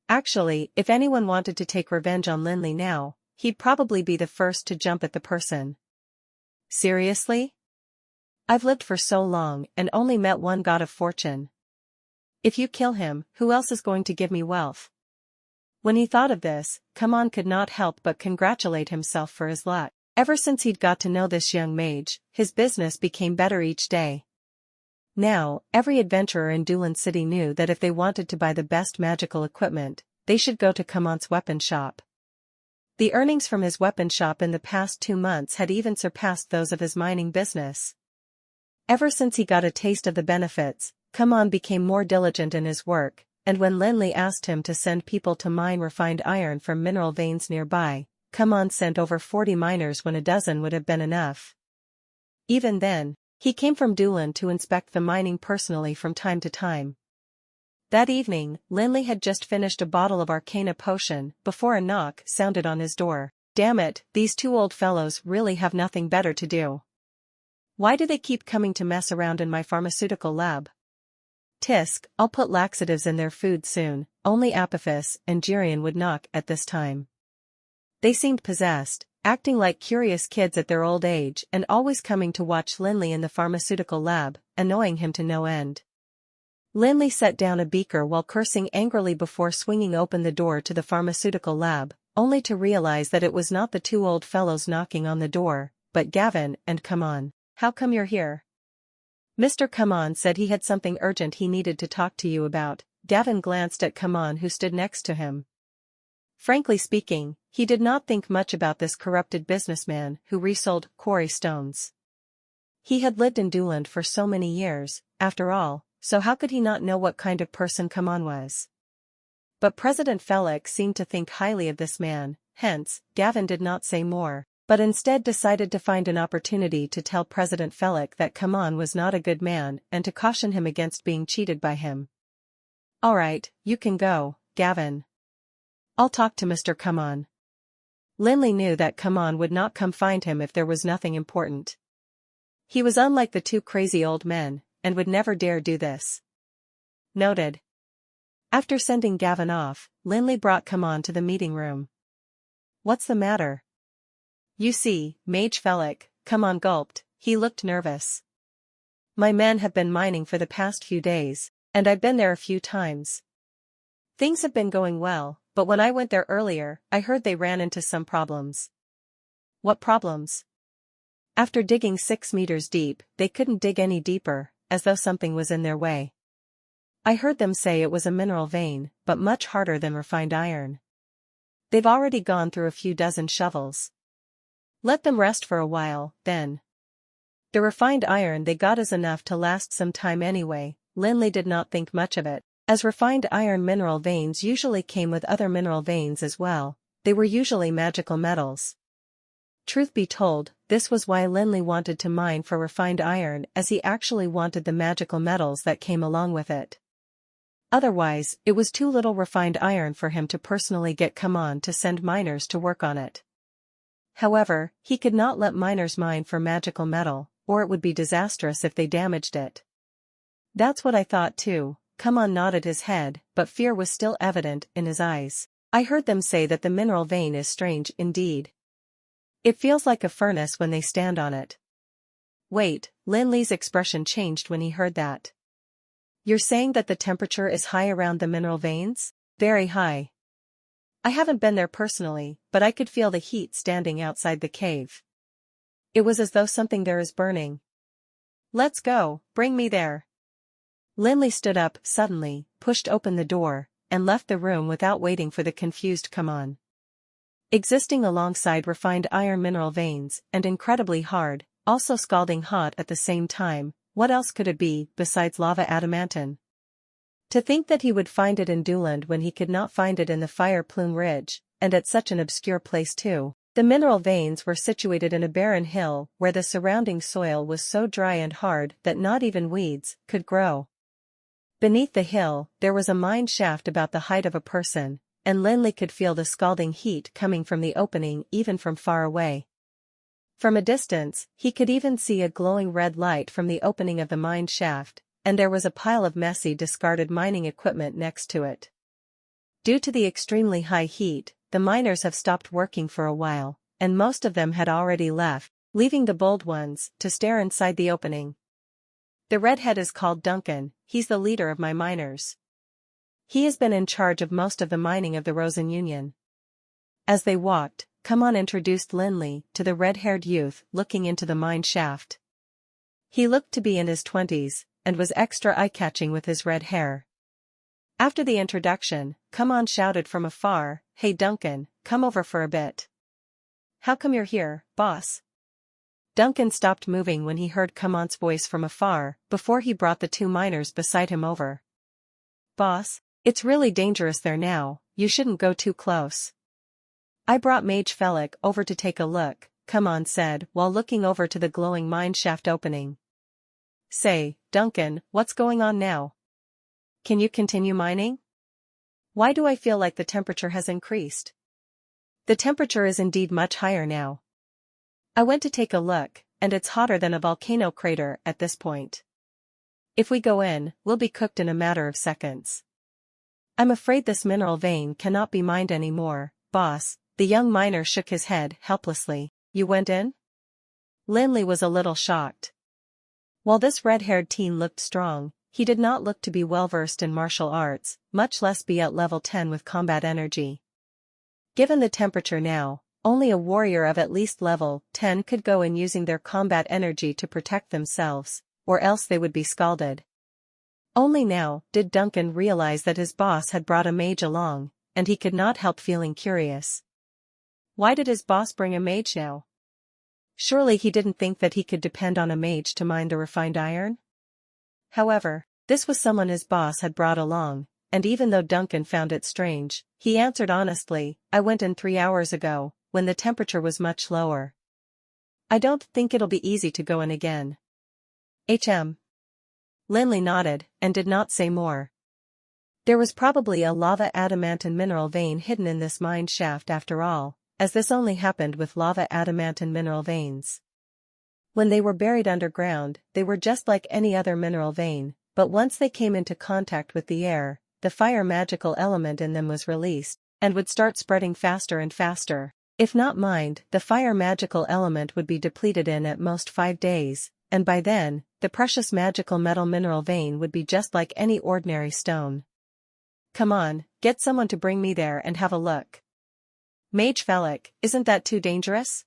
Actually, if anyone wanted to take revenge on Lin Li now, he'd probably be the first to jump at the person. Seriously? I've lived for so long and only met one God of Fortune. If you kill him, who else is going to give me wealth? When he thought of this, Kamon could not help but congratulate himself for his luck. Ever since he'd got to know this young mage, his business became better each day. Now, every adventurer in Duland City knew that if they wanted to buy the best magical equipment, they should go to Kamon's weapon shop. The earnings from his weapon shop in the past 2 months had even surpassed those of his mining business. Ever since he got a taste of the benefits, Kamon became more diligent in his work, and when Lin Li asked him to send people to mine refined iron from mineral veins nearby, Kamon sent over 40 miners when a dozen would have been enough. Even then, he came from Duland to inspect the mining personally from time to time. That evening, Lin Li had just finished a bottle of Arcana potion before a knock sounded on his door. Damn it, these 2 old fellows really have nothing better to do. Why do they keep coming to mess around in my pharmaceutical lab? Tisk, I'll put laxatives in their food soon. Only Apophis and Jirian would knock at this time. They seemed possessed, acting like curious kids at their old age and always coming to watch Lin Li in the pharmaceutical lab, annoying him to no end. Lin Li set down a beaker while cursing angrily before swinging open the door to the pharmaceutical lab, only to realize that it was not the 2 old fellows knocking on the door, but Gavin and Kamon. How come you're here? Mr. Kamon said he had something urgent he needed to talk to you about. Gavin glanced at Kamon who stood next to him. Frankly speaking, he did not think much about this corrupted businessman who resold quarry stones. He had lived in Duland for so many years, after all, so how could he not know what kind of person Kamon was? But President Felix seemed to think highly of this man, hence, Gavin did not say more, but instead decided to find an opportunity to tell President Felix that Kamon was not a good man and to caution him against being cheated by him. Alright, you can go, Gavin. I'll talk to Mr. Kamon. Lin Li knew that Kamon would not come find him if there was nothing important. He was unlike the 2 crazy old men, and would never dare do this. Noted. After sending Gavin off, Lin Li brought Come On to the meeting room. What's the matter? You see, Mage Felix, Come On gulped, he looked nervous. My men have been mining for the past few days, and I've been there a few times. Things have been going well, but when I went there earlier, I heard they ran into some problems. What problems? After digging 6 meters deep, they couldn't dig any deeper, as though something was in their way. I heard them say it was a mineral vein, but much harder than refined iron. They've already gone through a few dozen shovels. Let them rest for a while, then. The refined iron they got is enough to last some time anyway. Lin Li did not think much of it, as refined iron mineral veins usually came with other mineral veins as well. They were usually magical metals. Truth be told, this was why Lin Li wanted to mine for refined iron, as he actually wanted the magical metals that came along with it. Otherwise, it was too little refined iron for him to personally get Come On to send miners to work on it. However, he could not let miners mine for magical metal, or it would be disastrous if they damaged it. That's what I thought too. Come On nodded his head, but fear was still evident in his eyes. I heard them say that the mineral vein is strange indeed. It feels like a furnace when they stand on it. Wait, Lin Li's expression changed when he heard that. You're saying that the temperature is high around the mineral veins? Very high. I haven't been there personally, but I could feel the heat standing outside the cave. It was as though something there is burning. Let's go, bring me there. Lin Li stood up suddenly, pushed open the door, and left the room without waiting for the confused Come On. Existing alongside refined iron mineral veins, and incredibly hard, also scalding hot at the same time, what else could it be besides lava adamantine? To think that he would find it in Duland when he could not find it in the Fire Plume Ridge, and at such an obscure place too. The mineral veins were situated in a barren hill where the surrounding soil was so dry and hard that not even weeds could grow. Beneath the hill, there was a mine shaft about the height of a person, and Lin Li could feel the scalding heat coming from the opening even from far away. From a distance, he could even see a glowing red light from the opening of the mine shaft, and there was a pile of messy discarded mining equipment next to it. Due to the extremely high heat, the miners have stopped working for a while, and most of them had already left, leaving the bold ones to stare inside the opening. The redhead is called Duncan, he's the leader of my miners. He has been in charge of most of the mining of the Rosen Union. As they walked, Come On introduced Lin Li to the red-haired youth looking into the mine shaft. He looked to be in his 20s, and was extra eye-catching with his red hair. After the introduction, Come On shouted from afar, "Hey Duncan, come over for a bit." "How come you're here, boss?" Duncan stopped moving when he heard Come On's voice from afar, before he brought the 2 miners beside him over. "Boss, it's really dangerous there now, you shouldn't go too close." "I brought Mage Felix over to take a look," Come On said while looking over to the glowing mine shaft opening. "Say, Duncan, what's going on now? Can you continue mining? Why do I feel like the temperature has increased?" "The temperature is indeed much higher now. I went to take a look, and it's hotter than a volcano crater at this point. If we go in, we'll be cooked in a matter of seconds. I'm afraid this mineral vein cannot be mined anymore, boss." The young miner shook his head helplessly. "You went in?" Lin Li was a little shocked. While this red-haired teen looked strong, he did not look to be well-versed in martial arts, much less be at level 10 with combat energy. Given the temperature now, only a warrior of at least level 10 could go in using their combat energy to protect themselves, or else they would be scalded. Only now did Duncan realize that his boss had brought a mage along, and he could not help feeling curious. Why did his boss bring a mage now? Surely he didn't think that he could depend on a mage to mine the refined iron? However, this was someone his boss had brought along, and even though Duncan found it strange, he answered honestly, "I went in 3 hours ago, when the temperature was much lower. I don't think it'll be easy to go in again." Lin Li nodded, and did not say more. There was probably a lava adamantine mineral vein hidden in this mine shaft after all, as this only happened with lava adamantine mineral veins. When they were buried underground, they were just like any other mineral vein, but once they came into contact with the air, the fire magical element in them was released, and would start spreading faster and faster. If not mined, the fire magical element would be depleted in at most 5 days, and by then, the precious magical metal mineral vein would be just like any ordinary stone. Come on, get someone to bring me there and have a look. Mage Felix, isn't that too dangerous?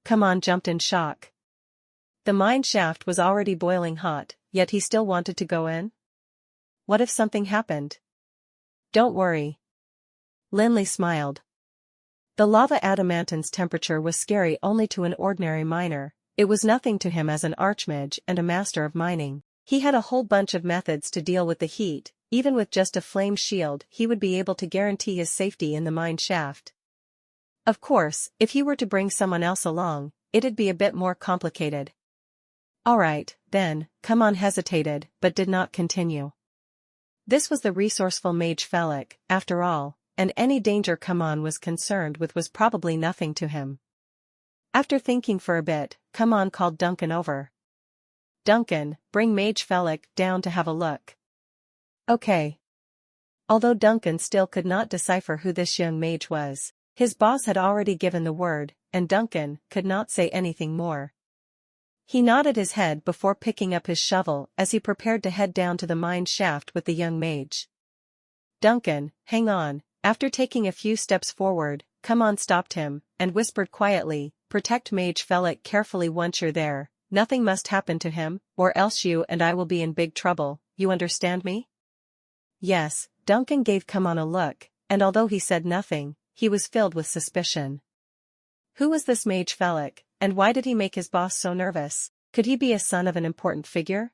Come on, jumped in shock. The mine shaft was already boiling hot, yet he still wanted to go in? What if something happened? Don't worry. Lin Li smiled. The lava adamantine's temperature was scary only to an ordinary miner. It was nothing to him as an archmage and a master of mining. He had a whole bunch of methods to deal with the heat. Even with just a flame shield, he would be able to guarantee his safety in the mine shaft. Of course, if he were to bring someone else along, it'd be a bit more complicated. Alright, then, come on, hesitated, but did not continue. This was the resourceful mage Felix, after all, and any danger Come On was concerned with was probably nothing to him. After thinking for a bit, Come On called Duncan over. Duncan, bring mage Felix down to have a look. Okay. Although Duncan still could not decipher who this young mage was, his boss had already given the word, and Duncan could not say anything more. He nodded his head before picking up his shovel as he prepared to head down to the mine shaft with the young mage. Duncan, hang on. After taking a few steps forward, Come On stopped him, and whispered quietly, protect mage Felix carefully once you're there, nothing must happen to him, or else you and I will be in big trouble, you understand me? Yes, Duncan gave Come On a look, and although he said nothing, he was filled with suspicion. Who was this mage Felix, and why did he make his boss so nervous? Could he be a son of an important figure?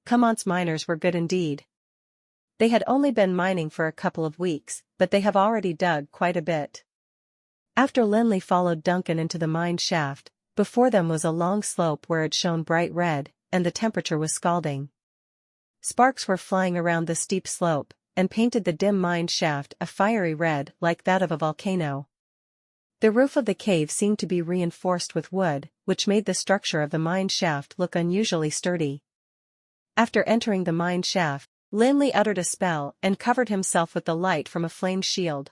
Come On's miners were good indeed. They had only been mining for a couple of weeks, but they have already dug quite a bit. After Lin Li followed Duncan into the mine shaft, before them was a long slope where it shone bright red, and the temperature was scalding. Sparks were flying around the steep slope, and painted the dim mine shaft a fiery red like that of a volcano. The roof of the cave seemed to be reinforced with wood, which made the structure of the mine shaft look unusually sturdy. After entering the mine shaft, Lin Li uttered a spell and covered himself with the light from a flame shield.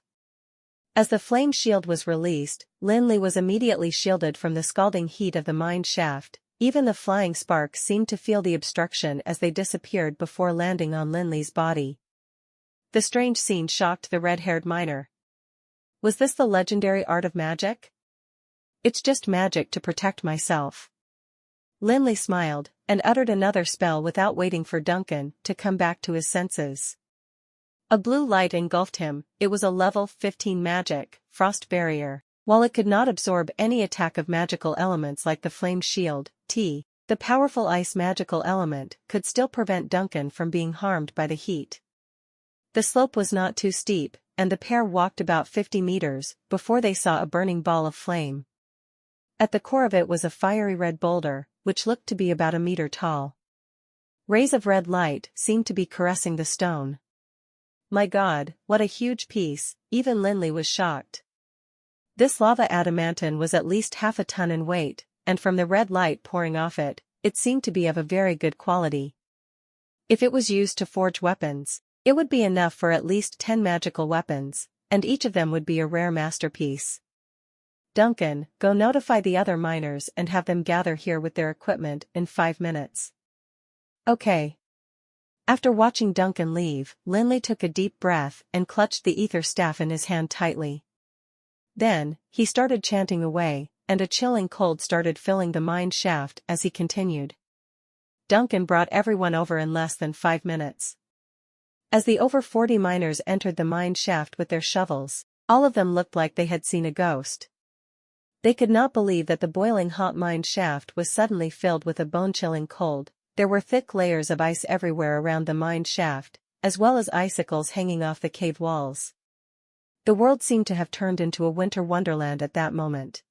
As the flame shield was released, Lin Li was immediately shielded from the scalding heat of the mine shaft. Even the flying sparks seemed to feel the obstruction as they disappeared before landing on Lin Li's body. The strange scene shocked the red-haired miner. Was this the legendary art of magic? It's just magic to protect myself. Lin Li smiled, and uttered another spell without waiting for Duncan to come back to his senses. A blue light engulfed him. It was a level 15 magic, frost barrier. While it could not absorb any attack of magical elements like the flame shield, the powerful ice magical element could still prevent Duncan from being harmed by the heat. The slope was not too steep, and the pair walked about 50 meters before they saw a burning ball of flame. At the core of it was a fiery red boulder, which looked to be about a meter tall. Rays of red light seemed to be caressing the stone. My God, what a huge piece! Even Lin Li was shocked. This lava adamantine was at least half a ton in weight, and from the red light pouring off it, it seemed to be of a very good quality. If it was used to forge weapons, it would be enough for at least 10 magical weapons, and each of them would be a rare masterpiece. Duncan, go notify the other miners and have them gather here with their equipment in 5 minutes. Okay. After watching Duncan leave, Lin Li took a deep breath and clutched the ether staff in his hand tightly. Then, he started chanting away, and a chilling cold started filling the mine shaft as he continued. Duncan brought everyone over in less than 5 minutes. As the over 40 miners entered the mine shaft with their shovels, all of them looked like they had seen a ghost. They could not believe that the boiling hot mine shaft was suddenly filled with a bone-chilling cold. There were thick layers of ice everywhere around the mine shaft, as well as icicles hanging off the cave walls. The world seemed to have turned into a winter wonderland at that moment.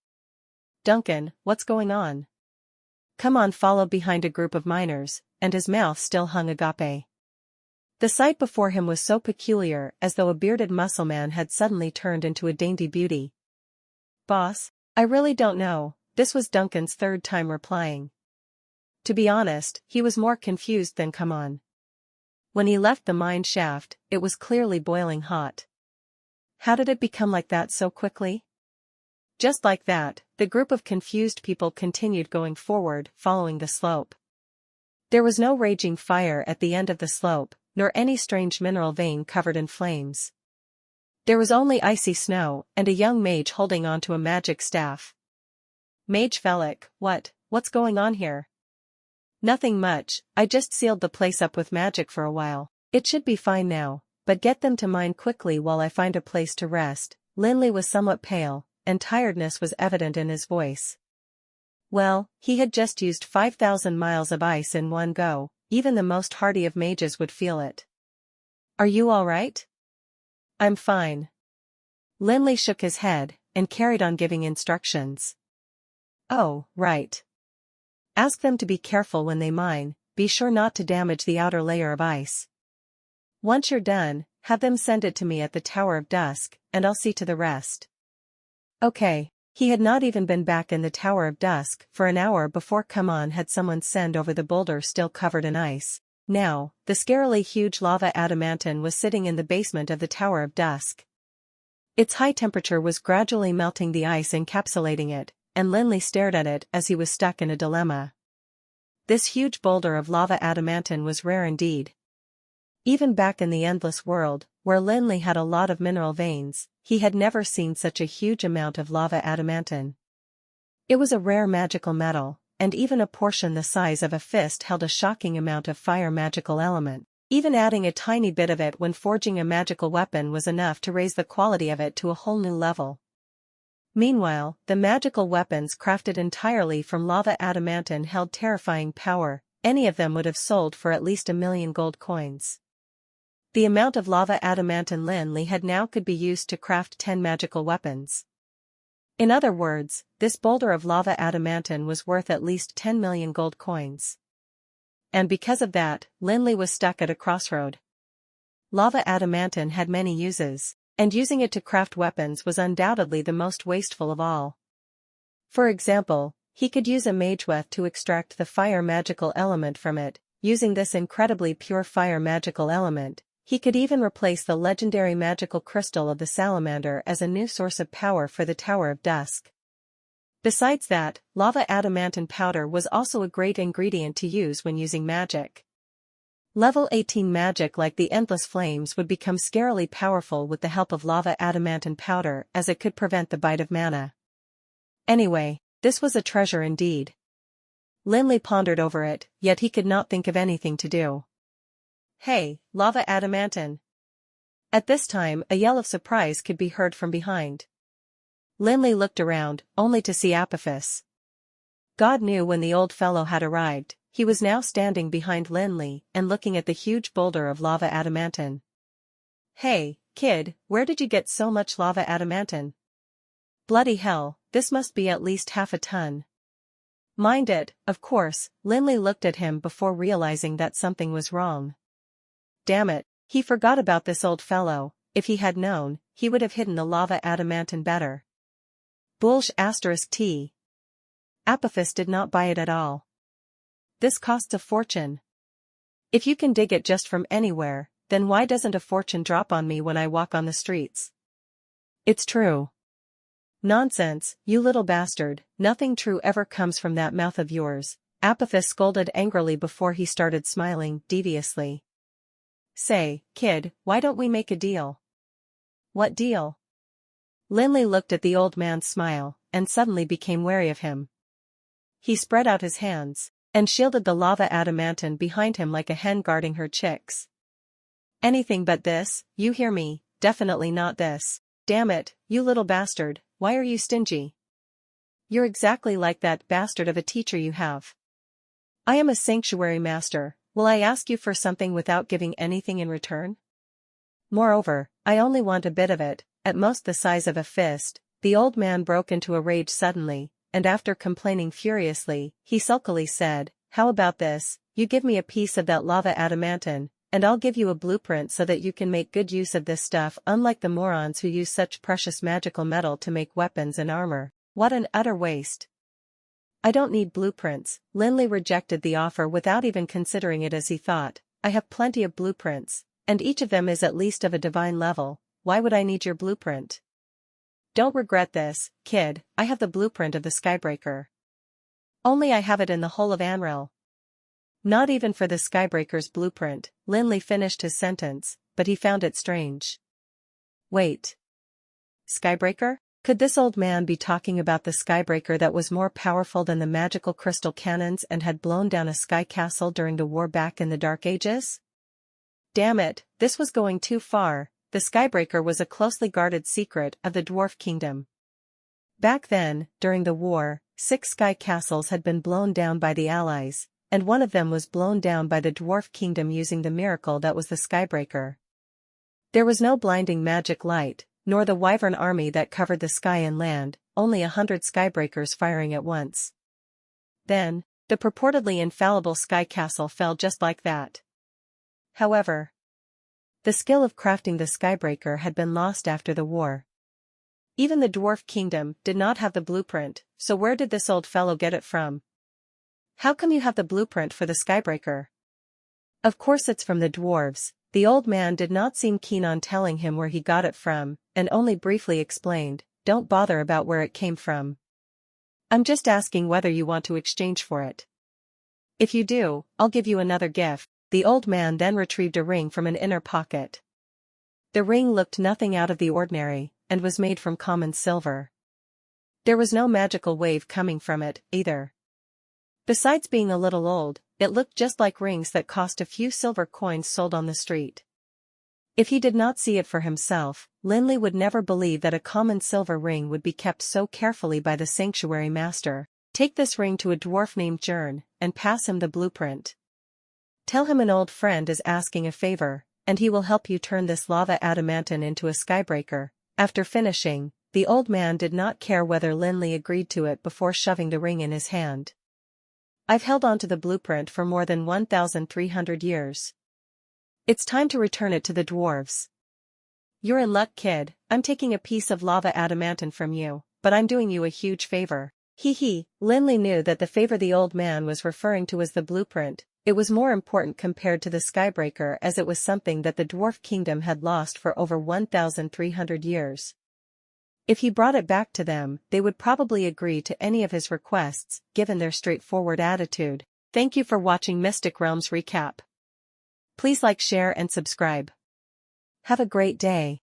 Duncan, what's going on? Come On followed behind a group of miners, and his mouth still hung agape. The sight before him was so peculiar as though a bearded muscle man had suddenly turned into a dainty beauty. Boss, I really don't know. This was Duncan's third time replying. To be honest, he was more confused than come on. When he left the mine shaft, it was clearly boiling hot. How did it become like that so quickly? Just like that, the group of confused people continued going forward, following the slope. There was no raging fire at the end of the slope, nor any strange mineral vein covered in flames. There was only icy snow, and a young mage holding onto a magic staff. Mage Felix, what's going on here? Nothing much, I just sealed the place up with magic for a while. It should be fine now, but get them to mine quickly while I find a place to rest. Lin Li was somewhat pale, and tiredness was evident in his voice. Well, he had just used 5,000 miles of ice in one go, even the most hardy of mages would feel it. Are you all right? I'm fine. Lin Li shook his head, and carried on giving instructions. Oh, right. Ask them to be careful when they mine, be sure not to damage the outer layer of ice. Once you're done, have them send it to me at the Tower of Dusk, and I'll see to the rest. Okay. He had not even been back in the Tower of Dusk for an hour before come on had someone send over the boulder still covered in ice. Now, the scarily huge lava adamantine was sitting in the basement of the Tower of Dusk. Its high temperature was gradually melting the ice encapsulating it, and Lin Li stared at it as he was stuck in a dilemma. This huge boulder of lava adamantine was rare indeed. Even back in the Endless World, where Lin Li had a lot of mineral veins, he had never seen such a huge amount of lava adamantine. It was a rare magical metal, and even a portion the size of a fist held a shocking amount of fire magical element. Even adding a tiny bit of it when forging a magical weapon was enough to raise the quality of it to a whole new level. Meanwhile, the magical weapons crafted entirely from lava adamantine held terrifying power, any of them would have sold for at least 1,000,000 gold coins. The amount of lava adamantine Lin Li had now could be used to craft 10 magical weapons. In other words, this boulder of lava adamantine was worth at least 10,000,000 gold coins. And because of that, Lin Li was stuck at a crossroad. Lava adamantine had many uses, and using it to craft weapons was undoubtedly the most wasteful of all. For example, he could use a mageweth to extract the fire magical element from it. Using this incredibly pure fire magical element, he could even replace the legendary magical crystal of the salamander as a new source of power for the Tower of Dusk. Besides that, lava adamantine powder was also a great ingredient to use when using magic. Level 18 magic like the Endless Flames would become scarily powerful with the help of lava adamantine powder as it could prevent the bite of mana. Anyway, this was a treasure indeed. Lin Li pondered over it, yet he could not think of anything to do. Hey, lava adamantine! At this time a yell of surprise could be heard from behind. Lin Li looked around, only to see Apophis. God knew when the old fellow had arrived. He was now standing behind Lin Li and looking at the huge boulder of lava adamantine. Hey, kid, where did you get so much lava adamantine? Bloody hell, this must be at least half a ton. Mind it, of course. Lin Li looked at him before realizing that something was wrong. Damn it, he forgot about this old fellow. If he had known, he would have hidden the lava adamantine better. Bullsh *T. Apophis did not buy it at all. This costs a fortune. If you can dig it just from anywhere, then why doesn't a fortune drop on me when I walk on the streets? It's true. Nonsense, you little bastard, nothing true ever comes from that mouth of yours, Apophis scolded angrily before he started smiling deviously. Say, kid, why don't we make a deal? What deal? Lin Li looked at the old man's smile, and suddenly became wary of him. He spread out his hands, and shielded the lava adamantine behind him like a hen guarding her chicks. Anything but this, you hear me, definitely not this. Damn it, you little bastard, why are you stingy? You're exactly like that bastard of a teacher you have. I am a sanctuary master, will I ask you for something without giving anything in return? Moreover, I only want a bit of it, at most the size of a fist. The old man broke into a rage suddenly, and after complaining furiously, he sulkily said, how about this, you give me a piece of that lava adamantine, and I'll give you a blueprint so that you can make good use of this stuff unlike the morons who use such precious magical metal to make weapons and armor. What an utter waste. I don't need blueprints. Lin Li rejected the offer without even considering it as he thought. I have plenty of blueprints, and each of them is at least of a divine level. Why would I need your blueprint? Don't regret this, kid, I have the blueprint of the Skybreaker. Only I have it in the whole of Anril. Not even for the Skybreaker's blueprint. Lin Li finished his sentence, but he found it strange. Wait. Skybreaker? Could this old man be talking about the Skybreaker that was more powerful than the magical crystal cannons and had blown down a sky castle during the war back in the Dark Ages? Damn it, this was going too far. The Skybreaker was a closely guarded secret of the Dwarf Kingdom. Back then, during the war, 6 sky castles had been blown down by the Allies, and one of them was blown down by the Dwarf Kingdom using the miracle that was the Skybreaker. There was no blinding magic light, nor the Wyvern army that covered the sky and land, only 100 Skybreakers firing at once. Then, the purportedly infallible sky castle fell just like that. However, the skill of crafting the Skybreaker had been lost after the war. Even the Dwarf Kingdom did not have the blueprint, so where did this old fellow get it from? How come you have the blueprint for the Skybreaker? Of course it's from the dwarves. The old man did not seem keen on telling him where he got it from, and only briefly explained, don't bother about where it came from. I'm just asking whether you want to exchange for it. If you do, I'll give you another gift. The old man then retrieved a ring from an inner pocket. The ring looked nothing out of the ordinary, and was made from common silver. There was no magical wave coming from it, either. Besides being a little old, it looked just like rings that cost a few silver coins sold on the street. If he did not see it for himself, Lin Li would never believe that a common silver ring would be kept so carefully by the sanctuary master. Take this ring to a dwarf named Jern, and pass him the blueprint. Tell him an old friend is asking a favor, and he will help you turn this lava adamantine into a Skybreaker. After finishing, the old man did not care whether Lin Li agreed to it before shoving the ring in his hand. I've held on to the blueprint for more than 1,300 years. It's time to return it to the dwarves. You're in luck, kid. I'm taking a piece of lava adamantine from you, but I'm doing you a huge favor. Lin Li knew that the favor the old man was referring to was the blueprint. It was more important compared to the Skybreaker as it was something that the Dwarf Kingdom had lost for over 1,300 years. If he brought it back to them, they would probably agree to any of his requests, given their straightforward attitude. Thank you for watching Mystic Realms Recap. Please like, share and subscribe. Have a great day.